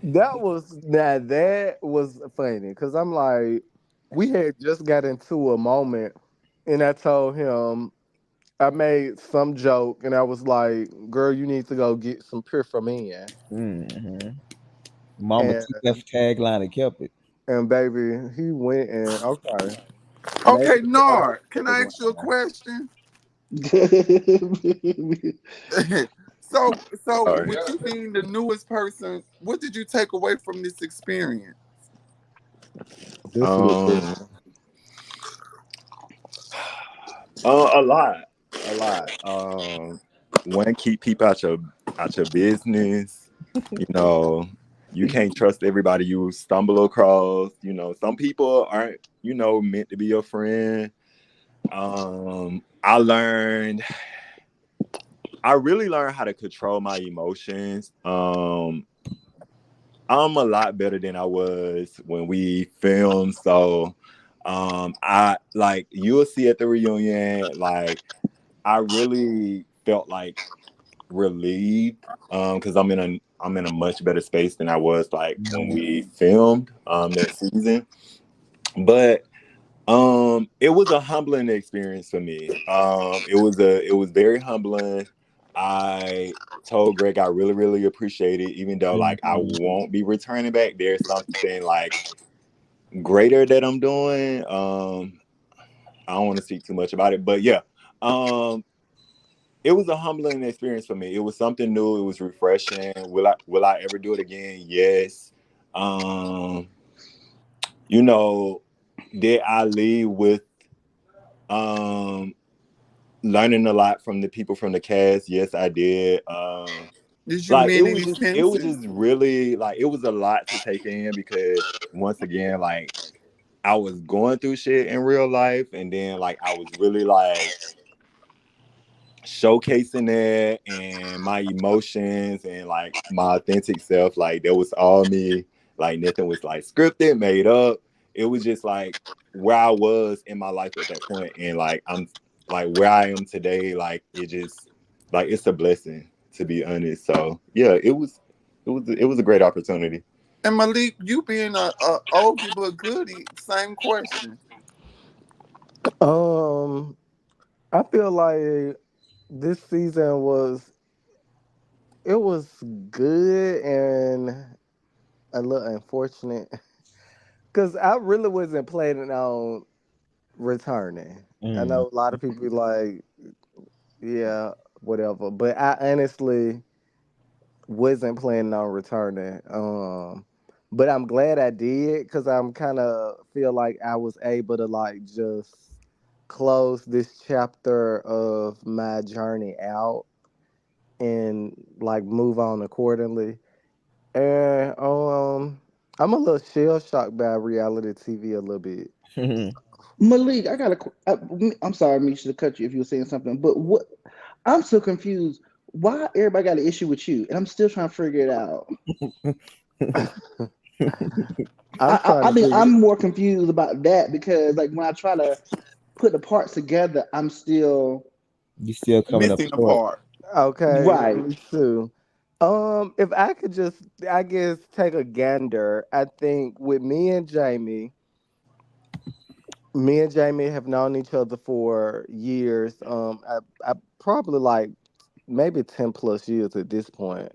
that was funny. Because I'm like, we had just got into a moment, and I told him, I made some joke, and I was like, girl, you need to go get some pure from in. Hmm. Mama And took that tagline and kept it. baby, he went and okay. Made okay, it part of Nard. his Can I ask you a tagline. question? It So Sorry. with you being the newest person, what did you take away from this experience? This was good. Um, a lot, a lot. One, keep people out your business. You know, you can't trust everybody you stumble across. You know, some people aren't, meant to be your friend. I learned, I really learned how to control my emotions. I'm a lot better than I was when we filmed. So, I like you'll see at the reunion, like I really felt like relieved because I'm in a much better space than I was like when we filmed that season. But it was a humbling experience for me. It was very humbling. I told Greg I really, really appreciate it, even though like I Mhm. won't be returning back. There's something like greater that I'm doing. I don't want to speak too much about it, but yeah. Um it was a humbling experience for me. It was something new, it was refreshing. Will I ever do it again? Yes. Um, you know, did I leave with um learning a lot from the people from the cast? Yes, I did. Did you Like mend any it was fences? just really like it was a lot to take in because once again, like I was going through shit in real life, and then like I was really like showcasing that and my emotions and like my authentic self. Like that was all me. Like nothing was like scripted, made up. It was just like where I was in my life at that point, and like I'm like where I am today. Like it just like it's a blessing to be honest. So yeah, it was a great opportunity. And Malik, you being a oldie but goodie, same question. Um, I feel like this season was good and a little unfortunate because I really wasn't planning on returning. I Mm. know a lot of people be like, yeah, whatever, but I honestly wasn't planning on returning. But I'm glad I did because I'm kind of feel like I was able to like just close this chapter of my journey out and like move on accordingly. And I'm a little shell shocked by reality TV a little bit. Malik, I got I'm sorry, Misha, to cut you if you were saying something, but what? I'm so confused. Why everybody got an issue with you, and I'm still trying to figure it out. I'm trying I to mean, figure. I'm more confused about that because, like, when I try to put the parts together, I'm still You still coming up Missing a short. part. Okay, right. me too. If I could just, I guess, take a gander, I think with me and Jamie have known each other for years. I probably like maybe 10 plus years at this point.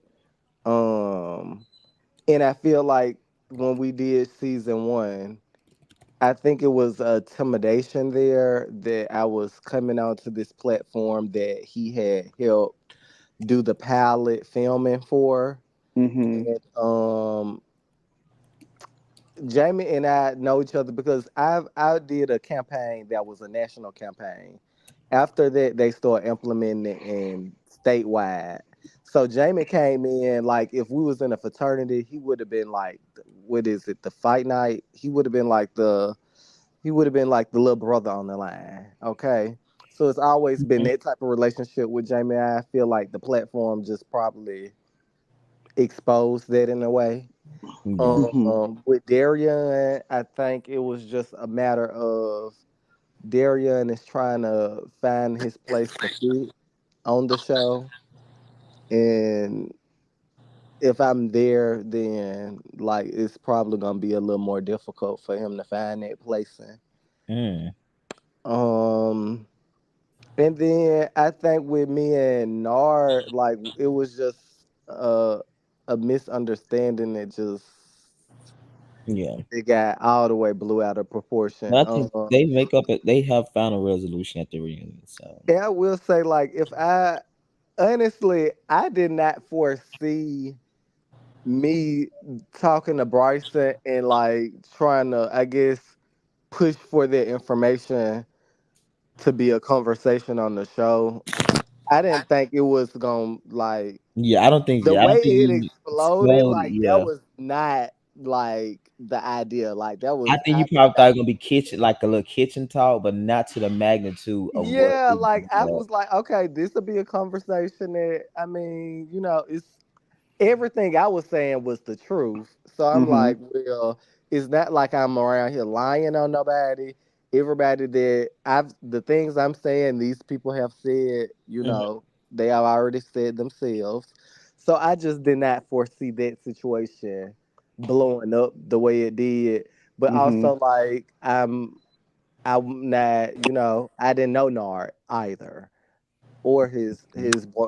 Um, and I feel like when we did season 1, I think it was a intimidation there that I was coming onto this platform that he had helped do the pilot filming for. Mm-hmm. And Jamie and I know each other because I did a campaign that was a national campaign. After that, they started implementing it in statewide. So Jamie came in like if we was in a fraternity, he would have been like, what is it, the fight night? He would have been like the little brother on the line. Okay. So it's always been that type of relationship with Jamie. I feel like the platform just probably exposed that in a way. Yeah. Mm-hmm. With Darion, I think it was just a matter of Darion is trying to find his place to fit on the show. And if I'm there, then like it's probably gonna be a little more difficult for him to find that place in. Mm. Um And then I think with me and Nard, like it was just a misunderstanding that just Yeah. it got all the way blew out of proportion. But I think they make up it. They have found a resolution at the reunion. So And I will say, like, if I honestly, I did not foresee me talking to Bryson and like trying to, I guess, push for that information to be a conversation on the show. I didn't think it was gonna like yeah, I don't think. the Yeah, I way don't think it you exploded, exploded. like that Yeah, was not like the idea. Like that I was think I you probably thought it was gonna be kitchen, like a little kitchen talk, but not to the magnitude of what yeah, it like I was. was like, okay, this will be a conversation that I mean, it's everything I was saying was the truth. So I'm Mm-hmm. like, well, it's not like I'm around here lying on nobody. Everybody that the things I'm saying, these people have said, Mhm. they have already said themselves. So I just did not foresee that situation blowing up the way it did. But Mm-hmm. also, like, I'm not, I didn't know Nard either, or his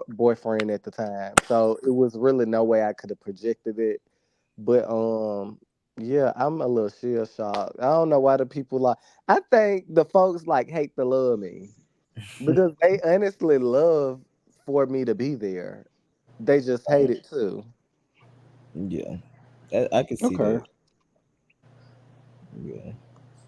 boyfriend at the time. So it was really no way I could have projected it. But yeah, I'm a little shell shocked. I don't know why the people like. I think the folks like hate to love me because they honestly love for me to be there. They just hate it too. Yeah, I can see Okay. that. Yeah,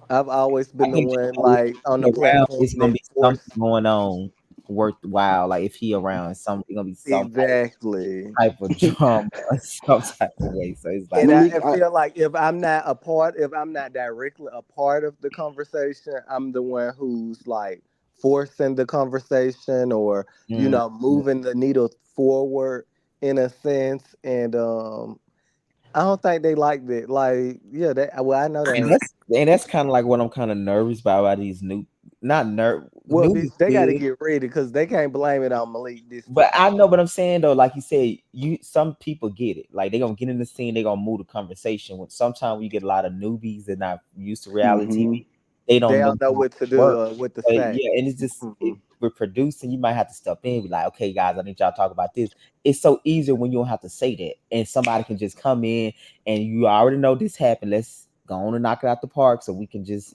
I've always I been the think one people, if like on he the around, platform it's gonna that be something force going on worthwhile. Like if he around, some it's gonna be some exactly. type of drama, or some type of way. So it's like, And I, Malik, I feel like if I'm not directly a part of the conversation, I'm the one who's like forcing the conversation or, mm, moving the needle forward in a sense. And I don't think they liked it. Like, yeah, I know and that. that's kind of like what I'm kind of nervous about these new, not Well, new bitch, is they got to good. get ready because they can't blame it on Malik this But time. I know what I'm saying though. Like you said, some people get it. Like they gonna get in the scene, they gonna move the conversation. When sometimes we get a lot of newbies that not used to reality mm-hmm. TV, they They don't know don't know how what it to do works. or what to But say. yeah, and it's just Mhm. we're producing. You might have to step in, and be like, okay, guys, I need y'all to talk about this. It's so easier when you don't have to say that, and somebody can just come in and you already know this happened. Let's go on and knock it out the park, so we can just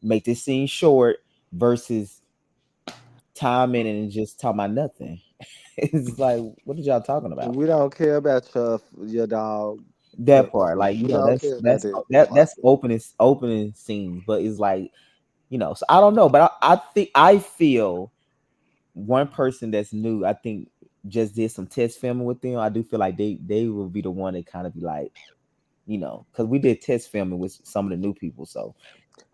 make this scene short versus timing and just talking about nothing. It's like, what are y'all talking about? We don't care about your dog. That part, like We don't care about that's that. that's opening scenes, but it's like, so I don't know, but I think I feel one person that's new, I think just did some test filming with them. I do feel like they will be the one that kind of be like, because we did test filming with some of the new people, so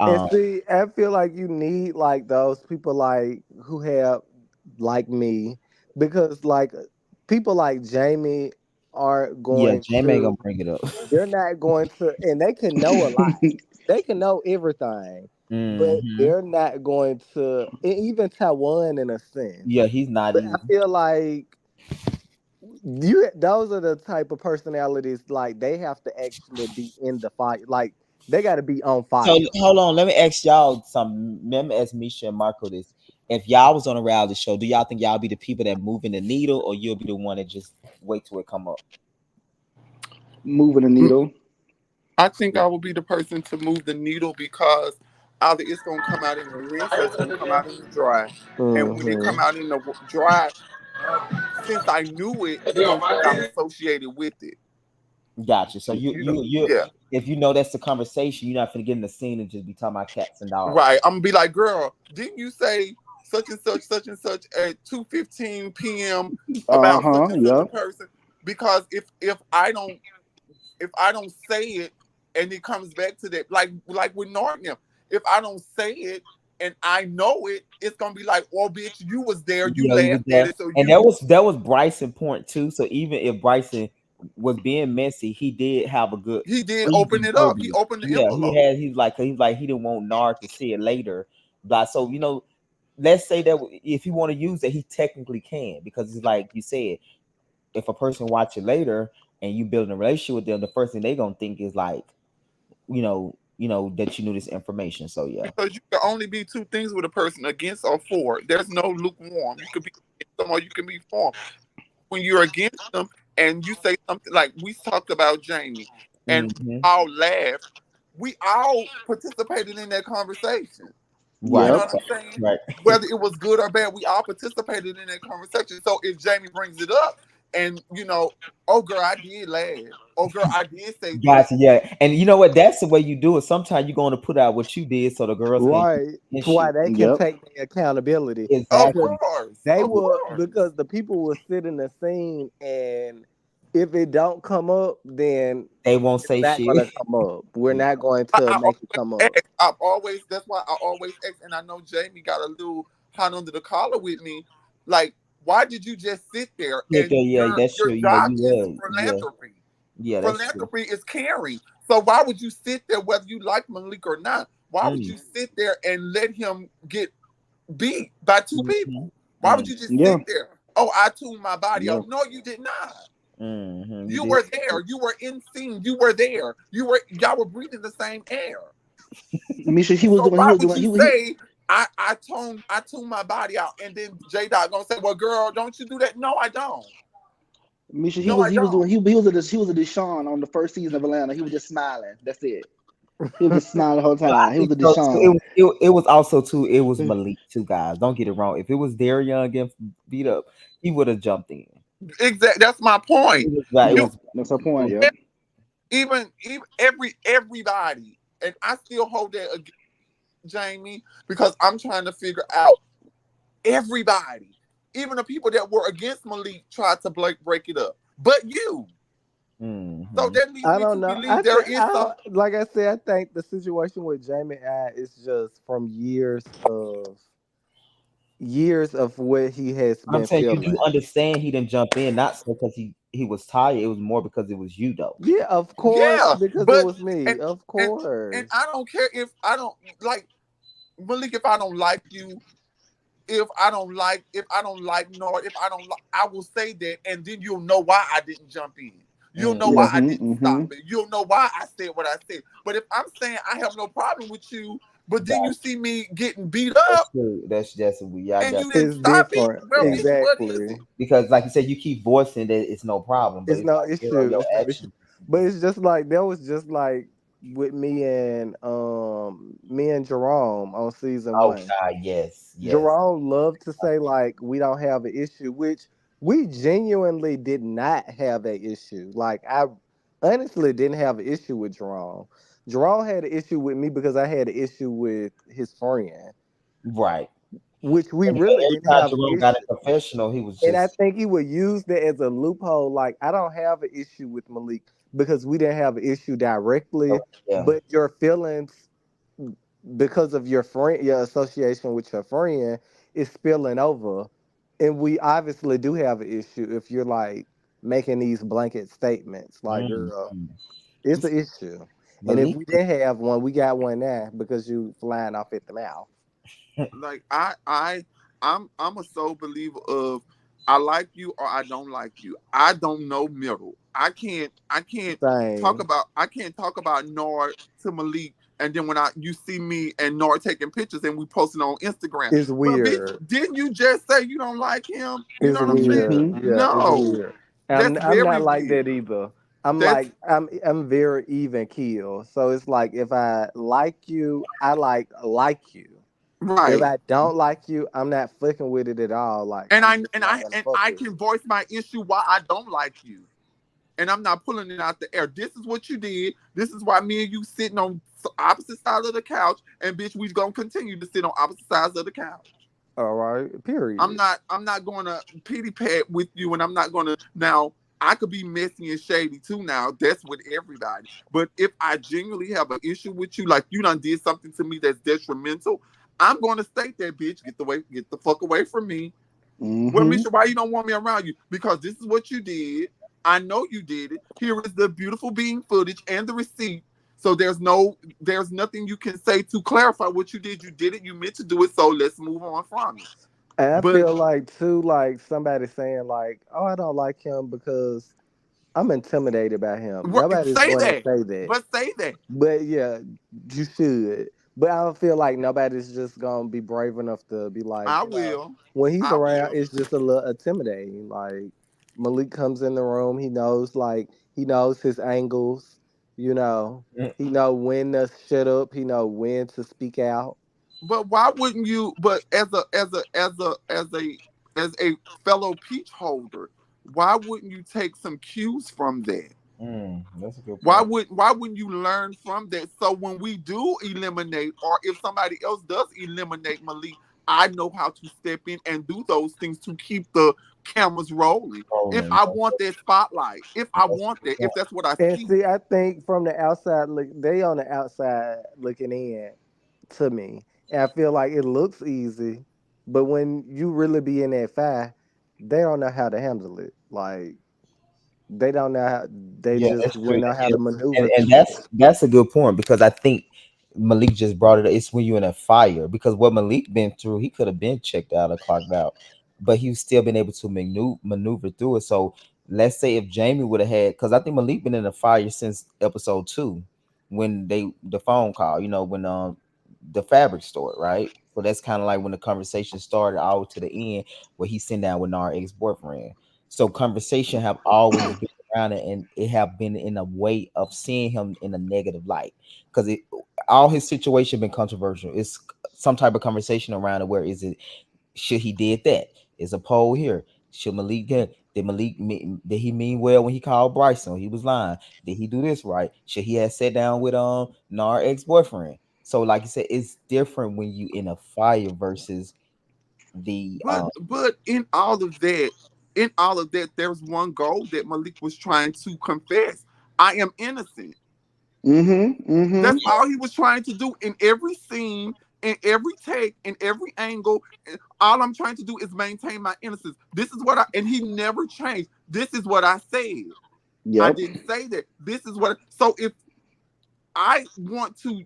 And um see, I feel like you need like those people like who have like me because like people like Jamie are yeah, going Jamie ain't to gonna bring it up. they're not going to and they can know a lot. They can know everything, but Hmm. they're not going to even Taiwan in a sense. Yeah, he's not But I either. feel like those are the type of personalities like they have to actually be in the fight. Like they got to be on So fire. hold on, let me ask y'all something. Let me ask Misha and Marco this. If y'all was on a reality show, do y'all think y'all be the people that moving the needle, or you'll be the one that just wait till it come up? Moving the needle. I think I will be the person to move the needle because either it's gonna come out in the rinse or it's gonna come out in the dry. And when it come Hmm. out in the dry, since I knew it, you're gonna think I'm associated with it. Gotcha. So You know, you yeah. if you know that's the conversation, you're not gonna get in the scene and just be talking about cats and dogs. Right. I'm gonna be like, girl, didn't you say such and such at 2:15 p.m. Uh about such huh. and such a Yep. person? Because if I don't say it and it comes back to that, like with Narnia, if I don't say it and I know it, it's gonna be like, oh bitch, you was there, you Yeah, he was laughed at there, it, so and you that was Bryson point too. So even if Bryson was being messy, he did have a good he did open reason it up. He verbally. opened the Yeah, envelope. he's like he didn't want Nard to see it later. But so let's say that if he want to use it, he technically can, because it's like you said, if a person watch it later and you building a relationship with them, the first thing they gonna think is like, that you knew this information. So yeah. Because you can only be two things with a person, against or for. There's no lukewarm. You could be against them or you can be for 'em. When you're against them and you say something like we talked about Jamie and we Hmm. all laughed, we all participated in that conversation. You Right, know Yep. what I'm saying? right. Whether it was good or bad, we all participated in that conversation. So if Jamie brings it up and oh girl, I did laugh. Oh girl, I did say this. Gotcha, yeah. And you know what? That's the way you do it. Sometimes you're going to put out what you did so the girls can use Right. it against Why you. they can Yep. take the accountability. Of Exactly. Because course. they Of will course. because the people will sit in the scene and if it don't come up, then They won't it's say not shit. gonna come up. We're Yeah. not going I to make it always come up. ask. That's why I always ask. And I know Jamie got a little hot under the collar with me. Like, why did you just sit there? Yeah, And yeah, your that's your true. Yeah, job you is would. Yeah. philanthropy. Yeah, that's true. Philanthropy is caring. So why would you sit there, whether you like Malik or not? Why would Mm, you sit there and let him get beat by two mhm, people? Why would mm, you just Yeah, sit there? Oh, I tuned my body yeah. out. No, you did not. mhm. You You did. were there. You were in scene. You were there. Y'all were breathing the same air. Misha, he was So doing. He why was would doing. you say I tuned my body out and then J Dot gonna say, well, girl, don't you do that? No, I don't. Misha, No, I he was doing. don't. He was a Deshaun on the first season of Atlanta. He was just smiling. That's it. He was just smiling the whole But I time. He was think a so too. Deshaun. It was also too. It was Malik too, guys. Don't get it wrong. If it was Darion getting beat up, he would have jumped in. Exactly. That's my point. It You Yeah, was. that's her It point. was Yep. even everybody, and I still hold that against Jamie because I'm trying to figure out everybody, even the people that were against Malik tried to break it up, but you. So mhm. that leads I me don't to know. believe there is some. Like I said, I think the situation with Jamie I is just from years of what he has I'm been saying you do feeling. understand he didn't jump in, not so because he was tired. It was more because it was you though. Yeah, of course, Yeah, because it but was me. and Of and and course. I don't care if I don't like Malik. If I don't like you, if I don't like Nord, if I don't like, I will say that, and then you'll know why I didn't jump in. You'll know why Mhm. I Mm-hmm. didn't Mm-hmm. stop it. You'll know why I said what I said. But if I'm saying I have no problem with you, but then you Got see me getting beat That's up true. That's just we. I and got you didn't It's stop it, different. well, yeah. bitch, what is Exactly. it? Because like you said, you keep voicing that it's no problem, but It's it's no like girl, issue. your It's no issue. actions. But it's just like that was just like with me and Jerome on season Oh one. God, yes, yes. Jerome loved to say like we don't have an issue, which we genuinely did not have an issue. Like I honestly didn't have an issue with Jerome. Jerome had an issue with me because I had an issue with his friend, Right. which we And really every didn't time have an Jerome got issue. a confessional, he was And I just think he would use that as a loophole. Like I don't have an issue with Malik because we didn't have an issue directly, yeah. but your feelings because of your friend, your association with your friend is spilling over, and we obviously do have an issue if you're like making these blanket statements. Like, Mm. girl, it's an issue, and if Malik. we didn't have one, we got one now because you flying off at the mouth. Like I'm a sole believer of I like you or I don't like you. I don't know middle. Same. I can't talk about Nord to Malik and then when I you see me and Nord taking pictures and we posting on Instagram. It's Well, bitch, weird. didn't you just say you don't like him? You It's know what I'm saying? weird. Mm-hmm. Yeah, it's No. weird. That's I'm very not like that weird. either. That's I'm very even keel. So it's like if I like you, I like you. If right. I don't like you, I'm not fucking with it at all. Like And I'm I just and not I gonna and fuck I with can you. voice my issue why I don't like you. And I'm not pulling it out the air. This is what you did. This is why me and you sitting on opposite sides of the couch, and bitch, we gonna continue to sit on opposite sides of the couch. All right. Period. I'm not going to pity pat with you, and I'm not going to now. I could be messy and shady too. Now that's with everybody. But if I genuinely have an issue with you, like you done did something to me that's detrimental, I'm going to state that bitch. Get the fuck away from me. Well, Mm-hmm. Misha, why you don't want me around you? Because this is what you did. I know you did it. Here is the beautiful being footage and the receipt. So there's nothing you can say to clarify what you did. You did it. You meant to do it. So let's move on from it. And I But feel like too, like somebody saying like, "Oh, I don't like him because I'm intimidated by him." Nobody's say going to that. say that. But say that. But yeah, you should. But I don't feel like nobody's just gonna be brave enough to be like, I will. when he's I around, will. it's just a little intimidating. Like Malik comes in the room, he knows his angles. You know, Mm, he know when to shut up. He know when to speak out. But why wouldn't you? But as a fellow peach holder, why wouldn't you take some cues from that? that's a good point. Why wouldn't you learn from that? So when we do eliminate, or if somebody else does eliminate Malik, I know how to step in and do those things to keep the cameras rolling. If Rolling. I want that spotlight, if I That's a want good that, if point. that's what I And see. see, I think from the outside look, they on the outside looking in to me, and I feel like it looks easy, but when you really be in that fight, they don't know how to handle it. Like They don't know how. They Yeah, just that's true. wouldn't know how to maneuver And through it. that's a good point because I think Malik just brought it up. It's when you're in a fire because what Malik been through, he could have been checked out or clocked out, but he's still been able to maneuver through it. So let's say if Jamie would have had, because I think Malik been in a fire since episode 2 when the phone call, when the fabric store, right? So that's kind of like when the conversation started all to the end where he's sitting down with our ex-boyfriend. So conversation have always been around it, and it have been in a way of seeing him in a negative light because it all his situation been controversial. It's some type of conversation around it. Where is it? Should he did that? Is a poll here. Should Malik get? Did he mean well when he called Bryson? He was lying. Did he do this right? Should he have sat down with Nar ex boyfriend? So like you said, it's different when you in a fire versus the But in all of that, there's one goal that Malik was trying to confess. I am innocent. Mm-hmm. Mm-hmm. That's all he was trying to do in every scene, in every take, in every angle. All I'm trying to do is maintain my innocence. This is what and he never changed. This is what I said. I Yep. didn't say that. This is what. So if I want to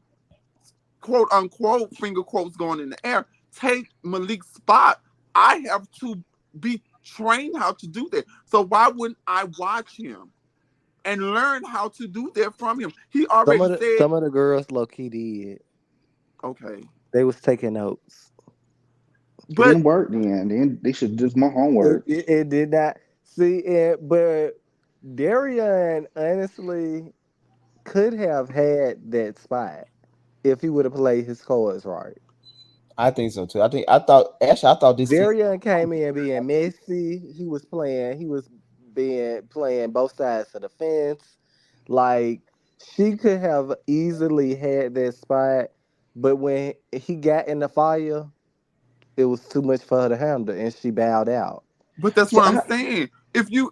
quote unquote finger quotes going in the air, take Malik's spot, I have to be trained how to do that. So why wouldn't I watch him and learn how to do that from him? He already said, Some of the girls low key did. okay, They was taking notes. It but didn't work then. They should do more It, homework. it, it did not see it, but Darion honestly could have had that spot if he would have played his cards right. I think so too. I thought this season. Darion came in being messy. He was being playing both sides of the fence. Like she could have easily had that spot, but when he got in the fire, it was too much for her to handle, and she bowed out. that's So what I'm saying. If you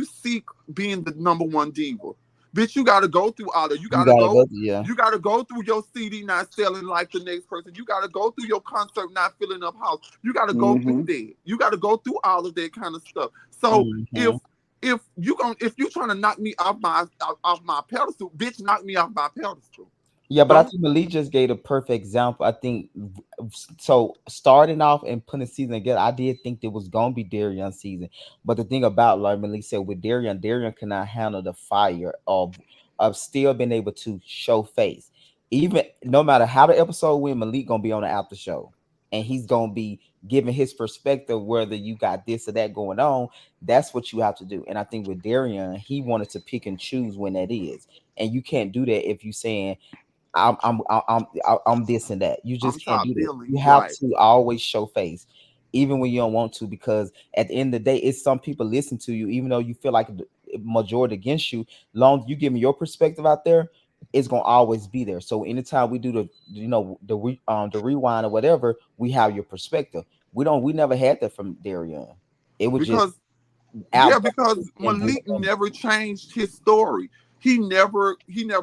seek being the number one diva, bitch, you gotta go through all that. You gotta go. Yeah. You gotta go through your CD not selling like the next person. You gotta go through your concert not filling up house. You gotta go through mm-hmm. that. You gotta go through all of that kind of stuff. So Hmm. if you trying to knock me off my pedestal, bitch, knock me off my pedestal. Yeah, but I Don't think Malik just gave a perfect example. I think so. Starting off and putting the season together, I did think there was gonna be Darion season, but the thing about like Malik said with Darion cannot handle the fire of still being able to show face. Even no matter how the episode went, Malik gonna be on the after show, and he's gonna be giving his perspective. Whether you got this or that going on, that's what you have to do. And I think with Darion, he wanted to pick and choose when that is, and you can't do that if you saying I'm this and that. You I'm just can't trying do that. You feelings, have right? to always show face, even when you don't want to, because at the end of the day, it's some people listen to you, even though you feel like the majority against you. Long as you give me your perspective out there, it's gonna always be there. So anytime we do the rewind or whatever, we have your perspective. We never had that from Darion. It was just Because yeah, out because and Malik never changed his story. He never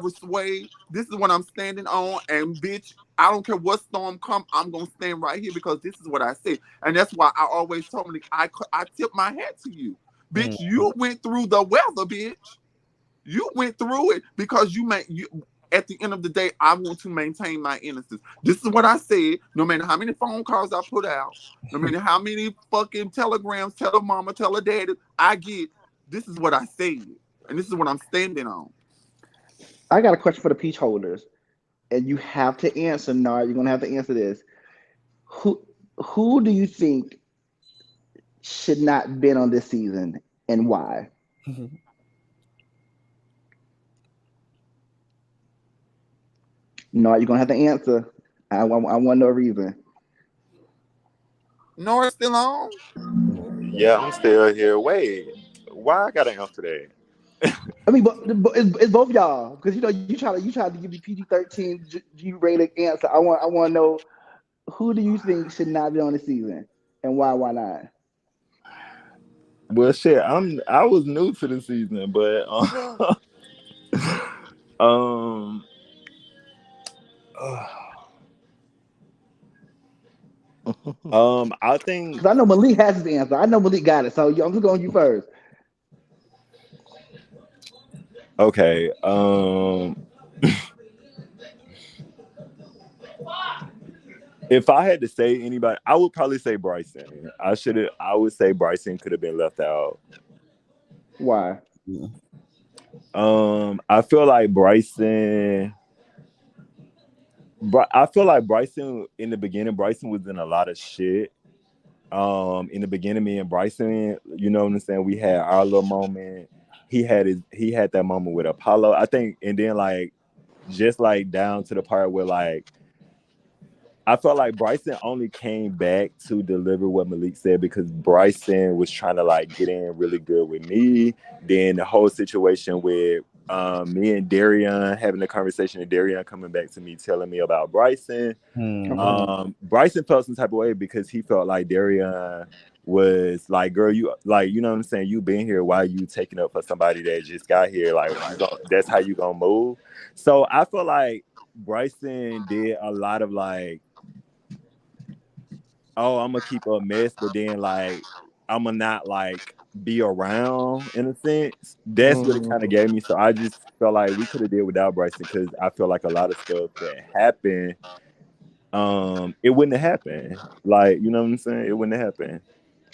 swayed. This is what I'm standing on, and bitch, I don't care what storm come, I'm gonna stand right here because this is what I said, and that's why I always told Malik, I tip my hat to you, mm, bitch. You went through the weather, bitch. You went through it because you made you. At the end of the day, I want to maintain my innocence. This is what I said. No matter how many phone calls I put out, no matter how many fucking telegrams, tell her mama, tell her daddy, I get. This is what I said, and this is what I'm standing on. I got a question for the peach holders, and you have to answer. Nard, you're gonna have to answer this. Who who do you think should not been on this season, and why? Nard, you're gonna have to answer. I want no reason. Nora still on? Yeah, I'm still here. Wait, why I gotta answer that? I mean, but it's both y'all because you try to give me PG-13 G-rated answer. I want to know who do you think should not be on the season and why? Why not? Well, shit, I was new to the season, but um, uh, I think, Because I know Malik has his answer. I know Malik got it. So I'm just going you first. okay. If I had to say anybody, I would probably say Bryson. I would say Bryson could have been left out. Why? Mm. I feel like I feel like Bryson in the beginning, Bryson was in a lot of shit. In the beginning, me and Bryson, you know what I'm saying? We had our little moment. He had that moment with Apollo, I think, and then like just like down to the part where like I felt like Bryson only came back to deliver what Malik said because Bryson was trying to like get in really good with me. Then the whole situation with me and Darion having a conversation and Darion coming back to me telling me about Bryson. Okay. Mhm. Bryson felt some type of way because he felt like Darion was like, girl, you like, you know what I'm saying? You been here, why you taking up for somebody that just got here? Like that's how you gonna move. So I feel like Bryson did a lot of like, oh, I'm gonna keep a mess, but then like I'm gonna not like be around in a sense. That's what it kind of Mm, gave me. So I just felt like we could have did without Bryson because I feel like a lot of stuff that happened, it wouldn't have happened. Like, you know what I'm saying? It wouldn't have happened.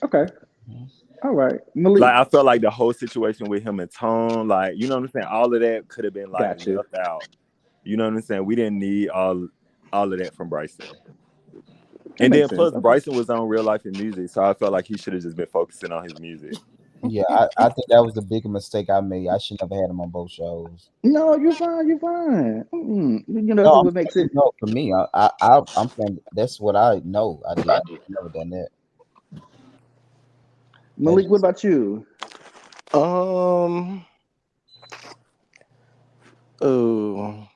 Okay. Mhm. All right. Malik, Like I felt like the whole situation with him and Tone, like, you know what I'm saying? All of that could have been like got you. left out. You know what I'm saying? We didn't need all of that from Bryson. That And makes then sense. plus Okay. Bryson was on real life and music, so I felt like he should have just been focusing on his music. Yeah, I think that was the bigger mistake I made. I should never had him on both shows. No, you're fine. You're fine. You know, No, that's I'm what makes saying it. no for me. I'm saying that's what I know. I did. I never done that. That's Malik, what about you? um. Oh.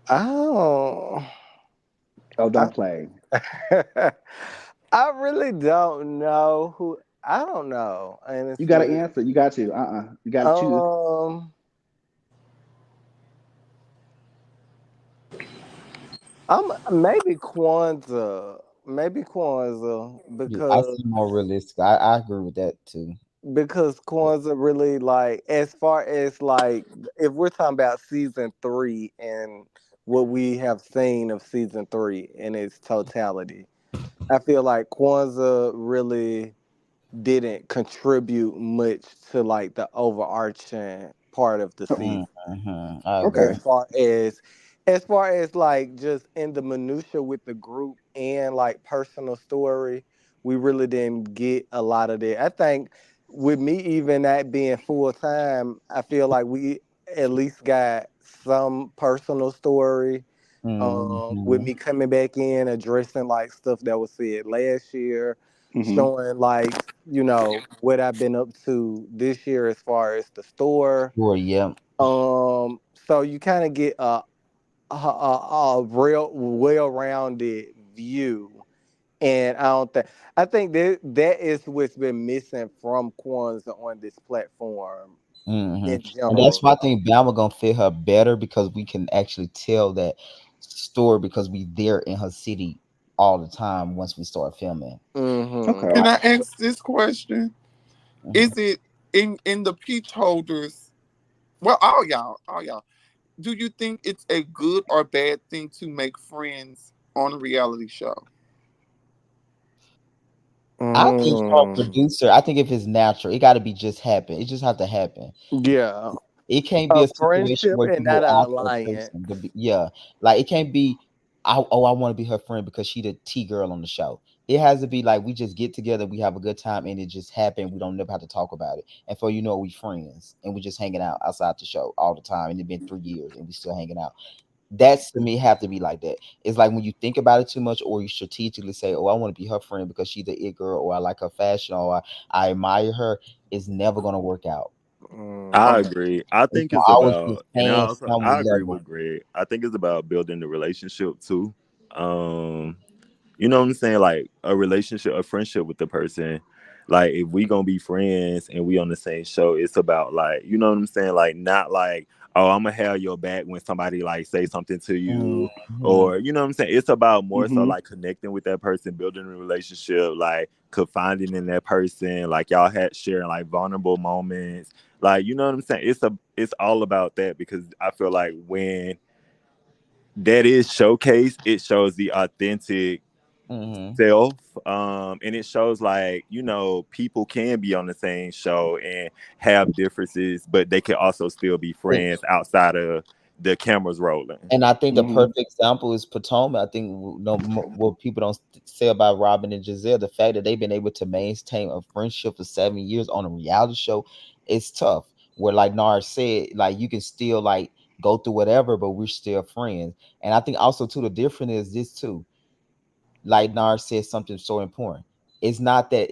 I don't. Oh, I, don't play. I really don't know who. I don't know, You got to honestly. answer. You got to. You got to choose. Um. I'm maybe Kwanzaa. Maybe Kwanzaa yeah. I because see more realistic. I agree with that too. Kwanzaa really like as far as like if we're talking about season three and what we have seen of season three in its totality, I feel like Kwanzaa really didn't contribute much to like the overarching part of the season. Mm-hmm. I Okay. agree. As far as like just in the minutia with the group and like personal story, we really didn't get a lot of that. I think with me even that being full time, I feel like we at least got some personal story. With Mm-hmm. me coming back in, addressing like stuff that was said last year, Hmm. showing like what I've been up to this year as far as the store. Sure. Yeah. So you kind of get a real well-rounded view, and I think that is what's been missing from Kwanzaa on this platform Hmm. in And that's why I general. think Bama gonna fit her better because we can actually tell that story because we there in her city all the time once we start filming. Hmm. Okay. Can I ask this question? Mhm. Is it in the peach holders? Well, all y'all. Do you think it's a good or bad thing to make friends on a reality show? I think for a Mm. producer, I think if it's natural, it got to be just happen. It just have to happen. Yeah, It can't be a a situation friendship where and you go not an after a person alliance. to be, yeah, like it can't be. I want to be her friend because she the T girl on the show. It has to be like we just get together, we have a good time, and it just happened. We don't never have to talk about it. And for we friends, and we just hanging out outside the show all the time. And it's been 3 years, and we still hanging out. That's to me have to be like that. It's like when you think about it too much, or you strategically say, "Oh, I want to be her friend because she's the it girl, or I like her fashion, or I admire her." It's never gonna work out. I Mm. Okay. agree. I It's think gonna it's always be about, and fan some I agree level. with Greg. I think it's about building the relationship too. Um, you know what I'm saying? Like a relationship, a friendship with the person. Like if we gonna be friends and we on the same show, it's about like, you know what I'm saying? Like not like, oh, I'm gonna have your back when somebody like say something to you, Mhm. or you know what I'm saying. It's about more so Mm-hmm. like connecting with that person, building a relationship, like confiding in that person, like y'all had sharing like vulnerable moments, like you know what I'm saying. It's all about that because I feel like when that is showcased, it shows the authentic Mhm. self, and it shows like people can be on the same show and have differences, but they can also still be friends outside of the cameras rolling. And I think the Mm-hmm. perfect example is Potomac. I think what people don't say about Robin and Giselle, the fact that they've been able to maintain a friendship for 7 years on a reality show, it's tough. Where like Nard said, like you can still like go through whatever, but we're still friends. And I think also too the difference is this too, like Nard said something so important. It's not that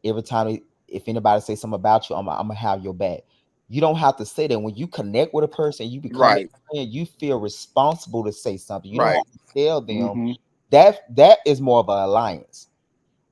every time if anybody say something about you, I'm gonna have your back. You don't have to say that. When you connect with a person, you become their Right, friend, you feel responsible to say something. You don't right. have to tell them. Mm-hmm. That is more of an alliance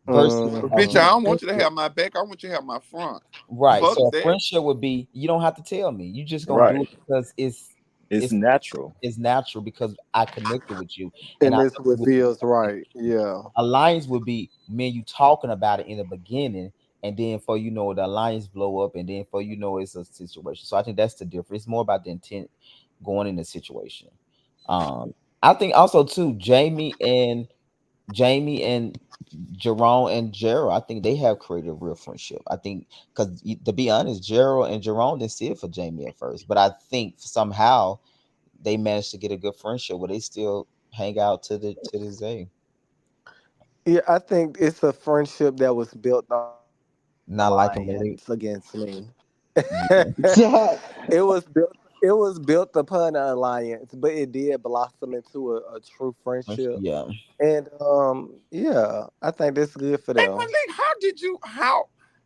versus a Bitch, I Mhm. don't want you to friendship. have my back. I want you to have my front. Right. Fuck So a that. friendship would be you don't have to tell me. You just gonna do Right. it because It's it's natural. it's natural because I connected with you and And I this know what you would feels right. Yeah. alliance would be me and you talking about it in the beginning, and then for the alliance blow up, and then for it's a situation. So I think that's the difference. It's more about the intent going in the situation. Um, I think also too, Jamie and Jerome and Gerald, I think they have created a real friendship. I think because to be honest, Gerald and Jerome didn't see it for Jamie at first, but I think somehow they managed to get a good friendship where they still hang out to this day. Yeah, I think it's a friendship that was built on an Not like alliance him, Malik. against me. Yeah. it was built it was built upon an alliance, but it did blossom into a true friendship. Yeah. And yeah, I think that's good for Hey them. Malik,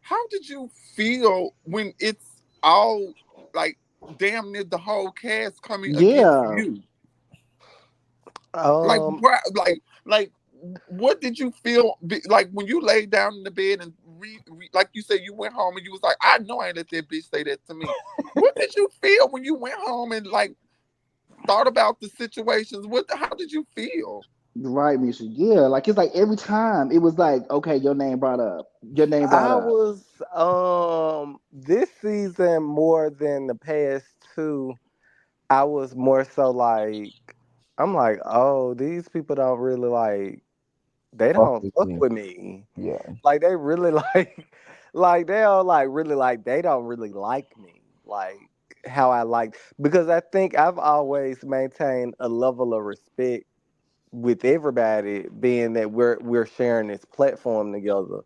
how did you feel when it's all like damn near the whole cast coming against Yeah. you? Like Um what? Like what did you feel like when you laid down in the bed and like you said you went home and you was like, I know I ain't let that bitch say that to me. What did you feel when you went home and like thought about the situations? How did you feel? Right, Misha. Yeah, like it's like every time it was like, okay, your name brought up, your name brought I up. was this season more than the past two, I was more so like I'm like, oh, these people don't really like they Fuck don't with fuck me. with me. Yeah. Like they really like they are like really like they don't really like me. Like how I like because I think I've always maintained a level of respect with everybody being that we're sharing this platform together.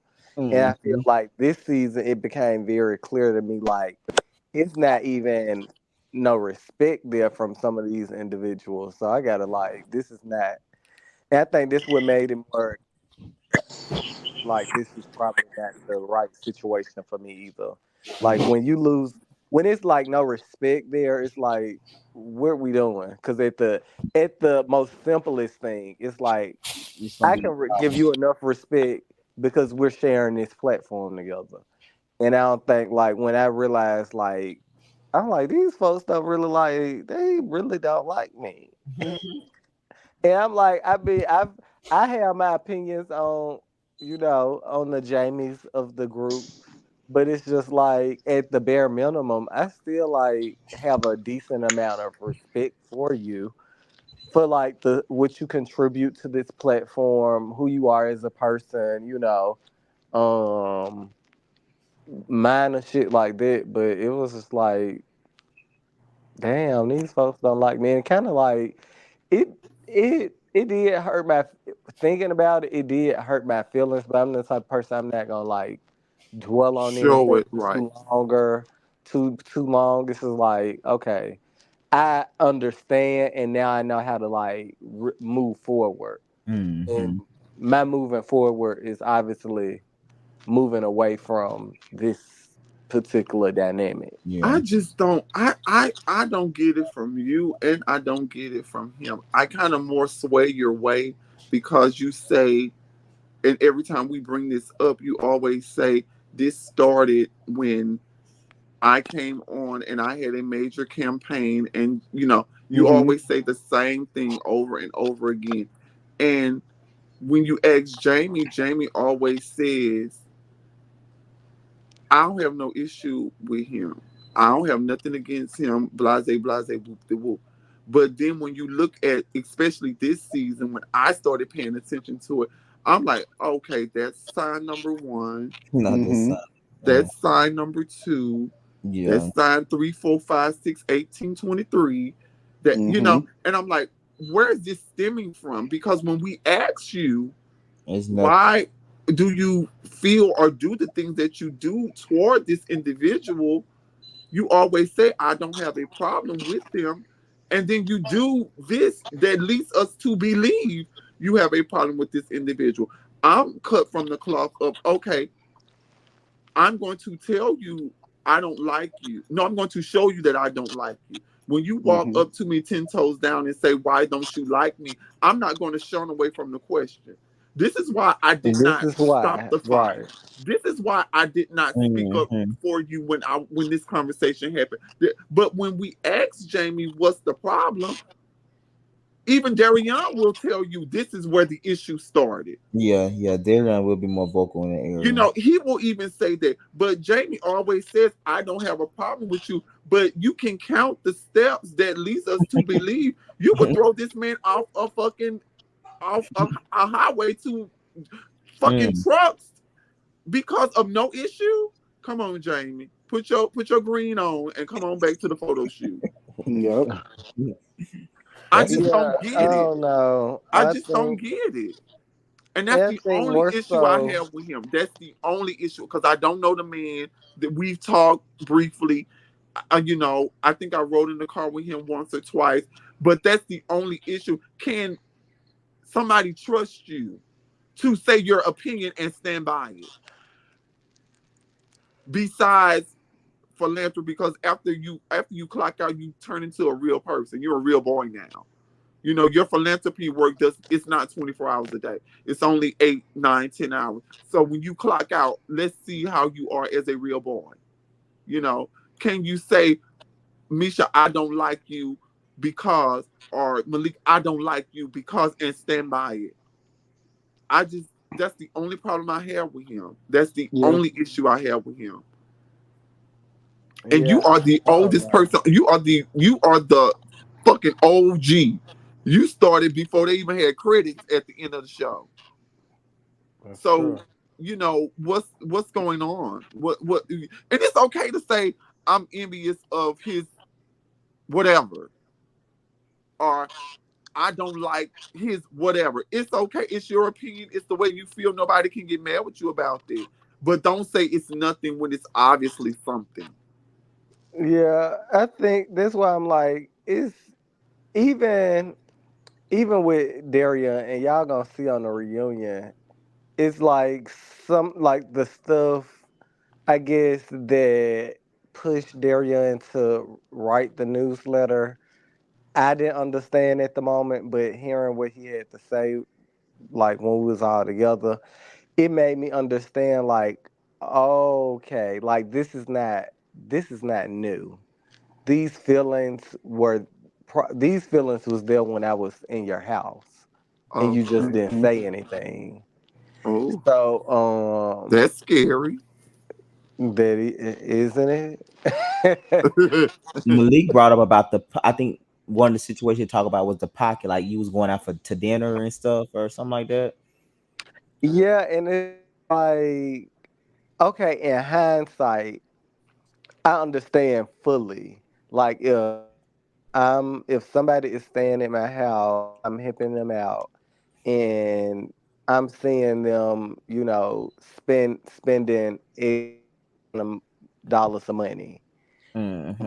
And I feel Hmm. like this season it became very clear to me like it's not even no respect there from some of these individuals. So I gotta like this is not and I think this what made it more like this is probably not the right situation for me either. Like when you lose, when it's like no respect there, it's like what are we doing? Because at the most simplest thing, it's like It's gonna I be can give you enough respect because we're sharing this platform together. And I don't think like when I realized like I'm like these folks don't really like they really don't like me. And I'm like, I have my opinions on, on the Jamies of the group, but it's just like at the bare minimum, I still like have a decent amount of respect for you for like the what you contribute to this platform, who you are as a person, um, minor shit like that. But it was just like damn, these folks don't like me. And kind of like it, it did hurt my thinking about it. It did hurt my feelings, but I'm the type of person I'm not gonna like dwell on Show anything it right. too long. This is like okay, I understand, and now I know how to like move forward. And hmm my moving forward is obviously moving away from this particular dynamic. yeah. I just don't I don't get it from you and I don't get it from him. I kind of more sway your way because you say, and every time we bring this up, you always say this started when I came on and I had a major campaign, and you Mm-hmm. always say the same thing over and over again. And when you ask Jamie, Jamie always says, I don't have no issue with him. I don't have nothing against him, blase, blase, whoop de whoop. But then when you look at, especially this season, when I started paying attention to it, I'm like, okay, that's sign number one. Not this Mm-hmm. side. That's sign number two. Yeah. That's sign 3, 4, 5, 6, 18, 23. That, Mm-hmm. and I'm like, where is this stemming from? Because when we ask you, It's nothing. why do you feel or do the things that you do toward this individual, you always say, I don't have a problem with them. And then you do this that leads us to believe you have a problem with this individual. I'm cut from the cloth of, okay, I'm going to tell you I don't like you. No, I'm going to show you that I don't like you. When you walk Mm-hmm. up to me 10 toes down and say, why don't you like me? I'm not going to shun away from the question. This is why I did This not is stop why, the fight. right? This is why I did not speak up Mm-hmm. for you when this conversation happened. But when we asked Jamie what's the problem, even Darion will tell you this is where the issue started. Yeah, yeah. Darion will be more vocal in the area. He will even say that. But Jamie always says, I don't have a problem with you. But you can count the steps that leads us to believe you would throw this man off a highway to fucking Mm. trucks because of no issue. Come on, Jamie. Put your green on and come on back to the photo shoot. Yep. I That's a just Yeah, don't I get it. don't know. I just don't get it. And that's I the think only more issue I so. have with him. That's the only issue because I don't know the man. That we've talked briefly. I think I rode in the car with him once or twice, but that's the only issue. Can somebody trust you to say your opinion and stand by it? Besides philanthropy, because after you clock out, you turn into a real person. You're a real boy now. Your philanthropy work does it's not 24 hours a day. It's only 8, 9, 10 hours. So when you clock out, let's see how you are as a real boy. You know, can you say, Misha, I don't like you because, or Malik, I don't like you because, and stand by it? That's the only problem I have with him. That's the Yeah. only issue I have with him. And Yeah, you are the I don't oldest know. person. You are the fucking OG. You started before they even had credits at the end of the show. That's So true. what's going on? What? And it's okay to say I'm envious of his whatever, or I don't like his whatever. It's okay. It's your opinion. It's the way you feel. Nobody can get mad with you about it. But don't say it's nothing when it's obviously something. Yeah, I think that's why I'm like, it's even even with Darion, and y'all gonna see on the reunion, it's like some like the stuff I guess that pushed Darion to write the newsletter. I didn't understand at the moment, but hearing what he had to say, like when we was all together, it made me understand. Like, okay, like this is not new. These feelings were these feelings was there when I was in your house, and you just Okay. didn't Mm-hmm. say anything. Oh, So, that's scary. that isn't it? Malik brought up about I think one of the situations he talked about was the pocket, like you was going out for to dinner and stuff or something like that. Yeah, and it's like, okay, in hindsight, I understand fully. Like if somebody is staying at my house, I'm helping them out, and I'm seeing them, spending X amount of dollars of money,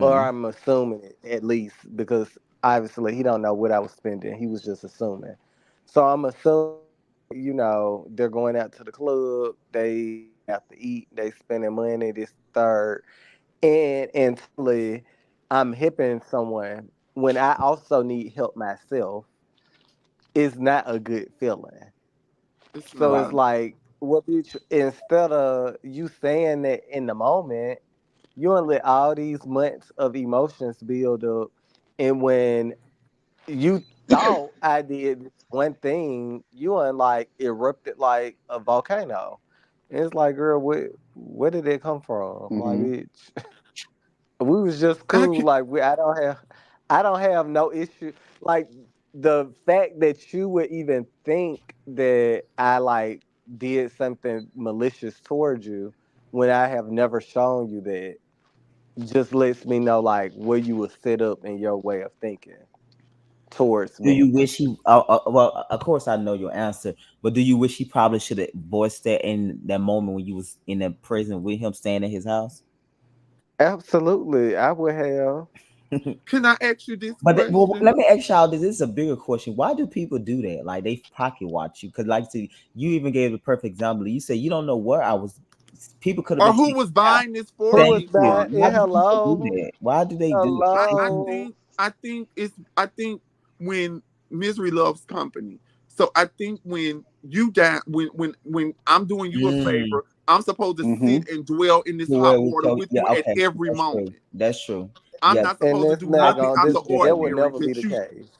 or Mm-hmm. I'm assuming it at least because obviously he don't know what I was spending. He was just assuming. So I'm assuming that they're going out to the club, they going out to eat, they spending money. This third, and internally, I'm helping someone when I also need help myself. Is not a good feeling. It's So it's not. Right. like, instead of you saying that in the moment, you done let all these months of emotions build up, and when you thought I did this one thing, you done like erupted like a volcano. And it's like, girl, where did it come from? Like, Mm-hmm. bitch, we was just I cool. can Like, I don't have no issue. Like the fact that you would even think that I like did something malicious towards you when I have never shown you that just lets me know like where you were set up in your way of thinking towards Do me. you wish he? Well, of course I know your answer, but do you wish he probably should have voiced that in that moment when you was in that prison with him staying at his house? Absolutely, I would have. can I ask you this But well, question? let me ask y'all this. This is a bigger question. Why do people do that? Like they pocket watch you? Because like see, you even gave a perfect example. You said you don't know where I was. People could have Or been who checking was you out. buying this for Who was Thank me? you. that? One. Why Yeah, do people do hello, that? Why do they do that? I hello. think when misery loves company. So I think when you down when I'm doing you a Mm. favor, I'm supposed to Mm-hmm. sit and dwell in this hot Well, water with yeah, you at okay, every that's true. moment. That's true. I'm Yeah, not And supposed to that's do not nothing. going. I'm this the This is that different. would ordinary never be that the you case.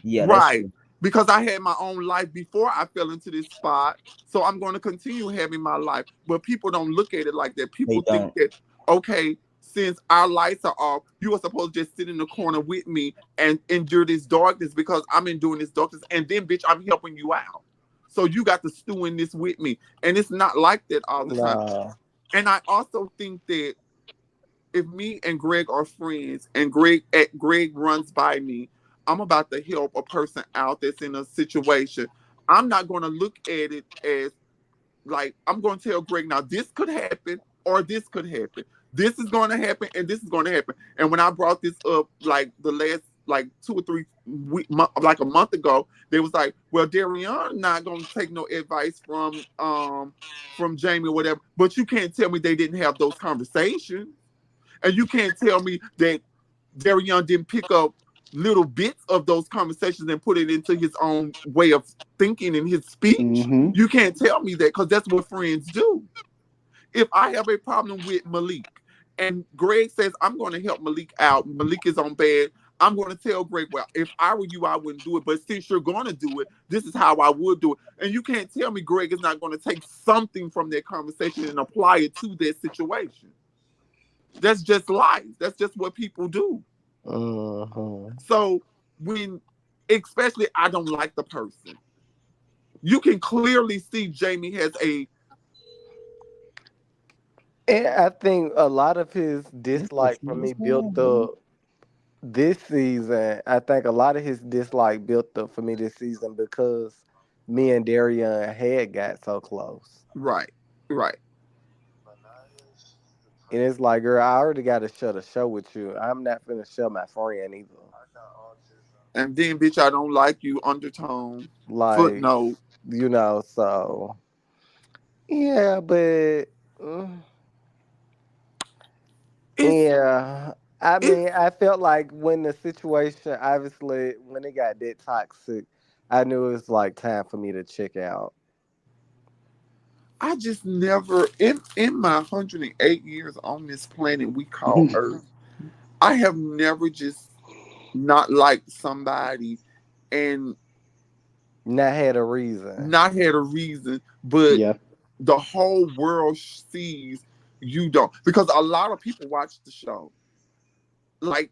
Yeah, that's right. true. Because I had my own life before I fell into this spot. So I'm going to continue having my life. But people don't look at it like that. They People think don't. that, okay, since our lights are off, you are supposed to just sit in the corner with me and endure this darkness because I'm enduring this darkness. And then, bitch, I'm helping you out. So you got to stew in this with me. And it's not like that all the time. Nah. And I also think that if me and Greg are friends and Greg runs by me, I'm about to help a person out that's in a situation. I'm not going to look at it as like I'm going to tell Greg now this could happen or this could happen. This is going to happen and this is going to happen. And when I brought this up like the last like 2 or 3 like a month ago, they was like, "Well, Darion not going to take no advice from Jamie or whatever." But you can't tell me they didn't have those conversations. And you can't tell me that Darion didn't pick up little bits of those conversations and put it into his own way of thinking in his speech. Mm-hmm. You can't tell me that because that's what friends do. If I have a problem with Malik and Greg says, I'm going to help Malik out, Malik is on bad, I'm going to tell Greg, well, if I were you, I wouldn't do it. But since you're going to do it, this is how I would do it. And you can't tell me Greg is not going to take something from that conversation and apply it to that situation. That's just life. That's just what people do. Hmm. So when, especially, I don't like the person. You can clearly see Jamie has a And I think a lot of his That's what dislike she for was me built saying, bro. up this season. I think a lot of his dislike built up for me this season because me and Darion had got so close. right, right. And it's like, girl, I already got to shut a show with you. I'm not finna shut my friend either. And then, bitch, I don't like you. Undertone, Like, footnote. so yeah, but mm, It's yeah. I it's. mean, I felt like when the situation, obviously, when it got that toxic, I knew it was like time for me to check out. I just never in my 108 years on this planet we call Earth. I have never just not liked somebody and Not had a reason. not had a reason, but Yeah. the whole world sees you don't. Because a lot of people watch the show. Like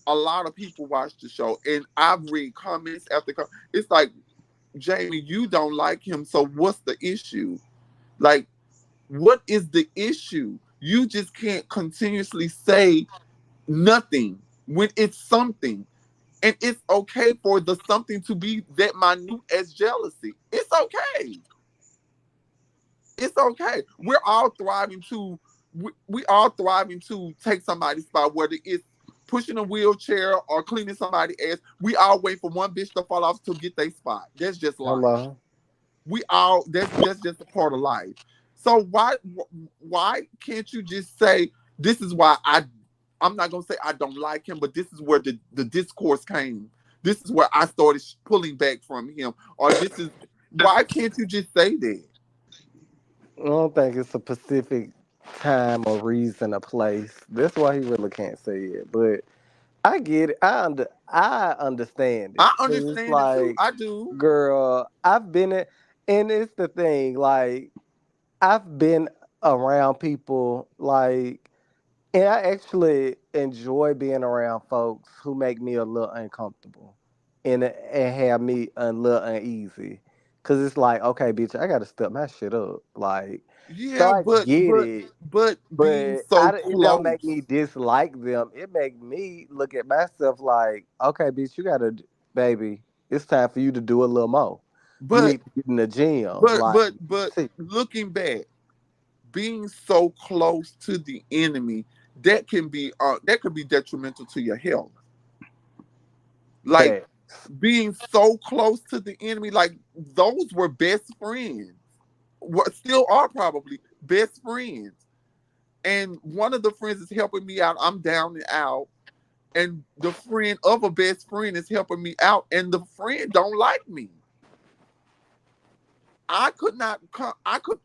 a lot of people watch the show, and I've read comments after comments. It's like, Jamie, you don't like him, so what's the issue? Like, what is the issue? You just can't continuously say nothing when it's something. And it's okay for the something to be that minute as jealousy. It's okay. It's okay. We're all thriving to we all thriving to take somebody's spot, whether it's pushing a wheelchair or cleaning somebody's ass. We all wait for one bitch to fall off to get their spot. That's just life. Hello. We all that's just a part of life. So why can't you just say this is why I'm not gonna say I don't like him, but this is where the discourse came. This is where I started pulling back from him, or this is why can't you just say that? I don't think it's a specific time, a reason, a place. That's why he really can't say it. But I get it. I understand I it. Cause it's understand it too. like, I do. girl, I've been it, and it's the thing. Like, I've been around people like, and I actually enjoy being around folks who make me a little uncomfortable, and have me a little uneasy. Cause it's like, okay, bitch, I gotta step my shit up. Like, so Yeah, I get it, but being but so it don't make close. me dislike them. It make me look at myself like, okay, bitch, you gotta, baby, it's time for you to do a little more. You But need to get in the gym. Like, see, looking back, being so close to the enemy, that could be detrimental to your health. Like facts. being so close to the enemy, like those were best friends. What still are probably best friends. And one of the friends is helping me out. I'm down and out. And the friend of a best friend is helping me out. And the friend don't like me. I could not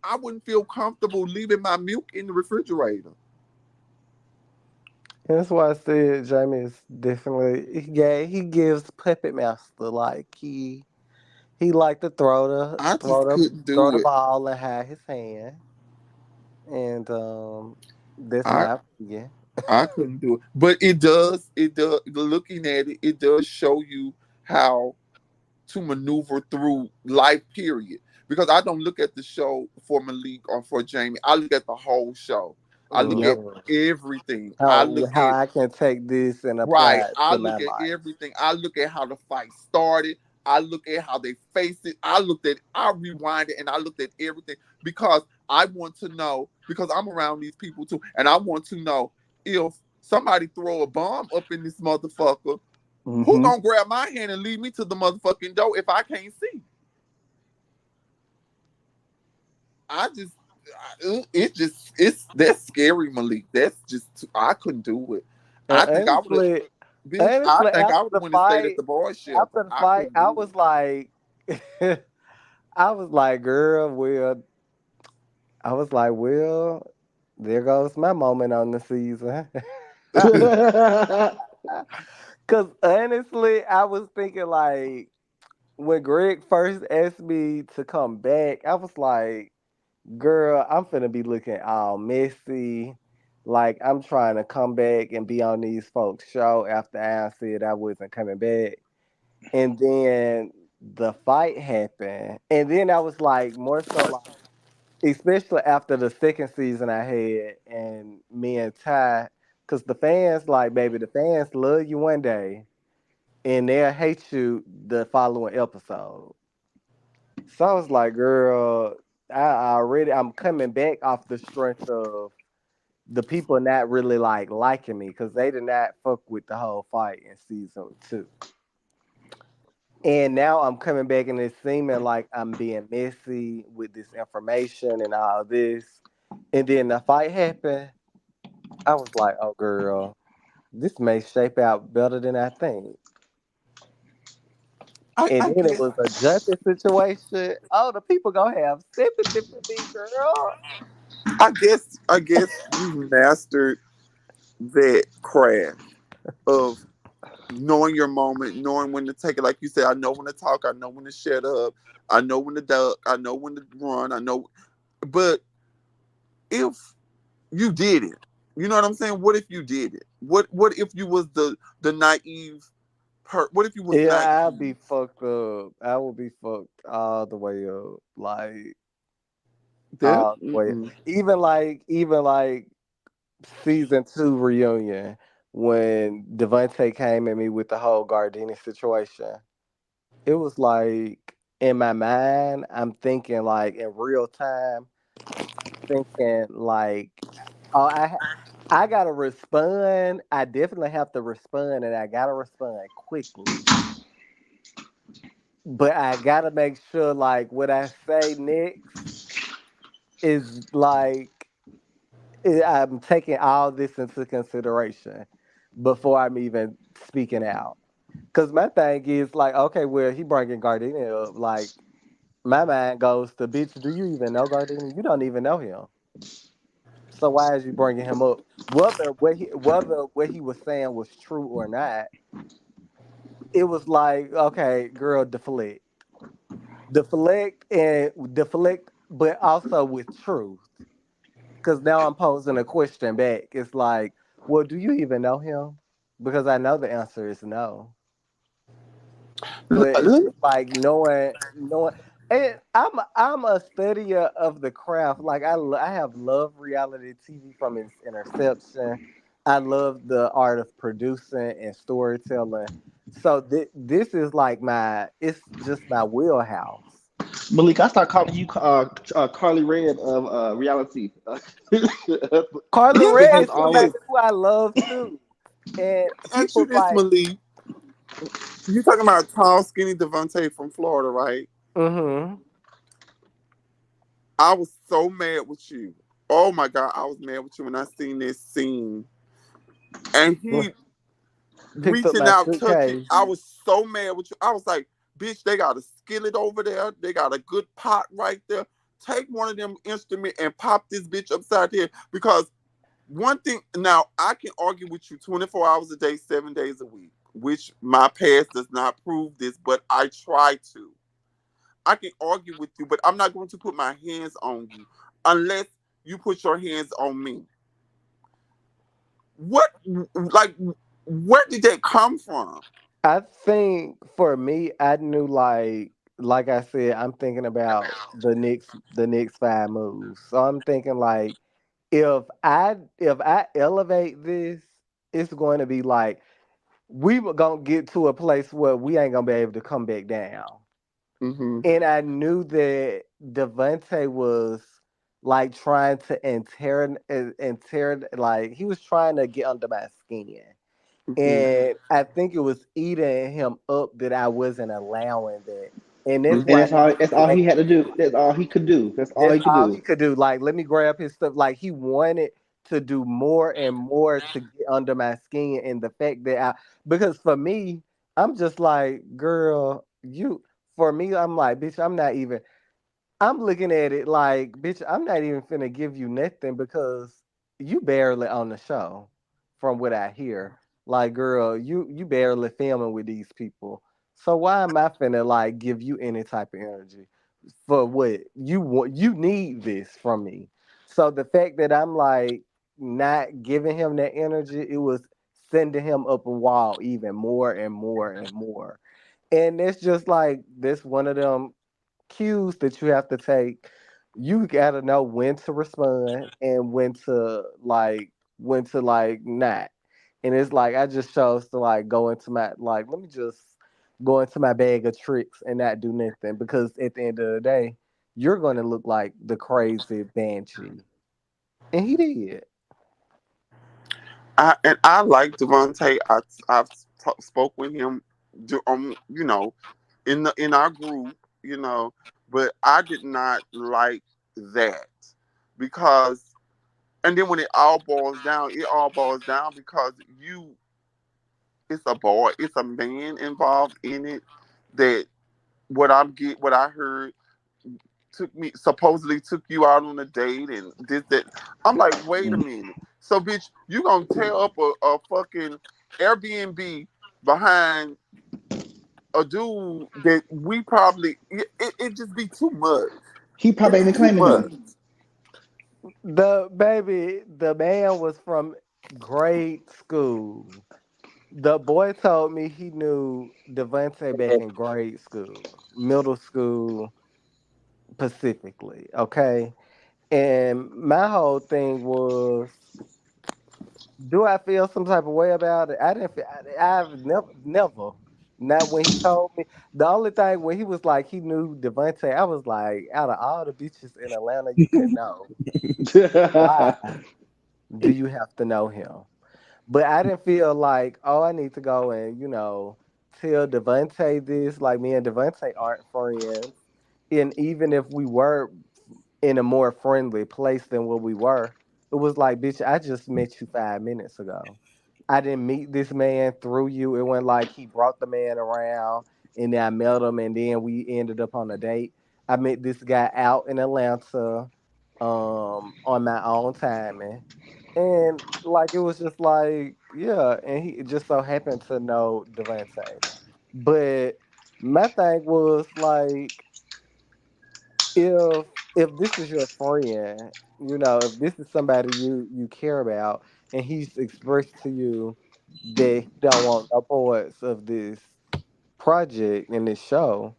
I wouldn't feel comfortable leaving my milk in the refrigerator. And that's why I said Jamie is definitely, yeah, he gives puppet master like he like to I just couldn't throw do the it. ball and hide his hand, and that's I my opinion. I couldn't do it. But it does looking at it, it does show you how to maneuver through life period. Because I don't look at the show for Malik or for Jamie. I look at the whole show. I look at Yep. Mhm. everything. I look How at I can take this and right. apply it I to my look at life. everything. I look at how the fight started. I look at how they faced it. I rewind it and I looked at everything because I want to know because I'm around these people too. And I want to know if somebody throw a bomb up in this motherfucker, who Mm-hmm. gonna grab my hand and lead me to the motherfucking door if I can't see? I just, it's that's scary, Malik. I couldn't do it. And I think I would have, bitch. I think I would have went and stayed at the boy shelter. after the I fight, couldn't I do was it. like, I was like, girl, well, I was like, well, there goes my moment on the season. Cause honestly, I was thinking like when Greg first asked me to come back, I was like, girl, I'm finna be looking all messy. Like I'm trying to come back and be on these folks' show after I said I wasn't coming back. And then the fight happened. And then I was like, more so like, especially after the second season I had and me and Ty, because the fans, like, baby, the fans love you one day and they'll hate you the following episode. So I was like, girl, I'm coming back off the strength of the people not really like liking me because they did not fuck with the whole fight in season 2. And now I'm coming back and it's seeming like I'm being messy with this information and all this. And then the fight happened. I was like, oh, girl, this may shape out better than I think. And I then it guess was a jumping situation. Oh, the people gonna have sympathy for me, girl. I guess you've mastered that craft of knowing your moment, knowing when to take it. Like you said, I know when to talk, I know when to shut up, I know when to duck, I know when to run, I know. But if you did it, you know what I'm saying? What if you did it? What if you was the naive what if you was Yeah, I'll be naive? fucked up. I will be fucked all the way up. Like That all the way. mm-mm. Even like season 2 reunion when Devontae came at me with the whole Gardini situation. It was like in my mind, I'm thinking like in real time, I'm thinking like, oh, I gotta respond. I definitely have to respond, and I gotta respond quickly. But I gotta make sure like what I say next is like I'm taking all this into consideration before I'm even speaking out. Cause my thing is like, okay, well, he bringing Gardenia up. Like my mind goes to, bitch, do you even know Gardenia? You don't even know him. So why is you bringing him up? Whether what he was saying was true or not, it was like, okay, girl, deflect, but also with truth. Because now I'm posing a question back. It's like, well, do you even know him? Because I know the answer is no. But it's Let me- just like knowing, and I'm a studier of the craft. Like I have loved reality TV from its interception. I love the art of producing and storytelling. So this is like it's just my wheelhouse. Malik, I start calling you Carly Red of reality. Carla let me Red Because is ask you somebody this. always who I love too, and Ask you people this, like, Malik. You talking about tall, skinny Devontae from Florida, right? mm-hmm. I was so mad with you. Oh my God, I was mad with you when I seen this scene. And he Picked up reaching my out, touching. suitcase. I was so mad with you. I was like, bitch, they got a skillet over there. They got a good pot right there. Take one of them instruments and pop this bitch upside the head. Because one thing, now I can argue with you 24 hours a day, 7 days a week, which my past does not prove this, but I try to. I can argue with you, but I'm not going to put my hands on you unless you put your hands on me. What, like, where did that come from? I think for me, I knew like I said, I'm thinking about the next five moves. So I'm thinking like if I elevate this, it's going to be like we were gonna get to a place where we ain't gonna be able to come back down. Mm-hmm. And I knew that Devante was like trying to like he was trying to get under my skin. Mm-hmm. And I think it was eating him up that I wasn't allowing that. And that's and why I Mm-hmm. that's all needed that's to all let he had to do. That's all he could do. That's all that's he could all he do. could do. Like, let me grab his stuff. Like he wanted to do more and more to get under my skin. And the fact that because for me, I'm just like, girl, for me, I'm like, bitch, I'm looking at it like, bitch, I'm not even finna give you nothing because you barely on the show, from what I hear. Like, girl, you barely filming with these people. So why am I finna like give you any type of energy for what you want? You need this from me. So the fact that I'm like not giving him that energy, it was sending him up a wall even more and more and more. And it's just like this one of them cues that you have to take. You gotta know when to respond and when to like not. And it's like I just chose to like go into my like let me just go into my bag of tricks and not do nothing because at the end of the day, you're gonna look like the crazy banshee. And he did. I like Devontae. I've spoke with him, in our group, but I did not like that because, and then when it all boils down because it's a boy, it's a man involved in it that what I heard supposedly took you out on a date and did that. I'm like, wait a Mm. minute. So bitch, you gonna tear up a fucking Airbnb behind a dude that we probably it just be too much. He It probably be ain't too claiming much. him. The man was from grade school. The boy told me he knew Devontae back in grade school, middle school specifically. Okay. And my whole thing was, do I feel some type of way about it? I didn't feel, I've never. Not when he told me. The only thing when he was like he knew Devontae, I was like, out of all the bitches in Atlanta you could know, why do you have to know him? But I didn't feel like, oh, I need to go and, tell Devontae this. Like, me and Devontae aren't friends. And even if we were in a more friendly place than what we were, it was like, bitch, I just met you 5 minutes ago. I didn't meet this man through you. It wasn't like he brought the man around and then I met him and then we ended up on a date. I met this guy out in Atlanta on my own timing. And like it was just like, yeah, and he just so happened to know Devante. But my thing was like, if if this is your friend, if this is somebody you care about, and he's expressed to you that he don't want no parts of this project and this show,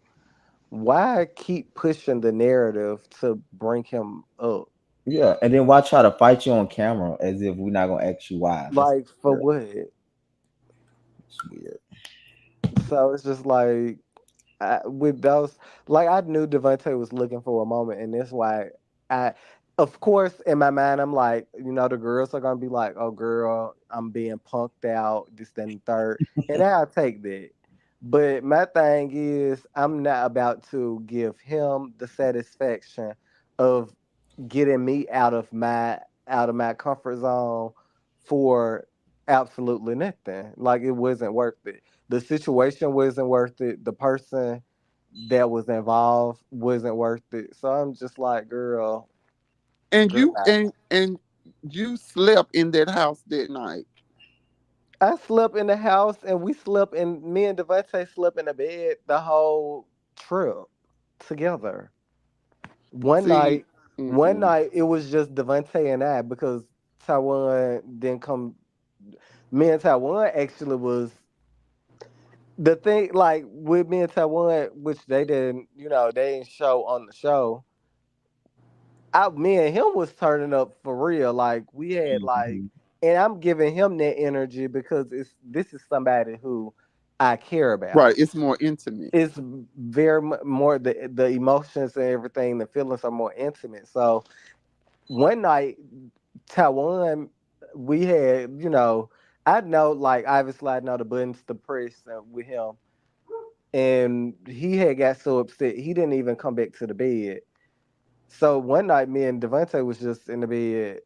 why keep pushing the narrative to bring him up? Yeah, and then why try to fight you on camera as if we're not gonna ask you why? That's Like for weird. what? It's weird. So it's just like, with those, like I knew Devontae was looking for a moment, and that's why I, of course, in my mind, I'm like, the girls are gonna be like, "Oh, girl, I'm being punked out, this, that, and the third," and I'll take that. But my thing is, I'm not about to give him the satisfaction of getting me out of my comfort zone for absolutely nothing. Like it wasn't worth it. The situation wasn't worth it. The person that was involved wasn't worth it. So I'm just like, And girl, you and you slept in that house that night. I slept in the house, and me and Devontae slept in the bed the whole trip together. One See, night, one mm-mm. night it was just Devontae and I, because Taiwan didn't come. Me and Taiwan actually was the thing, like with me and Taiwan, which they didn't show on the show. Me and him was turning up for real. Like we had like, Mhm. and I'm giving him that energy because this is somebody who I care Right, about. it's more intimate. It's very more the emotions and everything. The feelings are more intimate. So one night, Taiwan, we had, I know, like obviously I know the buttons to press with him, and he had got so upset he didn't even come back to the bed. So one night, me and Devontae was just in the bed,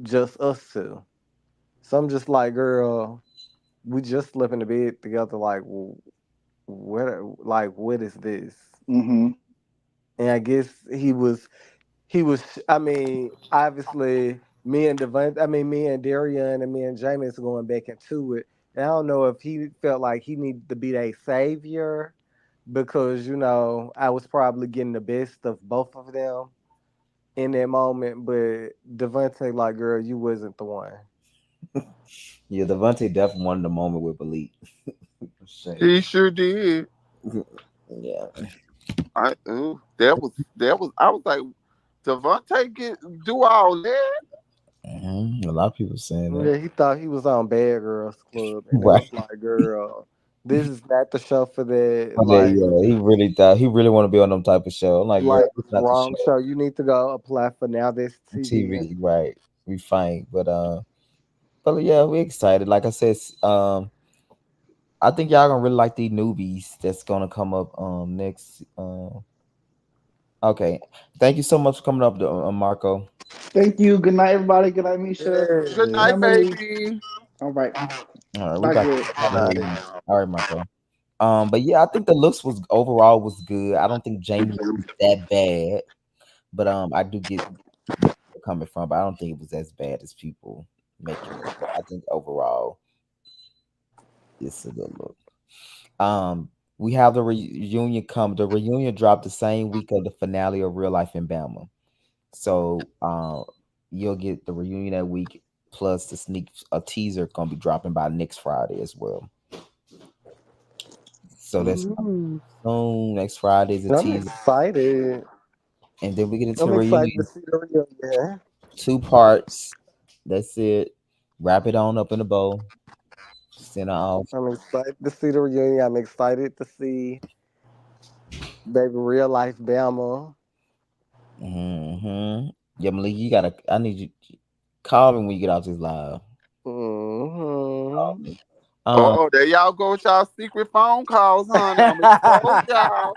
just us two. So I'm just like, girl, we just slept in the bed together. Like, what is this? Mm-hmm. And I guess he was. I mean, obviously, me and Darion and me and Jameis going back into it. And I don't know if he felt like he needed to be a savior, because I was probably getting the best of both of them in that moment. But Devontae, like, girl, you wasn't the one. Yeah, Devontae definitely wanted the moment with Malik. Shame. He sure did. Yeah. That was I was like, Devontae get do all that? A lot of people saying that. Yeah, he thought he was on Bad Girls Club, and it Right. was like, girl, this is not the show for that. But yeah, he really thought he really want to be on them type of show. I'm like, girl, Like it's not the wrong show. show. You need to go apply for Now This TV. TV, right? We fine, but yeah, we excited. Like I said, I think y'all gonna really like these newbies that's gonna come up next. Okay, thank you so much for coming up, Marco. Thank you. Good night, everybody. Good night, Misha. Good Good Yeah. night, night, Malik. baby. All right. All right, we Bye, about good. to out of here. Nice. All right, Marco. But yeah, I think the looks was overall was good. I don't think Jamie was that bad, but I do get where you're coming from, but I don't think it was as bad as people making it. I think overall it's a good look. Um, we have the reunion come. The reunion dropped the same week of the finale of Real Life in Bama. So you'll get the reunion that week plus the sneak a teaser gonna be dropping by next Friday as well. So that's Mm, soon. Next Friday is a I'm teaser, excited. and then we get into the I'm excited to reunion. see the reunion. 2 parts. That's it. Wrap it on up in a bow. Send her off. I'm excited to see the reunion. I'm excited to see baby real life Bama. Yeah, Malik, you gotta. I need you. Call me when you get off this live. Call Hmm. me. Oh, there y'all go with y'all secret phone calls, honey. I'm exposed y'all.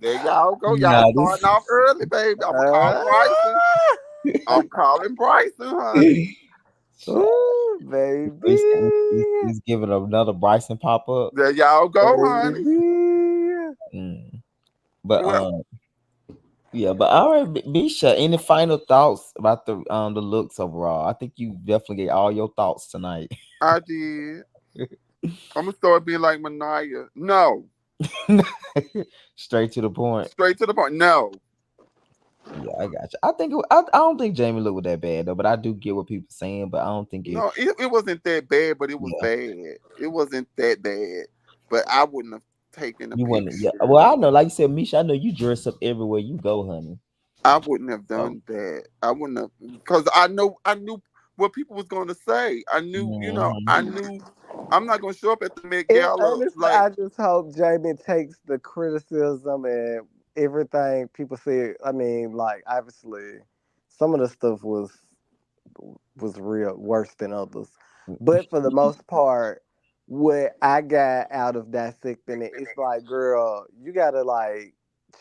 There y'all go. Y'all Nah, starting off early, baby. I'm gonna call Bryson. this. I'm calling Bryson, honey. Ooh, He's, baby. he's giving another Bryson pop up. There y'all go, honey. Baby. Mm. But Well, Yeah, but all right, Bisha, any final thoughts about the looks overall? I think you definitely gave all your thoughts tonight. I did. I'm gonna start being like Manaya. No, Straight to the point. straight to the point. No, Yeah, I got you. I don't think Jamie looked that bad though, but I do get what people saying, but I don't think it. no, it wasn't that bad, but it was Yeah, bad. It wasn't that bad, but I wouldn't have taken a you wouldn't. Yeah, well, picture. I know, like you said, Misha. I know you dress up everywhere you go, honey. I wouldn't have So, done that. I wouldn't have because I knew what people was going to say. I knew, I mhm. knew I'm not going to show up at the Met And Gala honestly, like I just hope Jamie takes the criticism and everything people say. I mean, like obviously, some of the stuff was real worse than others, but for the most part, what I got out of dissecting it, it's like, girl, you gotta like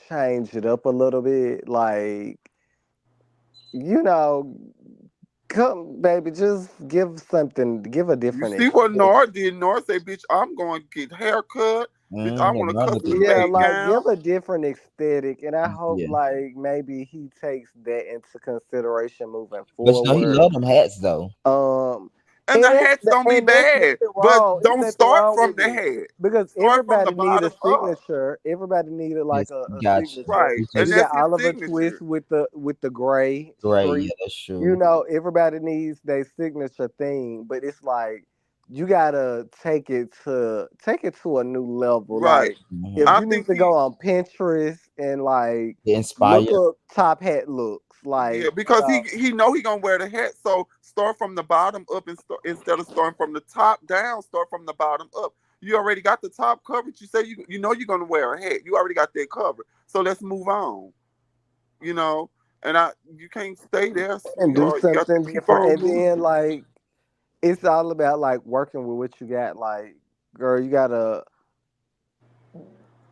change it up a little bit, like you know, come baby, just give something, give a you different see what aesthetic. Nard did. Nard say, "Bitch, I'm going to get haircut. Bitch, I want a None of custom it. Yeah, made like gown." give a different aesthetic, and I hope Yeah, like maybe he takes that into consideration moving but you know he forward. love them hats though. Um, And the hats don't be and there's bad, nothing but wrong. It's don't nothing start wrong from with the it head. because Start from the everybody need a bottom up. signature. Everybody needed like Yes, a got you. signature. Right. It's And You just got that's his Oliver Twist signature. with the gray great. streak. Yeah, that's You true. know, everybody needs their signature thing, but it's like you gotta take it to a new level. Right. Like if Hmm. I you need think to go on Pinterest and like look Inspired. up top hat looks, yeah, like because he know he gonna wear the hat. So start from the bottom up and instead of starting from the top down, start from the bottom up. You already got the top covered. You say you know you're gonna wear a hat. You already got that covered. So let's move on. You know, and you can't stay there, and do sweetheart. You got to something keep different. on And then moving. like it's all about like working with what you got. Like, girl, you gotta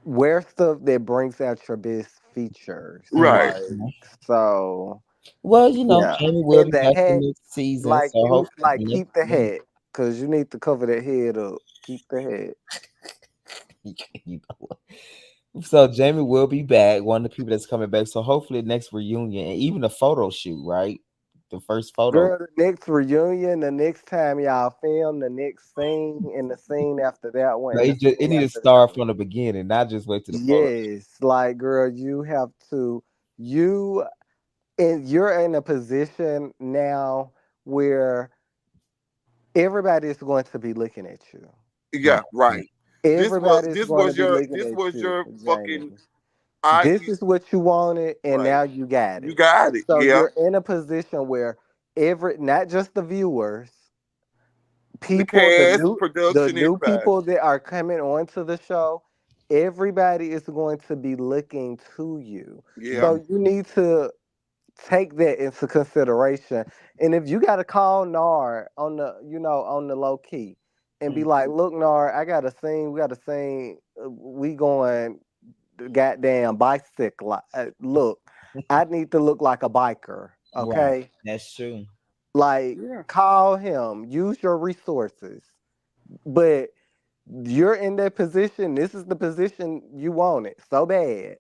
wear stuff that brings out your best features. Right. Like, Mhm. so Well, you know, yeah. Jamie will And be the back for hat, next season, like so you hopefully like the next keep the season. hat because you need to cover that head up. Keep the hat. You know what? So Jamie will be back, one of the people that's coming back. So hopefully next reunion and even a photo shoot, right? The first photo. Girl, the next reunion, the next time y'all film, the next scene, and the scene after that one, and the It scene need to after that start one. from the beginning, not just wait to the photo. Yes, like girl, you have to you and you're in a position now where everybody is going to be looking at you. Right. Yeah. Right. Everybody is This going to was be your looking this at was you, your Jamie. fucking I This is what you wanted, and right. now you got You it. got it. So Yeah. you're in a position where not just the viewers, The people, cast, the production, new everybody. people that are coming onto the show, everybody is going to be looking to you. Yeah. So you need to take that into consideration. And if you got to call Nard on the, on the low key and be Mm. like, look, Nard, I got to sing, we got to sing, we going goddamn bicycle. Look, I need to look like a biker, Right. okay? That's true. Like, Yeah. call him, use your resources. But you're in that position. This is the position you wanted so bad.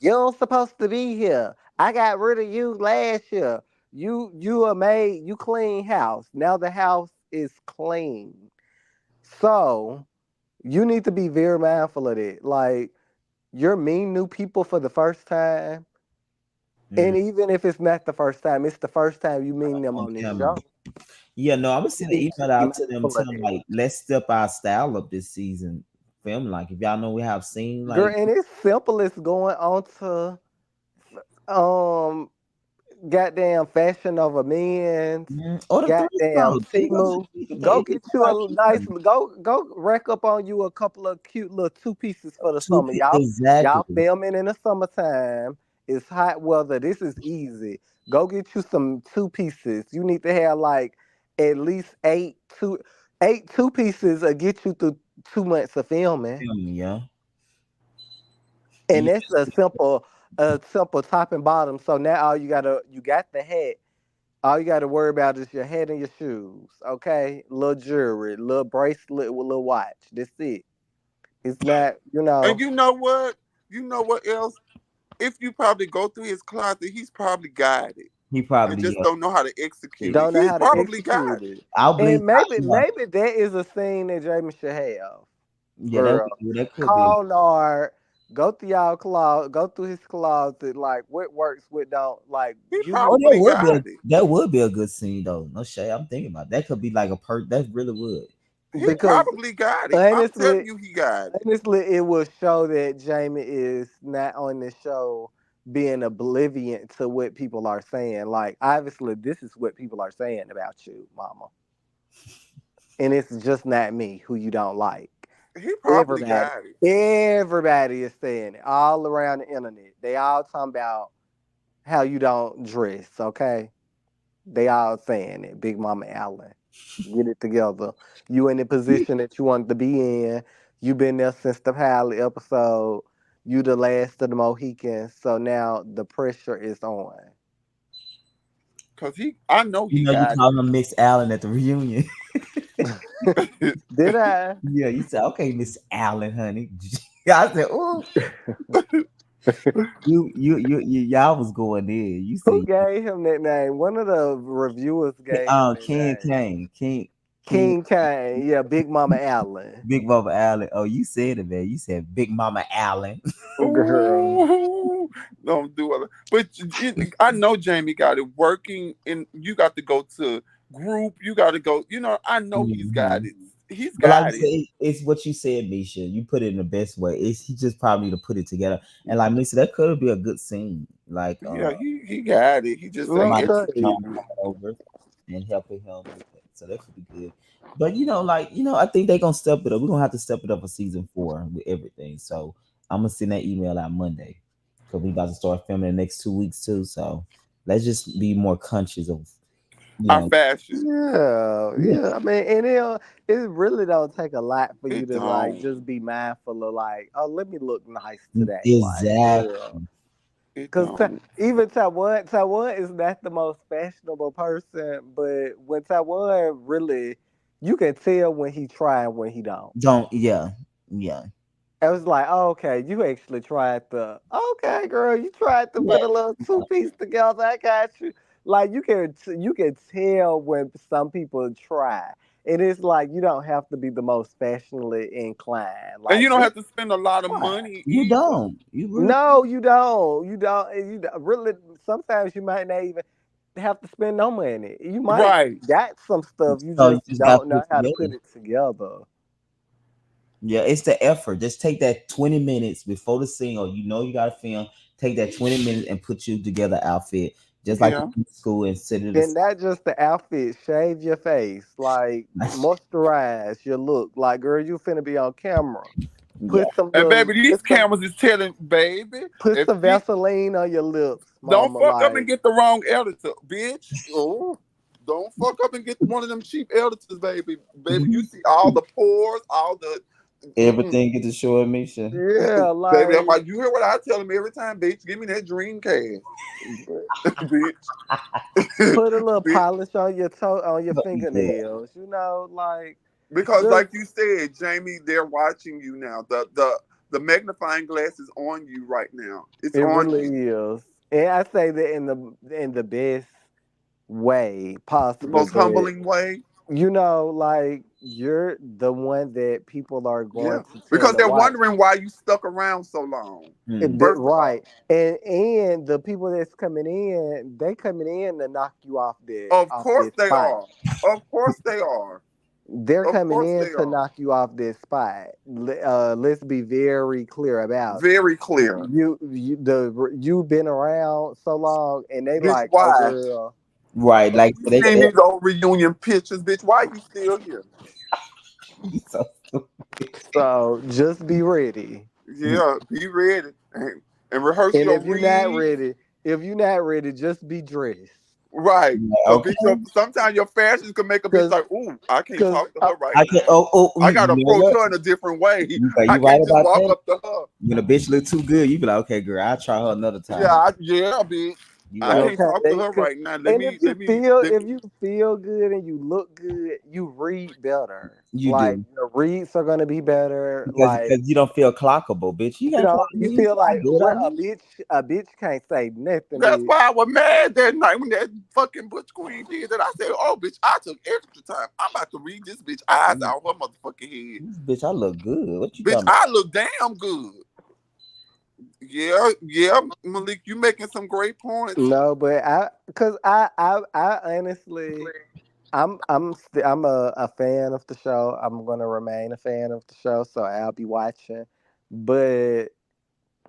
You don't supposed to be here. I got rid of you last year. You clean house. Now the house is clean. So you need to be very mindful of it. Like you're meeting new people for the first time. Mm, And even if it's not the first time, it's the first time you meeting them on on this camera. show. Yeah, no, I'm gonna You send an need to email be out to them, mindful of tell them that. like, let's step our style up this season. Film like if y'all know we have seen Girl, like and it's simple as going on to um goddamn Fashion Over Men's, or the thrift goddamn store. Timu. They Go they get do you got a cute nice ones. go rack up on you a couple of cute little two pieces for the Two summer. Y'all exactly. filming in the summertime. It's hot weather. This is easy. Go get you some two pieces. You need to have like at least eight two pieces or get you through 2 months of filming. Film, yeah. And Yeah. that's a simple top and bottom. So now you got the hat. All you got to worry about is your head and your shoes, okay? Little jewelry, little bracelet with a little watch. That's it. It's not, And you know what? You know what else? if you probably go through his closet, he's probably got it. He And probably just don't know how to execute it. Don't know He's how to probably got execute it. it. I'll believe. And maybe Yeah, maybe that is a scene that Jamie should have. yeah, For real. that could be. Call Nard, go through y'all closet, go through his closet, like what works, what don't. Like He you Oh, probably got it. that would be a good scene though. No shade. I'm thinking about that. Could be like a that really would. He because probably got it. I'm telling honestly, you, he got it. honestly, it will show that Jamie is not on the show being oblivion to what people are saying. Like, obviously, this is what people are saying about you, mama. And it's just not me who you don't like. He probably Everybody, got it. everybody is saying it all around the internet. They all talking about how you don't dress, okay? They all saying it. Big Mama Allen, get it together. You in the position that you wanted to be in. You been there since the pilot episode. You the last of the Mohicans. So now the pressure is on. Cause I know You he know, you got call him Miss Allen at the reunion. it. Did I? Yeah, you said, okay, Miss Allen, honey. I said, oh, y'all was going in. You Who said, gave him that name? One of the reviewers gave him that Ken name. Kane, King, King Kane. Yeah, Big Mama Allen. Big Mama Allen. Oh, you said it, man. You said Big Mama Allen. Girl. Ooh, don't do it. But I know Jamie got it working, and you got to go to group. You got to go. You know, I know he's got Mhm. it. He's But like I got it. said, it's what you said, Misha. You put it in the best way. It's he just probably need to put it together. And like Misha, that could be a good scene. Like Yeah, he got it. He just ain't No somebody shade. executing coming over and helping him with that. So that could be good. But I think they're gonna step it up. We're gonna have to step it up for season 4 with everything. So I'm gonna send that email out Monday. Because we about to start filming the next 2 weeks too. So let's just be more conscious of you our know fashion. Yeah, yeah. yeah. I mean, it really don't take a lot for you It to like don't. just be mindful of like, oh, let me look nice today, like for real. Exactly. It Because don't. even Taiwan is not the most fashionable person, but when Taiwan really, you can tell when he try and when he don't. Don't yeah. Yeah. I was like, oh, okay, you actually tried the, okay, girl, you tried to Yeah. put a little two piece together. I got you. Like you can tell when some people try, and it's like you don't have to be the most fashionably inclined. And you Like don't just have to spend a lot of try. money You either. don't. You really No, you don't. You don't. And you don't- really. Sometimes you might not even have to spend no money. You might Right. got some stuff. You so you just just gotta don't put know it how to put together. it together. Yeah, it's the effort. Just take that 20 minutes before the scene, or you gotta film. Take that 20 minutes and put you together outfit, just like Yeah. in school, and sit it And aside. not just the outfit, shave your face, like moisturize your look. Like, girl, you finna be on camera. Yeah, Put some And little, baby, these cameras is telling baby, put if some she Vaseline on your lips, don't mama. fuck up and Like, get the wrong editor, bitch. Oh, don't fuck up and get one of them cheap editors, baby. Baby, you see all the pores, all the mm-mm. everything get to show me, sure. yeah, Baby, I'm like like, you hear what I tell him every time, bitch? Give me that dream cast, bitch. put a little Bitch. polish on your toe, on your Yeah, fingernails. You know, like Because just like you said, Jamie, they're watching you now. The magnifying glass is on you right now. It's it on really you. is. And I say that in the best way The possible. most That humbling way. you know, like you're the one that people are going Yeah. to tend Because to they're watch. wondering why you stuck around so long. mm, First of Right, all. and the people that's coming in, they coming in to knock you Of off course this they spot. are. Of course they are. They're Of coming course in they to are. knock you off this spot. Let's be very clear about it. Very clear. You've been around so long, and they Bitch, like, oh why? girl. right. Like We so they seen these old reunion pictures, bitch. Why you still here? so So just be ready. Yeah, be ready. And rehearse And your read. if you're not ready, just be dressed. Right. Cause okay. bitch, sometimes your fashion can make a bitch Cause, like, ooh, I can't cause talk to her right I can now. you I gotta know approach what? her in a different way. I You right can't just about walk that. up to her. When a bitch look too good, you be like, okay, girl, I'll try her another Yeah, time. yeah, bitch. You I right. can't Okay, talk to her right now. and if you Let if me. you feel good and you look good, you read better. You Like do. your reads are gonna be better. Because you don't feel clockable, bitch. You can't clock You me. You feel see how like good I what look. a bitch can't say nothing, That's bitch. why I was mad that night when that fucking Butch Queen did that. I said, "Oh, bitch, I took extra time. I'm about to read this bitch eyes Mm, out her motherfucking head. bitch, I look good. What you Bitch, talking I look damn good." Yeah, yeah, Malik, you making some great points. No, but cause I honestly, I'm a fan of the show. I'm gonna remain a fan of the show, so I'll be watching. But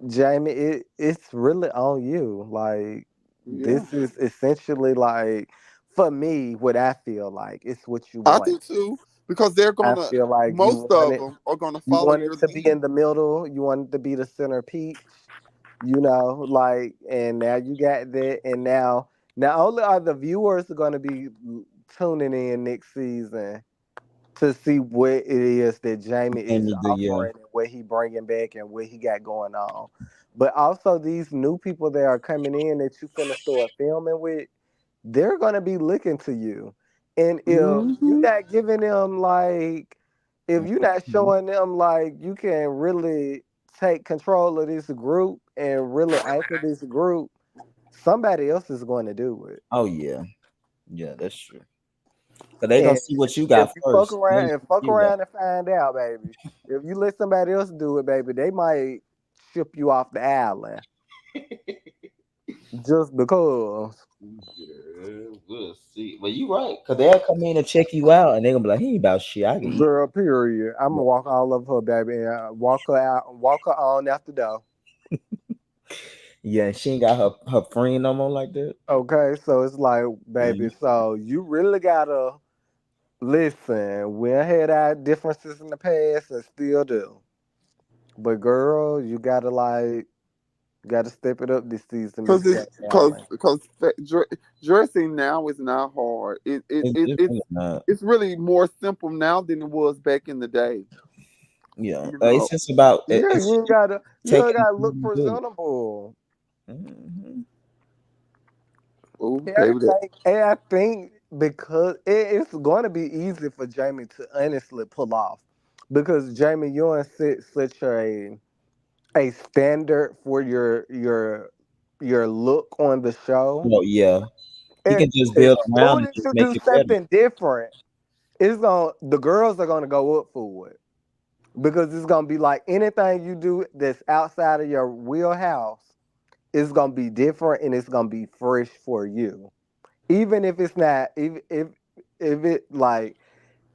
Jamie, it's really on you. Like Yeah, this is essentially like for me, what I feel like it's what you I want. do too because they're I gonna. feel like Most of them are gonna you follow want your it to be lead. in the middle, you want it to be the center peach, like, and now you got that, and now not only are the viewers going to be tuning in next season to see what it is that Jamie about? is Me do, yeah. offering and what he bringing back and what he got going on, but also these new people that are coming in that you finna start filming with, they're gonna be looking to you. And if you're Hmm. not giving them like, if you're not Mhm. showing them like you can really take control of this group and really anchor this group, somebody else is going to do it. Oh yeah, yeah, that's true. Cause they gonna And see what you if got you first. They gonna see what fuck you got. around and find out, baby. If you let somebody else do it, baby, they might ship you off the island just because. Yeah, we'll see. But you right, cause they'll come in and check you out, and they gonna be like, "He ain't about shit. I can eat." Girl, period. I'm gonna walk all over her, baby, and walk her out, walk her on out the door. Yeah, and she ain't got her friend no more like that. Okay, so it's like, Yeah, baby, so you really gotta listen. We had our differences in the past and still do. But girl, you gotta gotta step it up this season, Miss Cause it's Jack Allen. dressing now is not hard. it's really not. It's really more simple now than it was back in the day. Yeah, You it's know. just about Yeah, it's you ain't taking gotta the time look to do it. presentable. Mhm. Oh, And baby, that I think because it's going to be easy for Jamie to honestly pull off, because Jamie Ewan set such a standard for your look on the show. Well, yeah, he And can just as build around soon and as just you make do it better. something different, the girls are gonna go up for it, because it's gonna be like anything you do that's outside of your wheelhouse, it's gonna be different and it's gonna be fresh for you. Even if it's not, if it like,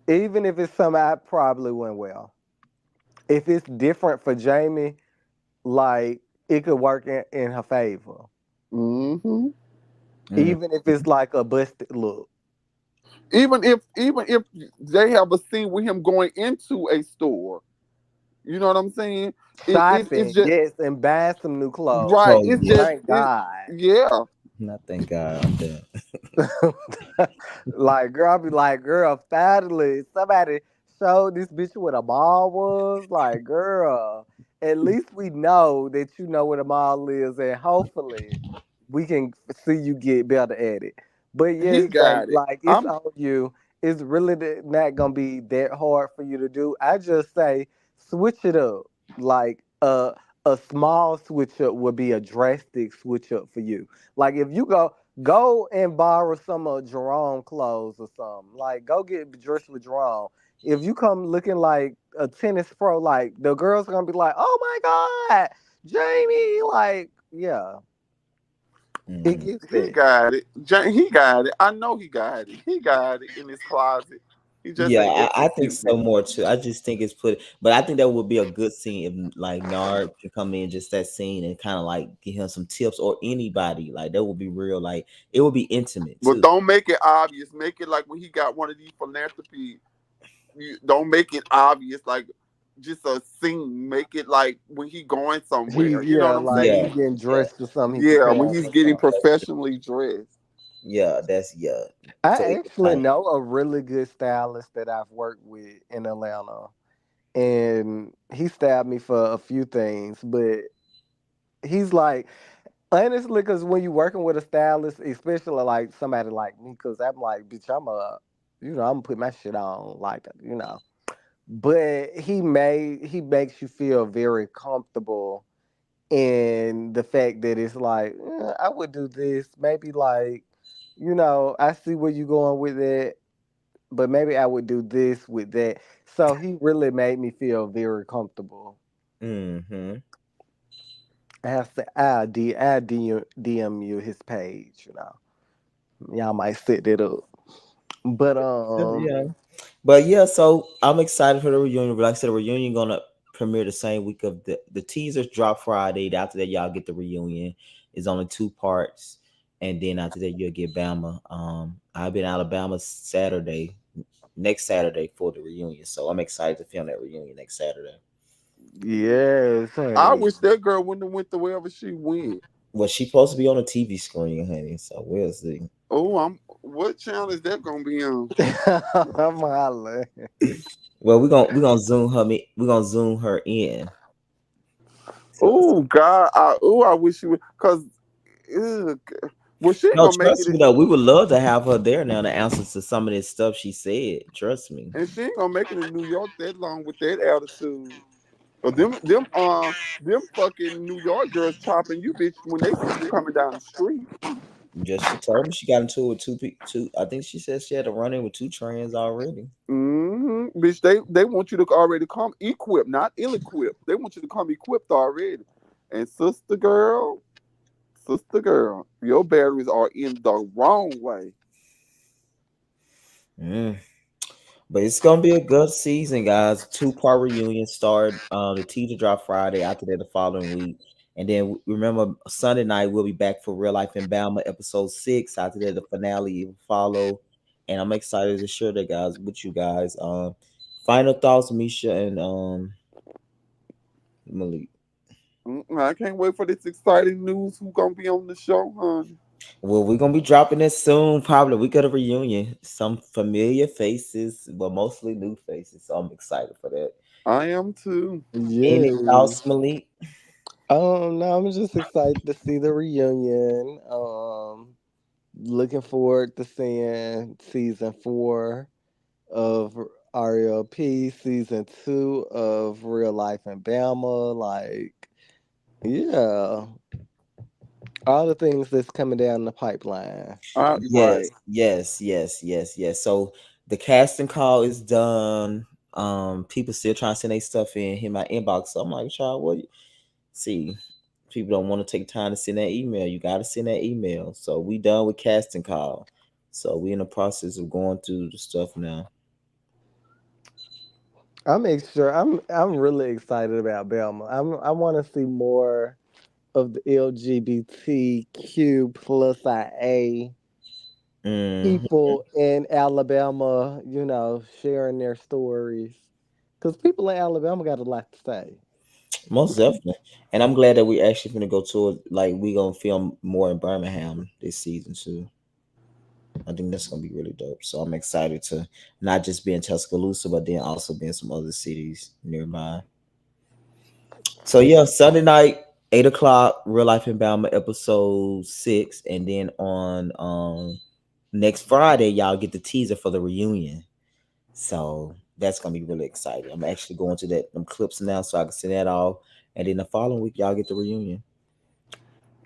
even if it's something I probably went well. If it's different for Jamie, like it could work in her favor. hmm Mm. Even if it's like a busted look. even if they have a scene with him going into a store, you know what I'm saying? It's Shopping, just yes, and buying some new clothes. right. Oh It's yeah, just Thank it. God. Yeah, no, thank God I'm done. Like, girl, I'll be like, girl, finally, somebody showed this bitch what a mall was. Like, girl, at least we know that you know what a mall is, and hopefully we can see you get better at it. But yes, he babe, got it. like, it's I'm on you. It's really not gonna be that hard for you to do. I just say switch it up. Like, a small switch up would be a drastic switch up for you. Like, if you go and borrow some of Jerome clothes or something. Like, go get dressed with Jerome. If you come looking like a tennis pro, like the girls gonna be like, "Oh my God, Jamie!" Like, yeah, it Mhm. gets he that. got it. He got it. I know he got it. He got it in his closet. He just Yeah, ain't I think so executing more too. I just think it's put, but I think that would be a good scene if like Nard can come in just that scene and kind of like give him some tips or anybody like that would be real. Like it would be intimate But too. don't make it obvious. Make it like when he got one of these philanthropy. You don't make it obvious, like just a scene. Make it like when he going somewhere. You know Yeah, what I'm like he Yeah, saying? getting yeah, dressed for something, he Yeah, when preparing he's for getting something. professionally dressed. yeah. That's yeah. So I it can actually kind of know a really good stylist that I've worked with in Atlanta, and he styled me for a few things, but he's like, Honestly, because when you working with a stylist, especially like somebody like me, because I'm like, bitch, I'm gonna put my shit on, like. But he makes you feel very comfortable in the fact that it's like, I would do this, maybe like, I see where you going with it, but maybe I would do this with that. So he really made me feel very comfortable. Mm-hmm. I DM you his page, Y'all might set that up. But Yeah. But yeah, so I'm excited for the reunion. But like I said, the reunion gonna premiere the same week of the teasers drop Friday. After that, y'all get the reunion. It's only two parts, and then after that, you'll get Bama. I'll be in Alabama Saturday, next Saturday for the reunion. So I'm excited to film that reunion next Saturday. yes, I honey. wish that girl wouldn't have went to wherever she went. Well, she supposed to be on the TV screen, honey. So we'll see. Oh, I'm. What channel is that gonna be on? I'm hollering. Well, we're gonna zoom her. We're gonna zoom her in. To us. Oh God, I wish she would, cause, ugh, well, she ain't No, gonna make trust it, me though. We would love to have her there now to answer to some of this stuff she said. Trust me. and she ain't gonna make it in New York that long with that attitude. But them fucking New York girls chopping you, bitch, when they see you coming down the street. Just she told me she got into it with two. I think she said she had to run in with two trans already. Bitch, they want you to already come equipped, not ill-equipped. They want you to come equipped already. And sister girl, your batteries are in the wrong way. Mm. But it's gonna be a good season, guys. Two-part reunion start. The teaser drop Friday. After that, the following week, and then remember Sunday night we'll be back for Real Life in Bama episode 6. After that, the finale will follow, and I'm excited to share that, guys, with you guys. Final thoughts, Misha and Malik. I can't wait for this exciting news. Who gonna be on the show, honey? Well, we're gonna be dropping this soon, probably week of the reunion. Some familiar faces, but mostly new faces. So I'm excited for that. I am too. Any thoughts, Yes. Malik? No, I'm just excited to see the reunion. Looking forward to seeing season 4 of RLP, season 2 of Real Life in Bama. Like, yeah, all the things that's coming down the pipeline. Yes, Right. yes, yes, yes, yes. So the casting call is done. People still trying to send their stuff in. Hit my inbox. So I'm like, child, what? See, people don't want to take time to send that email. You got to send that email. So we done with casting call. So we in the process of going through the stuff now. I'm really excited about Belma. I want to see more of the LGBTQ plus IA Hmm. people in Alabama, sharing their stories. Because people in Alabama got a lot to say. Most definitely. And I'm glad that we actually gonna go to it. Like we gonna film more in Birmingham this season too. I think that's gonna be really dope. So I'm excited to not just be in Tuscaloosa, but then also be in some other cities nearby. So yeah, Sunday night, 8 o'clock, Real Life in Bama episode 6, and then on next Friday, y'all get the teaser for the reunion. So that's gonna be really exciting. I'm actually going to that them clips now so I can send that off. And then the following week, y'all get the reunion.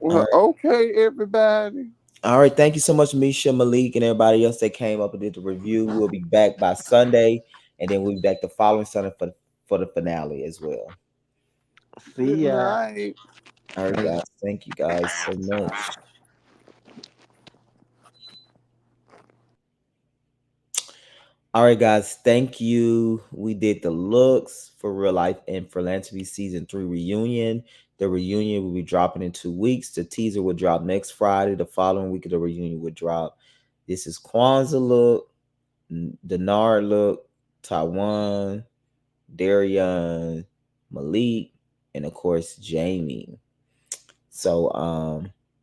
All Well, right. okay, everybody. All right. Thank you so much, Misha, Malik, and everybody else that came up and did the review. We'll be back by Sunday, and then we'll be back the following Sunday for the finale as well. Good See ya. night. All right, guys. Thank you guys so much. All right, guys. Thank you. We did the looks for Real Life and Philanthropy season 3 reunion. The reunion will be dropping in 2 weeks. The teaser will drop next Friday. The following week of the reunion will drop. This is Quanza look, the Nard look, Taiwan, Darion, Malik, and of course Jamie. So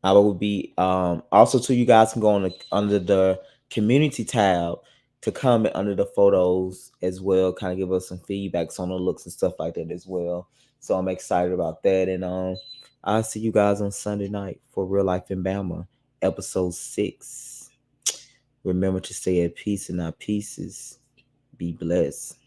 I will be also too you guys can go on under the community tab to comment under the photos as well, kind of give us some feedbacks on the looks and stuff like that as well. So I'm excited about that. And I'll see you guys on Sunday night for Real Life in Bama, episode 6. Remember to stay at peace and not pieces. Be blessed.